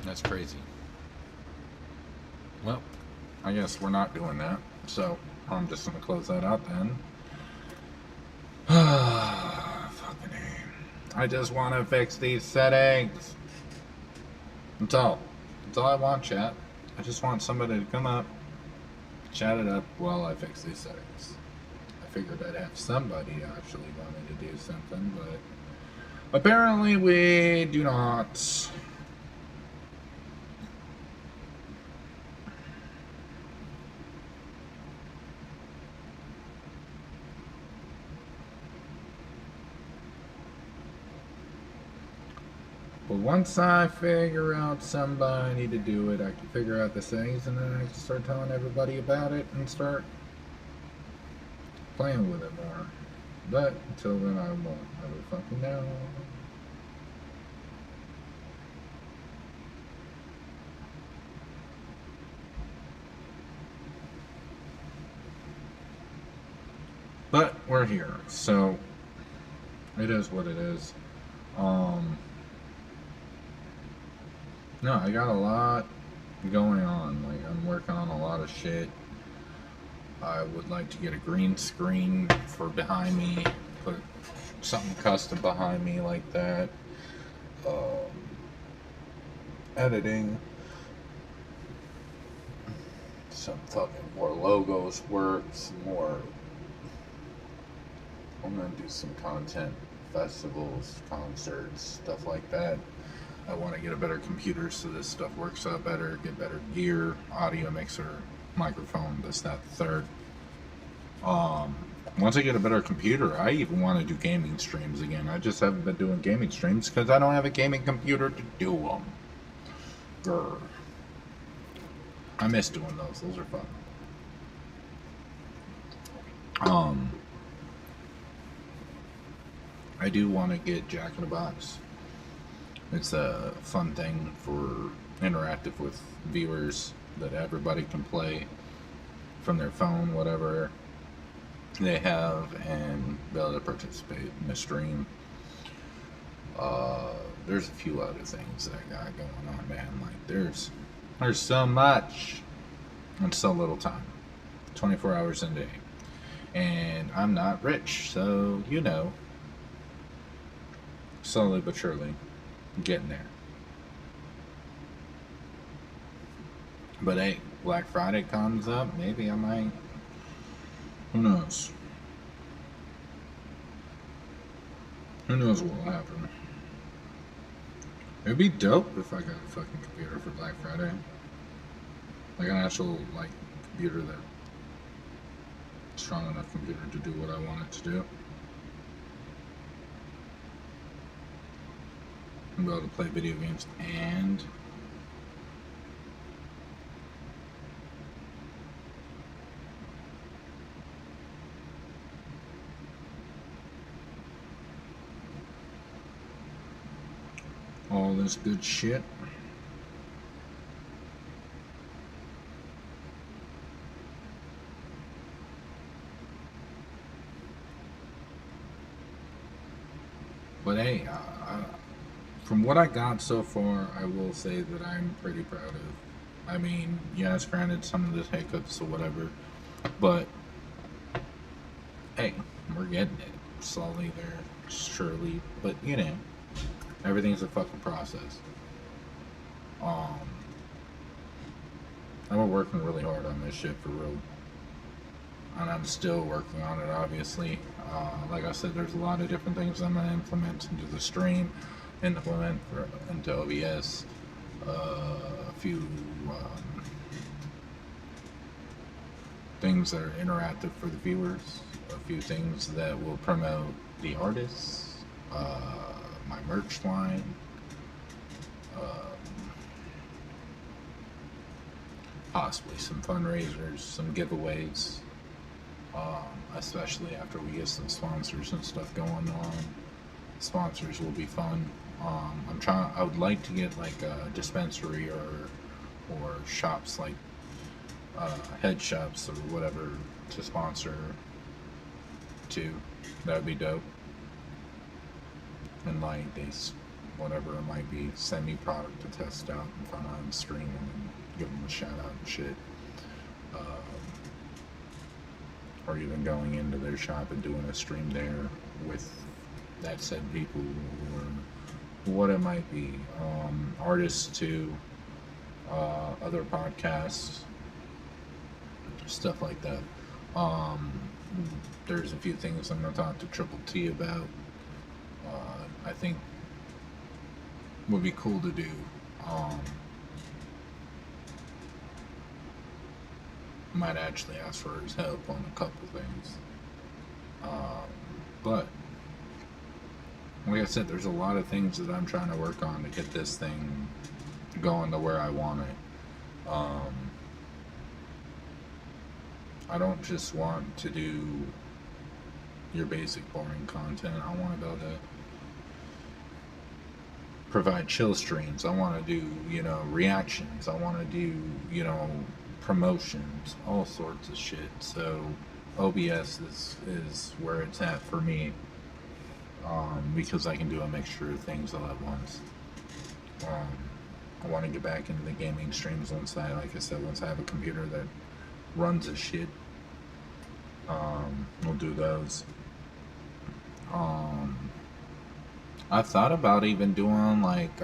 That's crazy. Well, I guess we're not doing that, so I'm just gonna close that out then. Fucking name. I just want to fix these settings. That's all. That's all I want, chat. I just want somebody to come up, chat it up while I fix these settings. I figured I'd have somebody actually wanting to do something, but apparently we do not. But once I figure out somebody to do it, I can figure out the settings, and then I can start telling everybody about it and start playing with it more. But until then, I won't ever fucking know. But we're here, so it is what it is. No, I got a lot going on. Like, I'm working on a lot of shit. I would like to get a green screen for behind me, put something custom behind me like that. Editing. Some fucking more logos work, some more. I'm gonna do some content festivals, concerts, stuff like that. I want to get a better computer so this stuff works out better, get better gear, audio mixer, microphone, this, that, the third. Once I get a better computer, I even want to do gaming streams again. I just haven't been doing gaming streams because I don't have a gaming computer to do them. Grr. I miss doing those. Those are fun. I do want to get Jack in the Box. It's a fun thing for interactive with viewers that everybody can play from their phone, whatever they have, and be able to participate in the stream. There's a few other things that I got going on, man. Like there's so much and so little time. 24 hours a day. And I'm not rich, so you know, slowly but surely getting there. But hey, Black Friday comes up, maybe I might. Who knows? Who knows what will happen? It'd be dope if I got a fucking computer for Black Friday. Like an actual, like, computer that strong enough computer to do what I want it to do. And be able to play video games and all this good shit. But hey, from what I got so far, I will say that I'm pretty proud of. I mean, yes, granted, some of the hiccups or whatever, but hey, we're getting it slowly there, surely. But you know, everything's a fucking process. I'm working really hard on this shit for real, and I'm still working on it. Obviously, like I said, there's a lot of different things I'm gonna implement into the stream, implement into OBS. A few things that are interactive for the viewers. A few things that will promote the artists. My merch line. Possibly some fundraisers, some giveaways. Especially after we get some sponsors and stuff going on. Sponsors will be fun. I would like to get like a dispensary or shops like head shops or whatever to sponsor too. That would be dope. And like whatever it might be, send me product to test out in front of them, stream and give them a shout out and shit. Or even going into their shop and doing a stream there with that said people or what it might be. Artists too, other podcasts, stuff like that. There's a few things I'm going to talk to Triple T about. I think would be cool to do. Might actually ask for his help on a couple things. But like I said, there's a lot of things that I'm trying to work on to get this thing going to where I want it. I don't just want to do your basic boring content. I want to be able to provide chill streams. I want to do, you know, reactions. I want to do, you know, promotions, all sorts of shit. So OBS is where it's at for me, because I can do a mixture of things all at once. I want to get back into the gaming streams once I have a computer that runs a shit. We'll do those. I thought about even doing like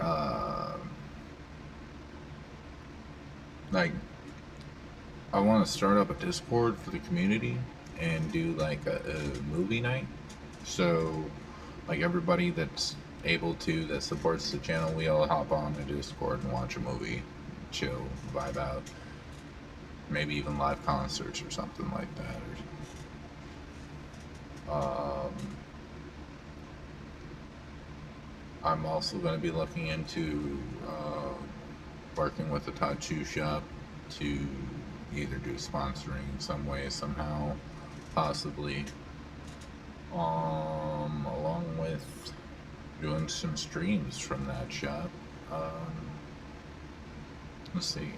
I want to start up a Discord for the community and do like a movie night. So like everybody that's able to, that supports the channel, we all hop on the Discord and watch a movie, chill, vibe out, maybe even live concerts or something like that. I'm also going to be looking into working with a tattoo shop to either do sponsoring some way, somehow, possibly, along with doing some streams from that shop. Let's see.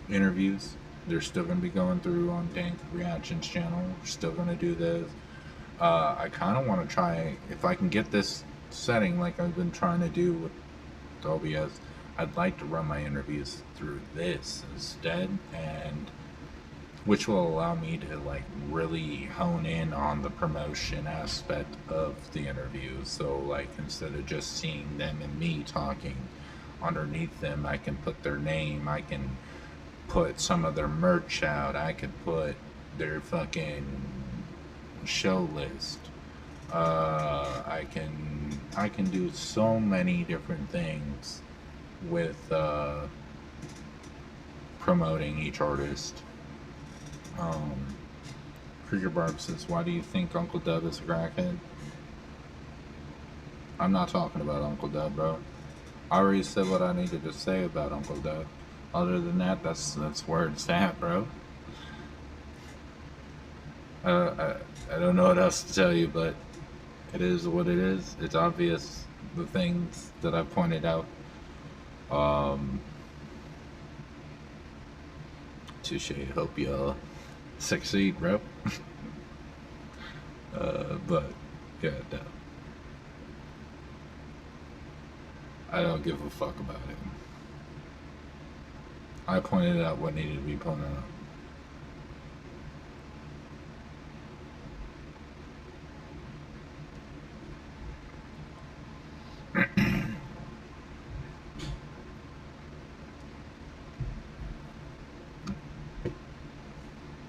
Interviews, they're still going to be going through on Dank Reactions channel. We're still going to do those. I kind of want to try, if I can get this setting like I've been trying to do with OBS, I'd like to run my interviews through this instead, and which will allow me to like really hone in on the promotion aspect of the interview. So like, instead of just seeing them and me talking, underneath them I can put their name, I can put some of their merch out, I could put their fucking show list, I can do so many different things with promoting each artist. Krieger Barb says, why do you think Uncle Dub is a crackhead? I'm not talking about Uncle Dub, bro. I already said what I needed to say about Uncle Dub. Other than that, that's where it's at, bro. I don't know what else to tell you, but it is what it is. It's obvious, the things that I pointed out. Touche. Hope y'all succeed, bro. But yeah, no. I don't give a fuck about it. I pointed out what needed to be pointed out.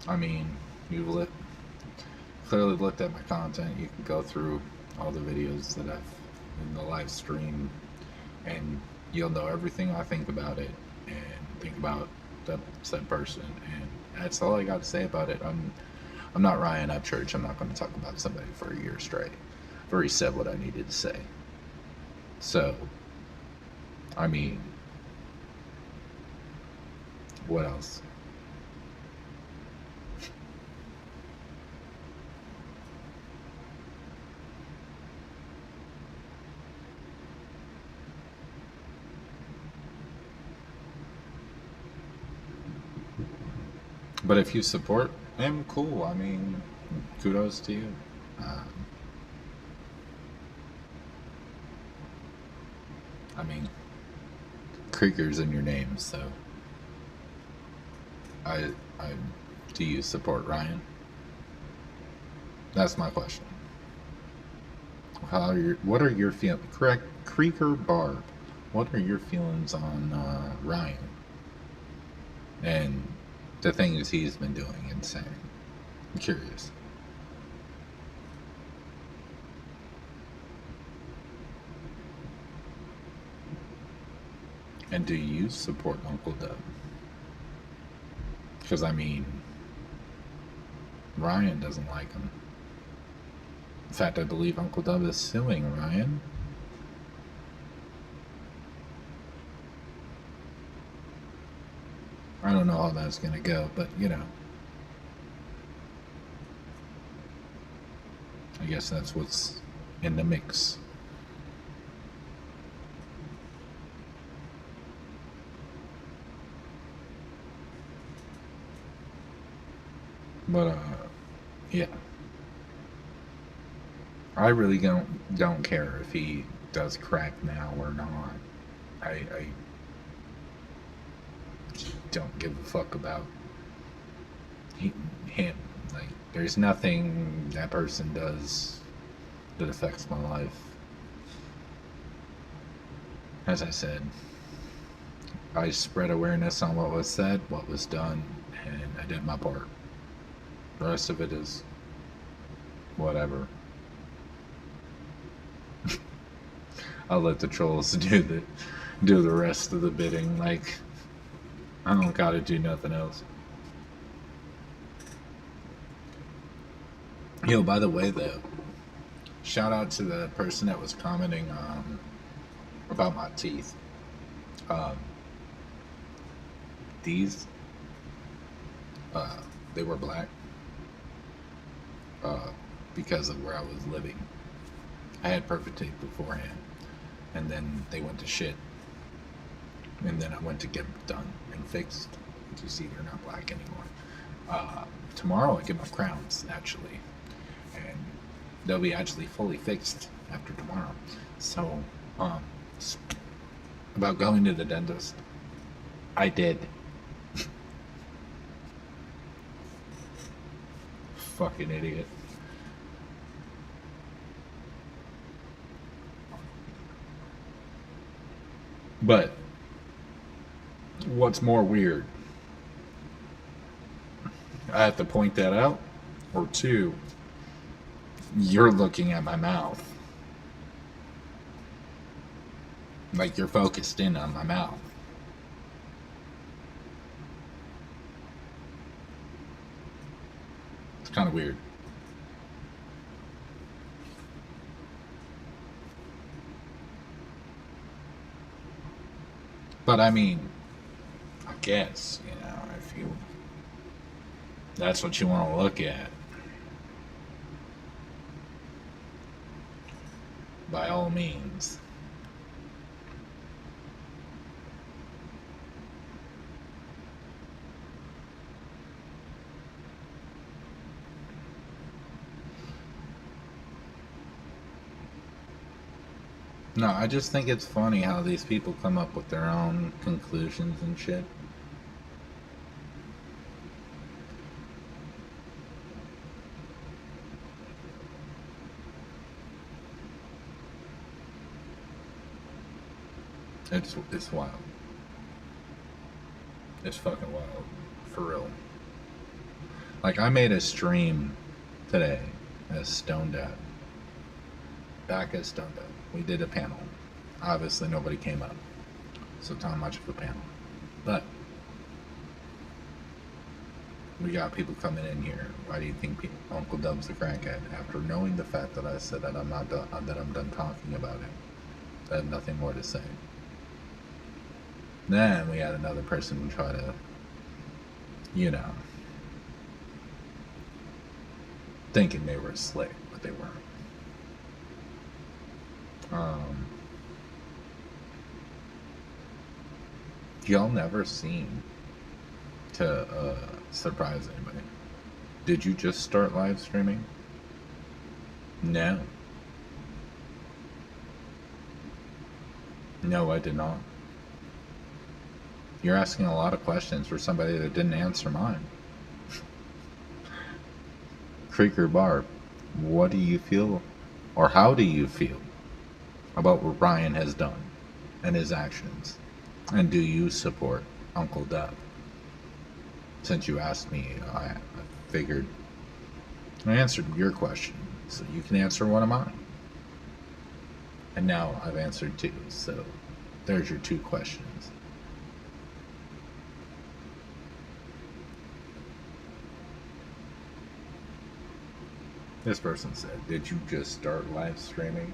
I mean, you've clearly looked at my content. You can go through all the videos that I've in the live stream, and you'll know everything I think about it and think about that said person. And that's all I got to say about it. I'm not Ryan Upchurch. I'm not going to talk about somebody for a year straight. I've already said what I needed to say. So, I mean, what else? But if you support him, cool. I mean, kudos to you. I mean, Krieger's in your name, so do you support Ryan? That's my question. What are your feelings? Correct, Krieger Barb. What are your feelings on Ryan and the things he's been doing and saying? I'm curious. And do you support Uncle Dub? Because, I mean, Ryan doesn't like him. In fact, I believe Uncle Dub is suing Ryan. I don't know how that's going to go, but, you know. I guess that's what's in the mix. But, yeah. I really don't care if he does crack now or not. I don't give a fuck about him. Like, there's nothing that person does that affects my life. As I said, I spread awareness on what was said, what was done, and I did my part. The rest of it is whatever. I'll let the trolls do the rest of the bidding. Like, I don't gotta do nothing else. Yo, by the way, though, shout out to the person that was commenting about my teeth. These, they were black because of where I was living. I had perfect teeth beforehand, and then they went to shit, and then I went to get them done and fixed. As you see, they're not black anymore. Tomorrow I get my crowns, actually, and they'll be actually fully fixed after tomorrow. So, about going to the dentist, I did. Fucking idiot. But what's more weird? I have to point that out, or two, you're looking at my mouth. Like you're focused in on my mouth. It's kind of weird. But I mean, I guess, you know, if you, that's what you want to look at, by all means. No, I just think it's funny how these people come up with their own conclusions and shit. It's wild. It's fucking wild. For real. Like, I made a stream today as Stoned Out. Back as Stoned Out. We did a panel. Obviously nobody came up, so it's not much of a panel. But we got people coming in here. Why do you think Uncle Dub's a crackhead? After knowing the fact that I said that I'm done talking about him, I have nothing more to say. Then we had another person try to, you know, thinking they were slick, but they weren't. Y'all never seem to surprise anybody. Did you just start live streaming? No. No, I did not. You're asking a lot of questions for somebody that didn't answer mine. Creeker Barb, what do you feel, or how do you feel about what Ryan has done and his actions? And do you support Uncle Dub? Since you asked me, I figured I answered your question, so you can answer one of mine. And now I've answered two, so there's your two questions. This person said, did you just start live streaming?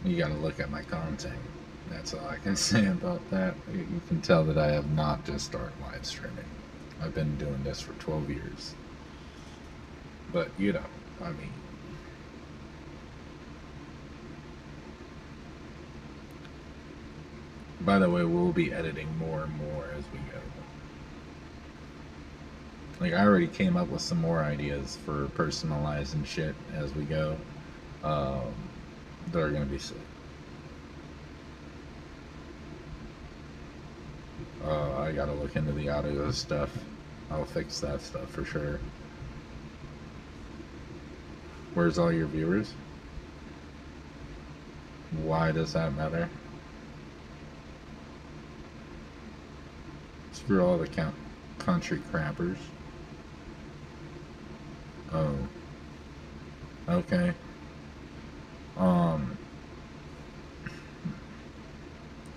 You gotta look at my content. That's all I can say about that. You can tell that I have not just started live streaming. I've been doing this for 12 years. But, you know, I mean, by the way, we'll be editing more and more as we go. Like, I already came up with some more ideas for personalizing shit as we go. That are gonna be sick. I gotta look into the audio stuff. I'll fix that stuff for sure. Where's all your viewers? Why does that matter? screw all the country crappers. Oh. Okay.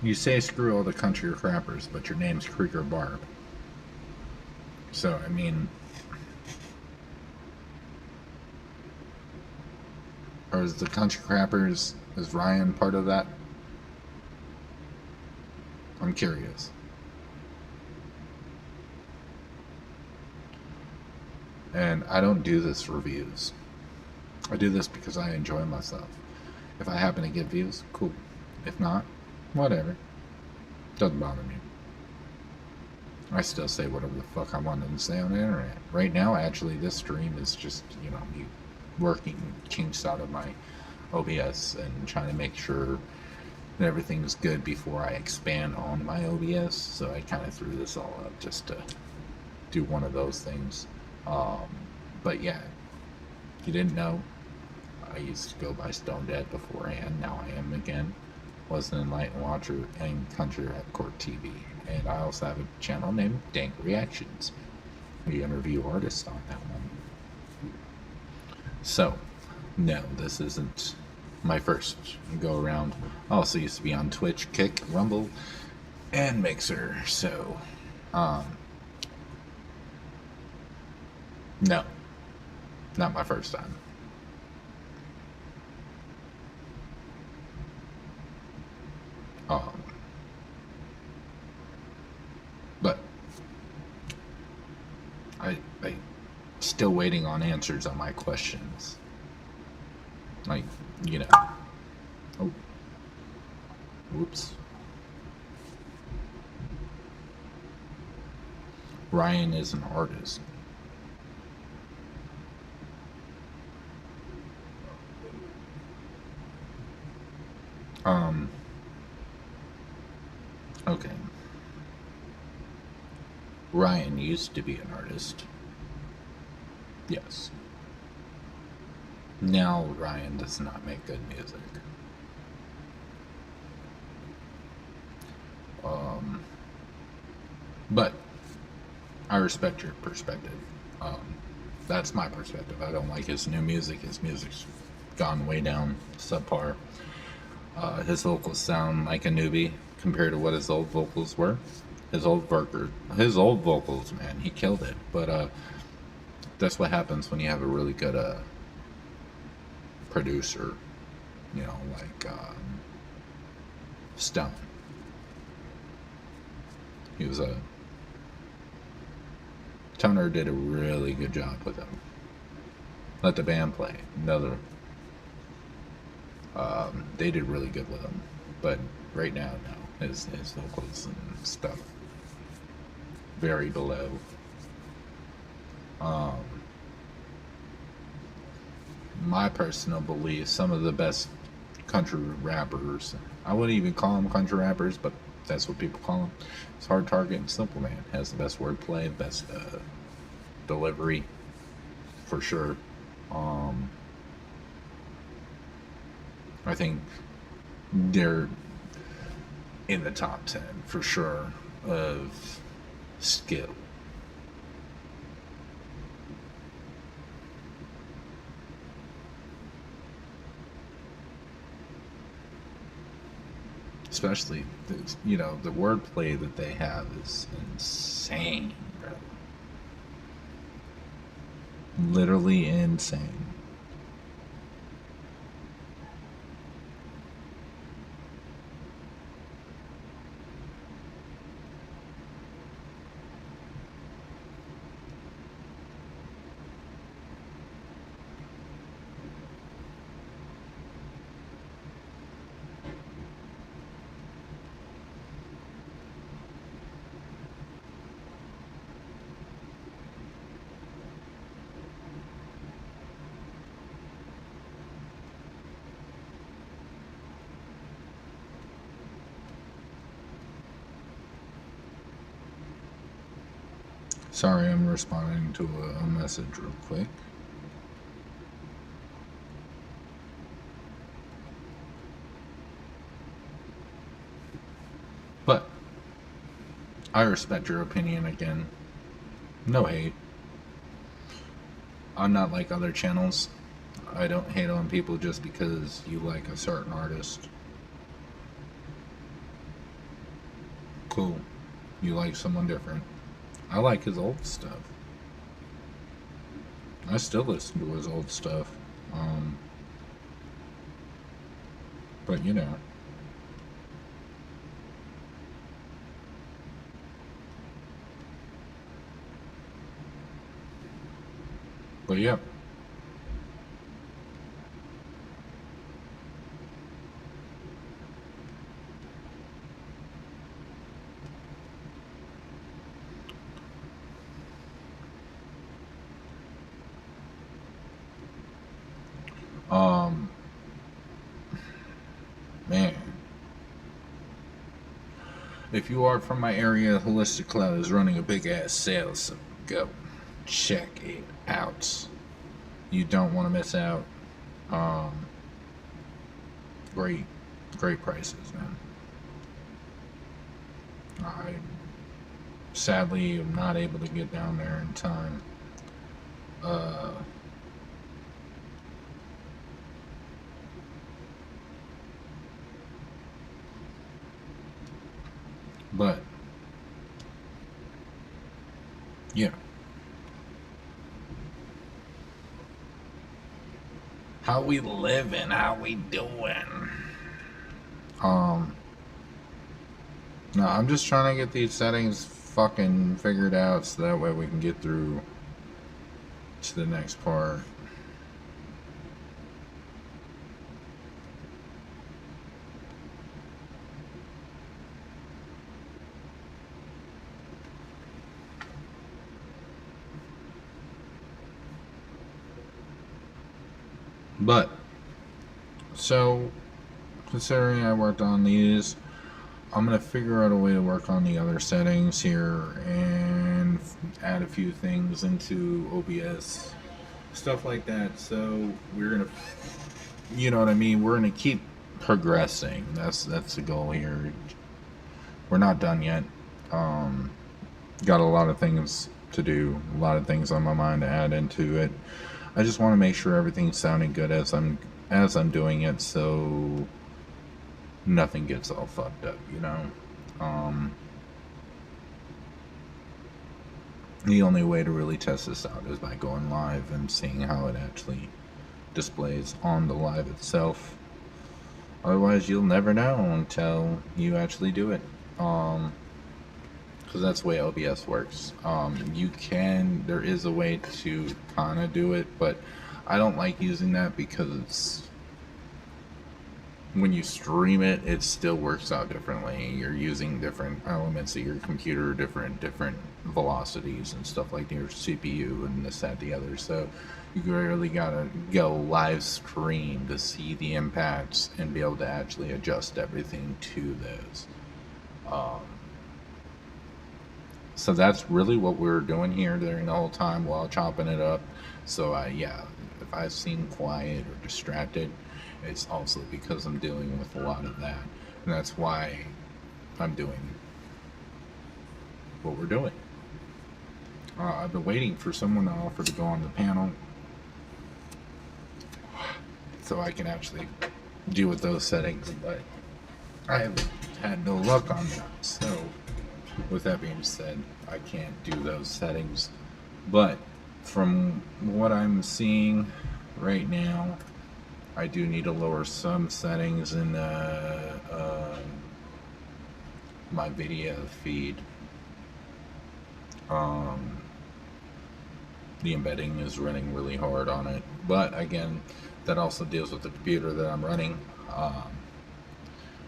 You say screw all the country crappers, but your name's Krieger Barb. So, I mean... Or is the country crappers, is Ryan part of that? I'm curious. And I don't do this for views. I do this because I enjoy myself. If I happen to get views, cool. If not, whatever. Doesn't bother me. I still say whatever the fuck I wanted to say on the internet. Right now, actually, this stream is just, you know, me working kinks out of my OBS and trying to make sure that everything's good before I expand on my OBS. So I kind of threw this all up just to do one of those things. But yeah, you didn't know, I used to go by Stone Dead beforehand. Now I am again. Was an enlightened watcher and country court TV. And I also have a channel named Dank Reactions. We interview artists on that one. So, no, this isn't my first go around. I also used to be on Twitch, Kick, Rumble, and Mixer. So, no, not my first time. But I still waiting on answers on my questions. Like, you know. Oh. Whoops. Ryan is an artist. Okay. Ryan used to be an artist. Yes. Now Ryan does not make good music. But I respect your perspective. That's my perspective. I don't like his new music. His music's gone way down, subpar. His vocals sound like a newbie compared to what his old vocals were. His old vocals, man, he killed it. But that's what happens when you have a really good producer, you know, like Stone. He was Toner did a really good job with him. Let the band play. They did really good with him. But right now, no. His vocals and stuff very below. My personal belief, some of the best country rappers, I wouldn't even call them country rappers, but that's what people call them. It's Hard Target and Simple Man. Has the best wordplay, best delivery, for sure. I think they're in the top 10 for sure of skill. Especially, you know, the wordplay that they have is insane, bro. Literally insane. Sorry, I'm responding to a message real quick. But I respect your opinion again. No hate. I'm not like other channels. I don't hate on people just because you like a certain artist. Cool. You like someone different. I like his old stuff. I still listen to his old stuff. But you know. But yeah. Man. If you are from my area, Holistic Cloud is running a big ass sale, so go check it out. You don't want to miss out. Great prices, man. I sadly am not able to get down there in time. But yeah. How we living? How we doing? No, I'm just trying to get these settings fucking figured out so that way we can get through to the next part. But, so, considering I worked on these, I'm going to figure out a way to work on the other settings here and add a few things into OBS. Stuff like that. So, we're going to, you know what I mean? We're going to keep progressing. That's the goal here. We're not done yet. Got a lot of things to do. A lot of things on my mind to add into it. I just want to make sure everything's sounding good as I'm doing it, so nothing gets all fucked up, you know. The only way to really test this out is by going live and seeing how it actually displays on the live itself. Otherwise, you'll never know until you actually do it. Because that's the way OBS works. There is a way to kind of do it, but I don't like using that because when you stream it, it still works out differently. You're using different elements of your computer, different velocities and stuff like your CPU and this, that, the other. So you really gotta go live stream to see the impacts and be able to actually adjust everything to those. So that's really what we're doing here during the whole time while chopping it up. So yeah, if I seem quiet or distracted, it's also because I'm dealing with a lot of that. And that's why I'm doing what we're doing. I've been waiting for someone to offer to go on the panel so I can actually deal with those settings, but I have had no luck on that. So with that being said, I can't do those settings. But from what I'm seeing right now, I do need to lower some settings in my video feed. The embedding is running really hard on it, but again, that also deals with the computer that I'm running.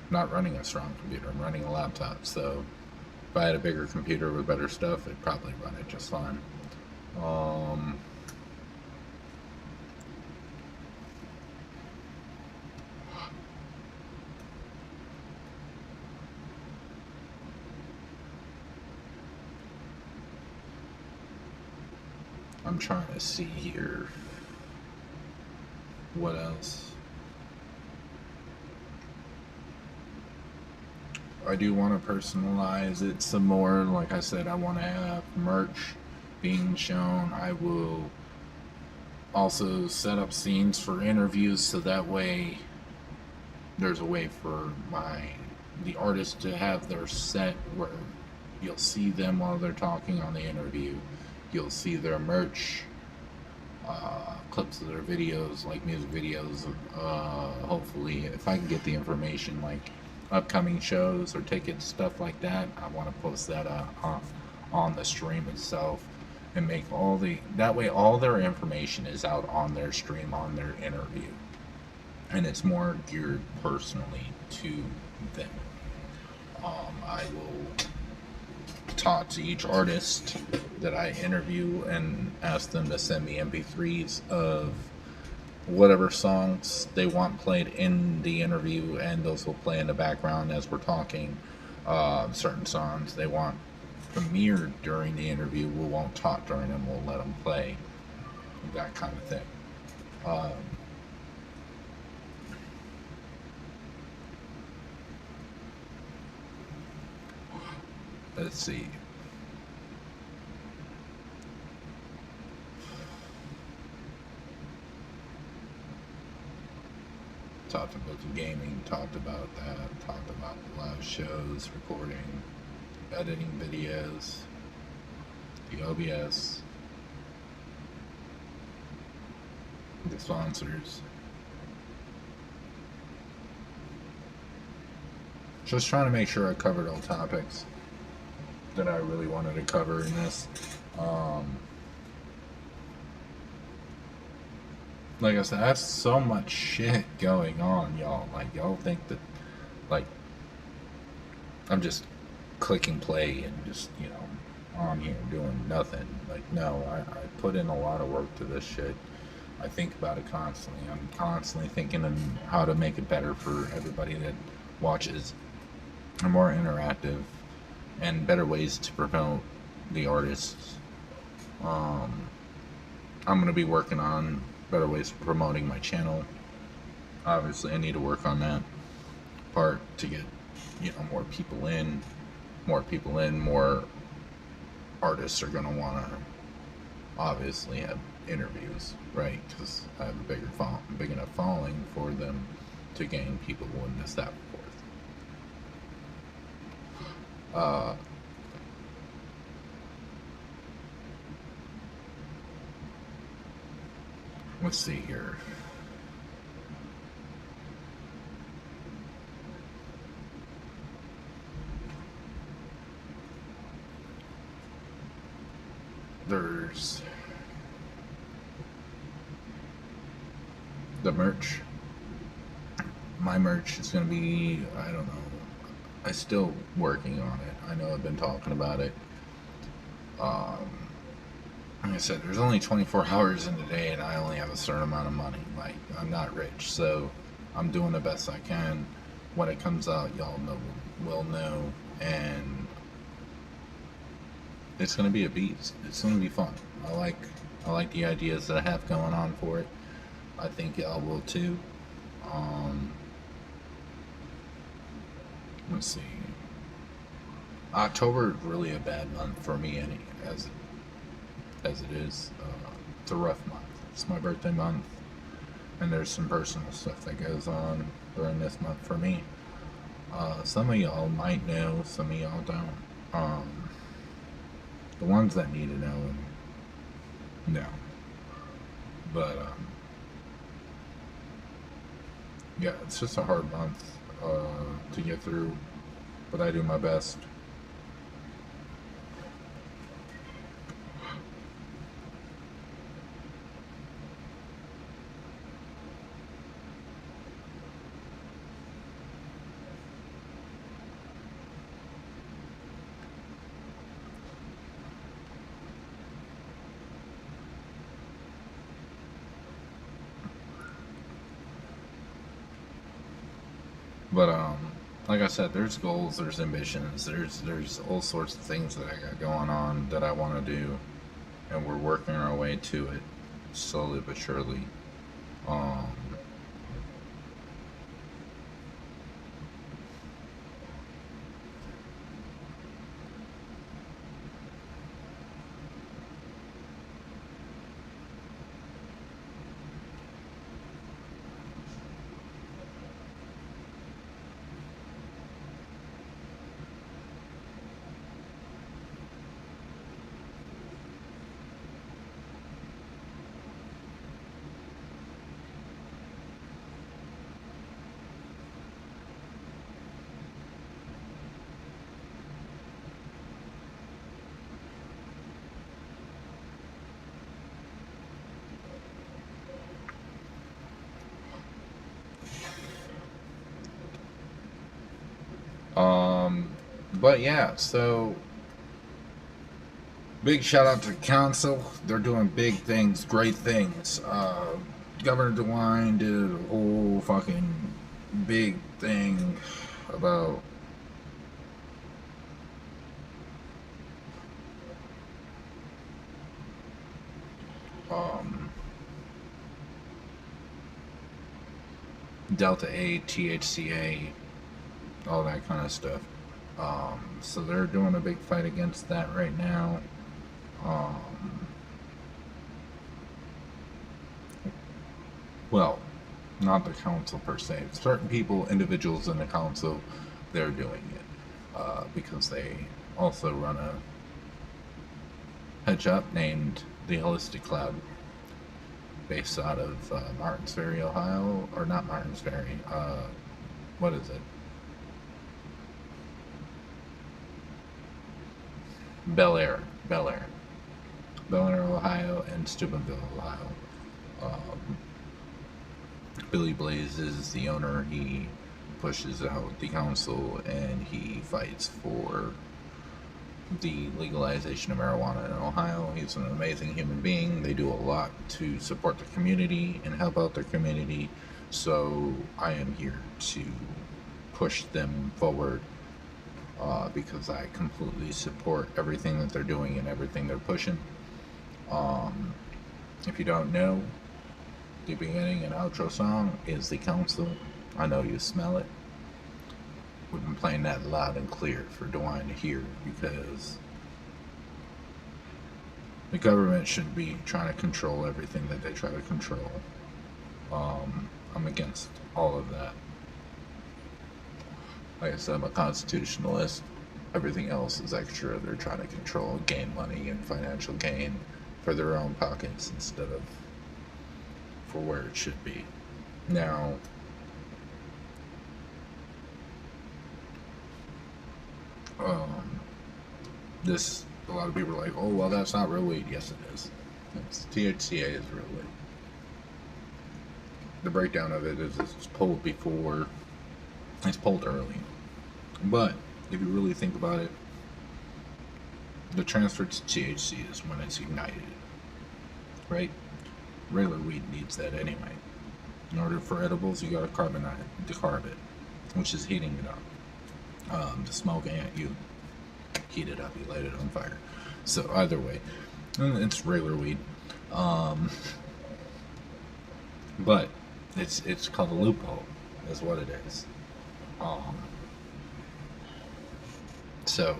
Not running a strong computer, I'm running a laptop, so if I had a bigger computer with better stuff, it'd probably run it just fine. I'm trying to see here what else. I do want to personalize it some more. Like I said, I want to have merch being shown. I will also set up scenes for interviews, so that way there's a way for the artist to have their set where you'll see them while they're talking on the interview. You'll see their merch, clips of their videos, like music videos. Hopefully, if I can get the information, like upcoming shows or tickets, stuff like that, I want to post that on the stream itself, and make that way all their information is out on their stream, on their interview, and it's more geared personally to them. I will talk to each artist that I interview and ask them to send me MP3s of whatever songs they want played in the interview, and those will play in the background as we're talking. Certain songs they want premiered during the interview, we won't talk during them, we'll let them play, that kind of thing. Let's see. Talked about the gaming, talked about that, talked about the live shows, recording, editing videos, the OBS, the sponsors. Just trying to make sure I covered all topics that I really wanted to cover in this. Like I said, I have so much shit going on, y'all. Like, y'all think that, like, I'm just clicking play and just, on here doing nothing. Like, no, I put in a lot of work to this shit. I think about it constantly. I'm constantly thinking of how to make it better for everybody that watches, and more interactive, and better ways to promote the artists. I'm going to be working on better ways of promoting my channel. Obviously, I need to work on that part to get, more people in. More artists are going to want to obviously have interviews, right? Because I have a big enough following for them to gain people and this, that, forth. Let's see here. There's the merch. My merch is going to be, I don't know. I'm still working on it. I know I've been talking about it. Like I said, there's only 24 hours in a day, and I only have a certain amount of money. Like, I'm not rich, so I'm doing the best I can. When it comes out, y'all will know, and it's gonna be a beast. It's gonna be fun. I like the ideas that I have going on for it. I think y'all will too. Let's see. October is really a bad month for me, as it is. It's a rough month. It's my birthday month, and there's some personal stuff that goes on during this month for me. Some of y'all might know, some of y'all don't. The ones that need to know, no. But yeah, it's just a hard month to get through, but I do my best. But like I said, there's goals, there's ambitions, there's all sorts of things that I got going on that I want to do, and we're working our way to it, slowly but surely. But yeah, so big shout out to council. They're doing big things, great things. Governor DeWine did a whole fucking big thing about Delta 8, THCA, all that kind of stuff. So they're doing a big fight against that right now. Well, not the council per se. Certain people, individuals in the council, they're doing it because they also run a hedge up named the Holistic Cloud, based out of Martinsbury, Ohio, or not Martinsbury. What is it? Bel Air, Ohio, and Steubenville, Ohio. Billy Blaze is the owner. He pushes out the council and he fights for the legalization of marijuana in Ohio. He's an amazing human being. They do a lot to support the community and help out their community. So I am here to push them forward because I completely support everything that they're doing and everything they're pushing. If you don't know, the beginning and outro song is the council. I know you smell it. We've been playing that loud and clear for DeWine to hear because the government shouldn't be trying to control everything that they try to control. I'm against all of that. Like I said, I'm a constitutionalist. Everything else is extra. They're trying to control, gain money and financial gain for their own pockets instead of for where it should be. Now, a lot of people are like, oh, well, that's not real weed. Yes, it is. THCA is real weed. The breakdown of it is it's pulled early. But if you really think about it, the transfer to THC is when it's ignited, right? Regular weed needs that anyway. In order for edibles, you gotta decarb it, which is heating it up. The smoke ain't you heat it up, you light it on fire. So either way, it's regular weed. But it's called a loophole, is what it is. So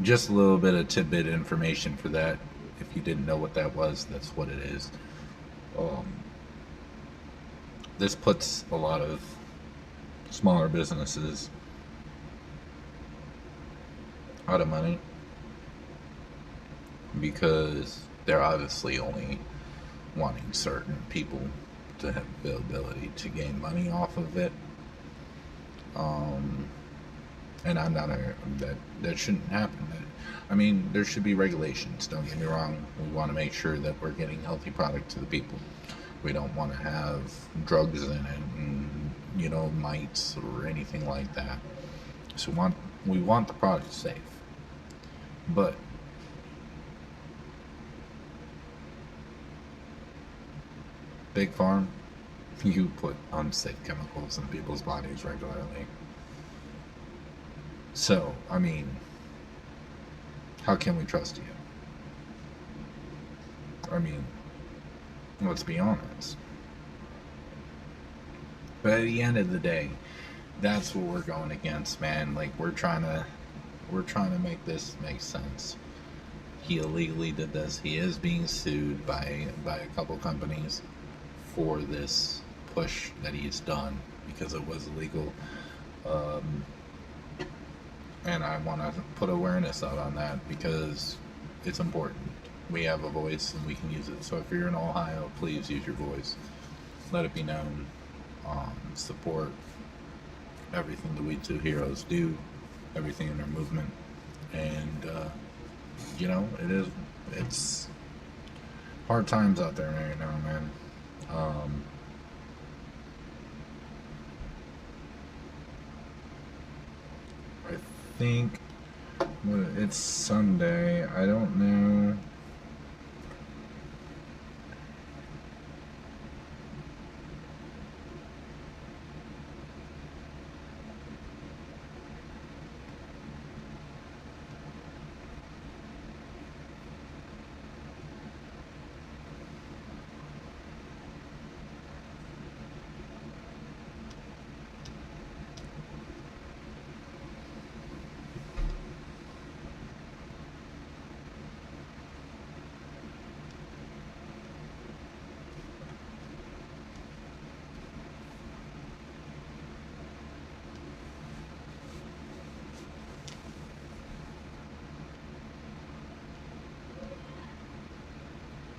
just a little bit of tidbit information for that. If you didn't know what that was, that's what it is. This puts a lot of smaller businesses out of money because they're obviously only wanting certain people to have the ability to gain money off of it. And I'm not that shouldn't happen. I mean, there should be regulations, don't get me wrong. We want to make sure that we're getting healthy product to the people. We don't want to have drugs in it and, mites or anything like that. So we want the product safe. But Big Farm, you put unsafe chemicals in people's bodies regularly. So, I mean, how can we trust you? I mean, let's be honest. But at the end of the day, that's what we're going against, man. Like, we're trying to make this make sense. He illegally did this. He is being sued by a couple companies for this push that he's done because it was illegal. And I want to put awareness out on that because it's important. We have a voice and we can use it. So if you're in Ohio, please use your voice. Let it be known. Support everything the We Two Heroes do, everything in their movement. And, it's hard times out there right now, man. think it's Sunday. I don't know.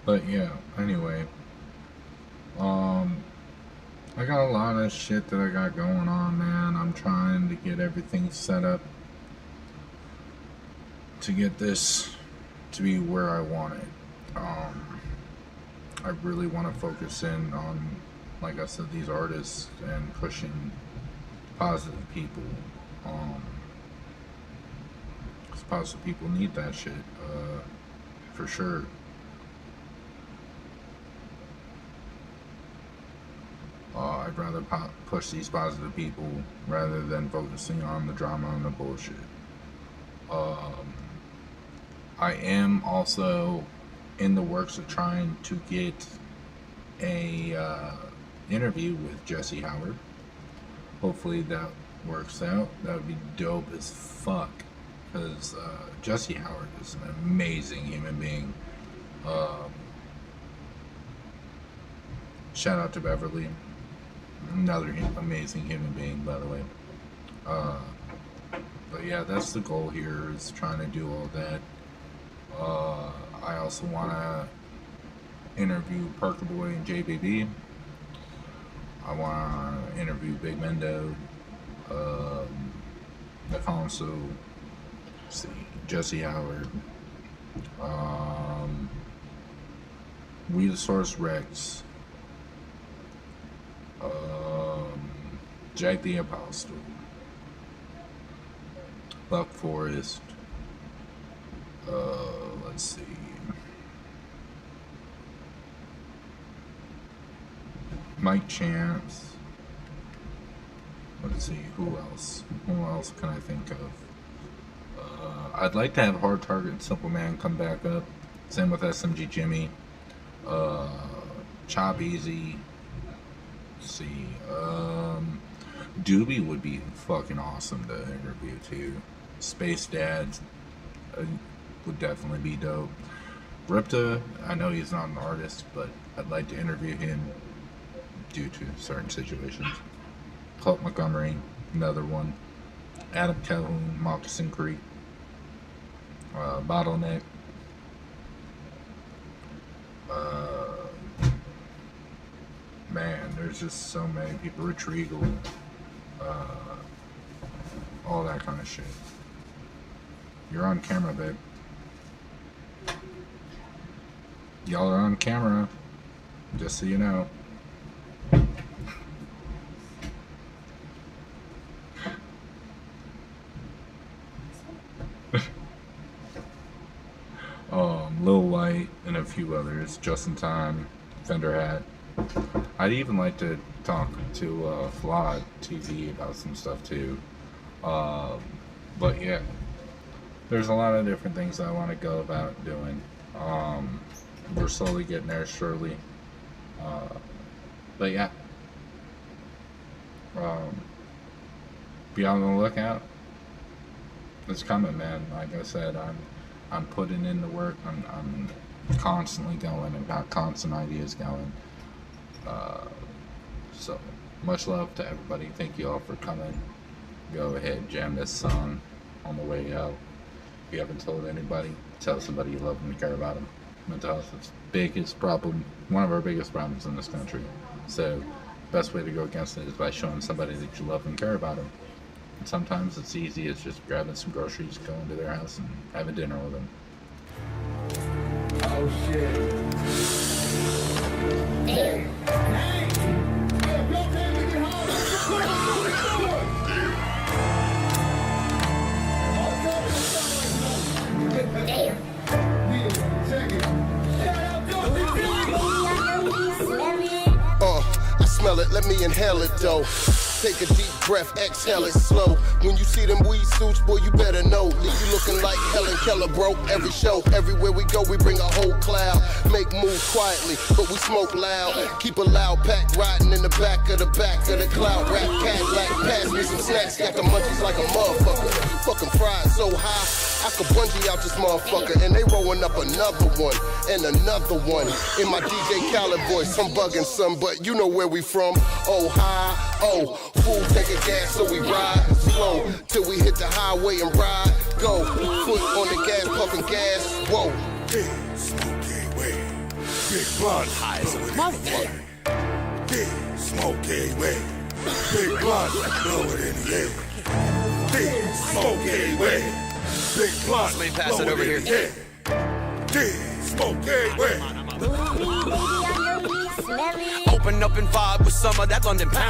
But yeah, anyway, I got a lot of shit that I got going on, man. I'm trying to get everything set up to get this to be where I want it. I really want to focus in on, like I said, these artists and pushing positive people. 'Cause positive people need that shit, for sure. I'd rather push these positive people rather than focusing on the drama and the bullshit. I am also in the works of trying to get a interview with Jesse Howard. Hopefully that works out. That would be dope as fuck, because Jesse Howard is an amazing human being. Shout out to Beverly. Another amazing human being, by the way. But yeah, that's the goal here, is trying to do all that. I also want to interview Parker Boy and JBB. I want to interview Big Mendo. Also, see, Jesse Howard. Weedosaurus Rex. Jack the Apostle, Buck Forrest, let's see, Mike Chance, let's see, who else can I think of? I'd like to have Hard Target and Simple Man come back up, same with SMG Jimmy, Chop Easy, let's see, Doobie would be fucking awesome to interview too. Space Dads would definitely be dope. Ripta, I know he's not an artist, but I'd like to interview him due to certain situations. Colt Montgomery, another one. Adam Calhoun, Moccasin Creek, Bottleneck. Man, there's just so many people. Rich Regal. All that kind of shit. You're on camera, babe. Y'all are on camera, just so you know. Lil White and a few others. Just in Time, Fender Hat. I'd even like to talk to Flawed TV about some stuff too. But yeah, there's a lot of different things I want to go about doing. We're slowly getting there, surely. But yeah, be on the lookout. It's coming, man. Like I said, I'm putting in the work. I'm constantly going and got constant ideas going. So much love to everybody. Thank you all for coming. Go ahead, jam this song on the way out. If you haven't told anybody, tell somebody you love them and care about them. Mental health is the biggest problem, one of our biggest problems in this country. So best way to go against it is by showing somebody that you love and care about them. And sometimes it's easy as just grabbing some groceries, going to their house and having dinner with them. Oh shit. inhale it though. Take a deep breath, exhale it slow. When you see them weed suits, boy, you better know. Leave you looking like Helen Keller, bro. Every show, everywhere we go, we bring a whole cloud. Make moves quietly, but we smoke loud. Keep a loud pack riding in the back of the cloud. Rap Cadillac, pass me some snacks. Got the munchies like a motherfucker. Fucking fried so high, I could bungee out this motherfucker. And they rolling up another one and another one. In my DJ Khaled voice, I'm bugging some, but you know where we from. Oh, high, oh. Fool taking gas, so we ride slow till we hit the highway and ride. Go, foot on the gas, puffing gas. Whoa. Big smoky way, big blunt, high as a motherfucker. Big smoky way, big blunt, blow it in the air. Big smoky way, big blunt, Let me pass it over here. Big smoky way. Open up and vibe with some of that London pound.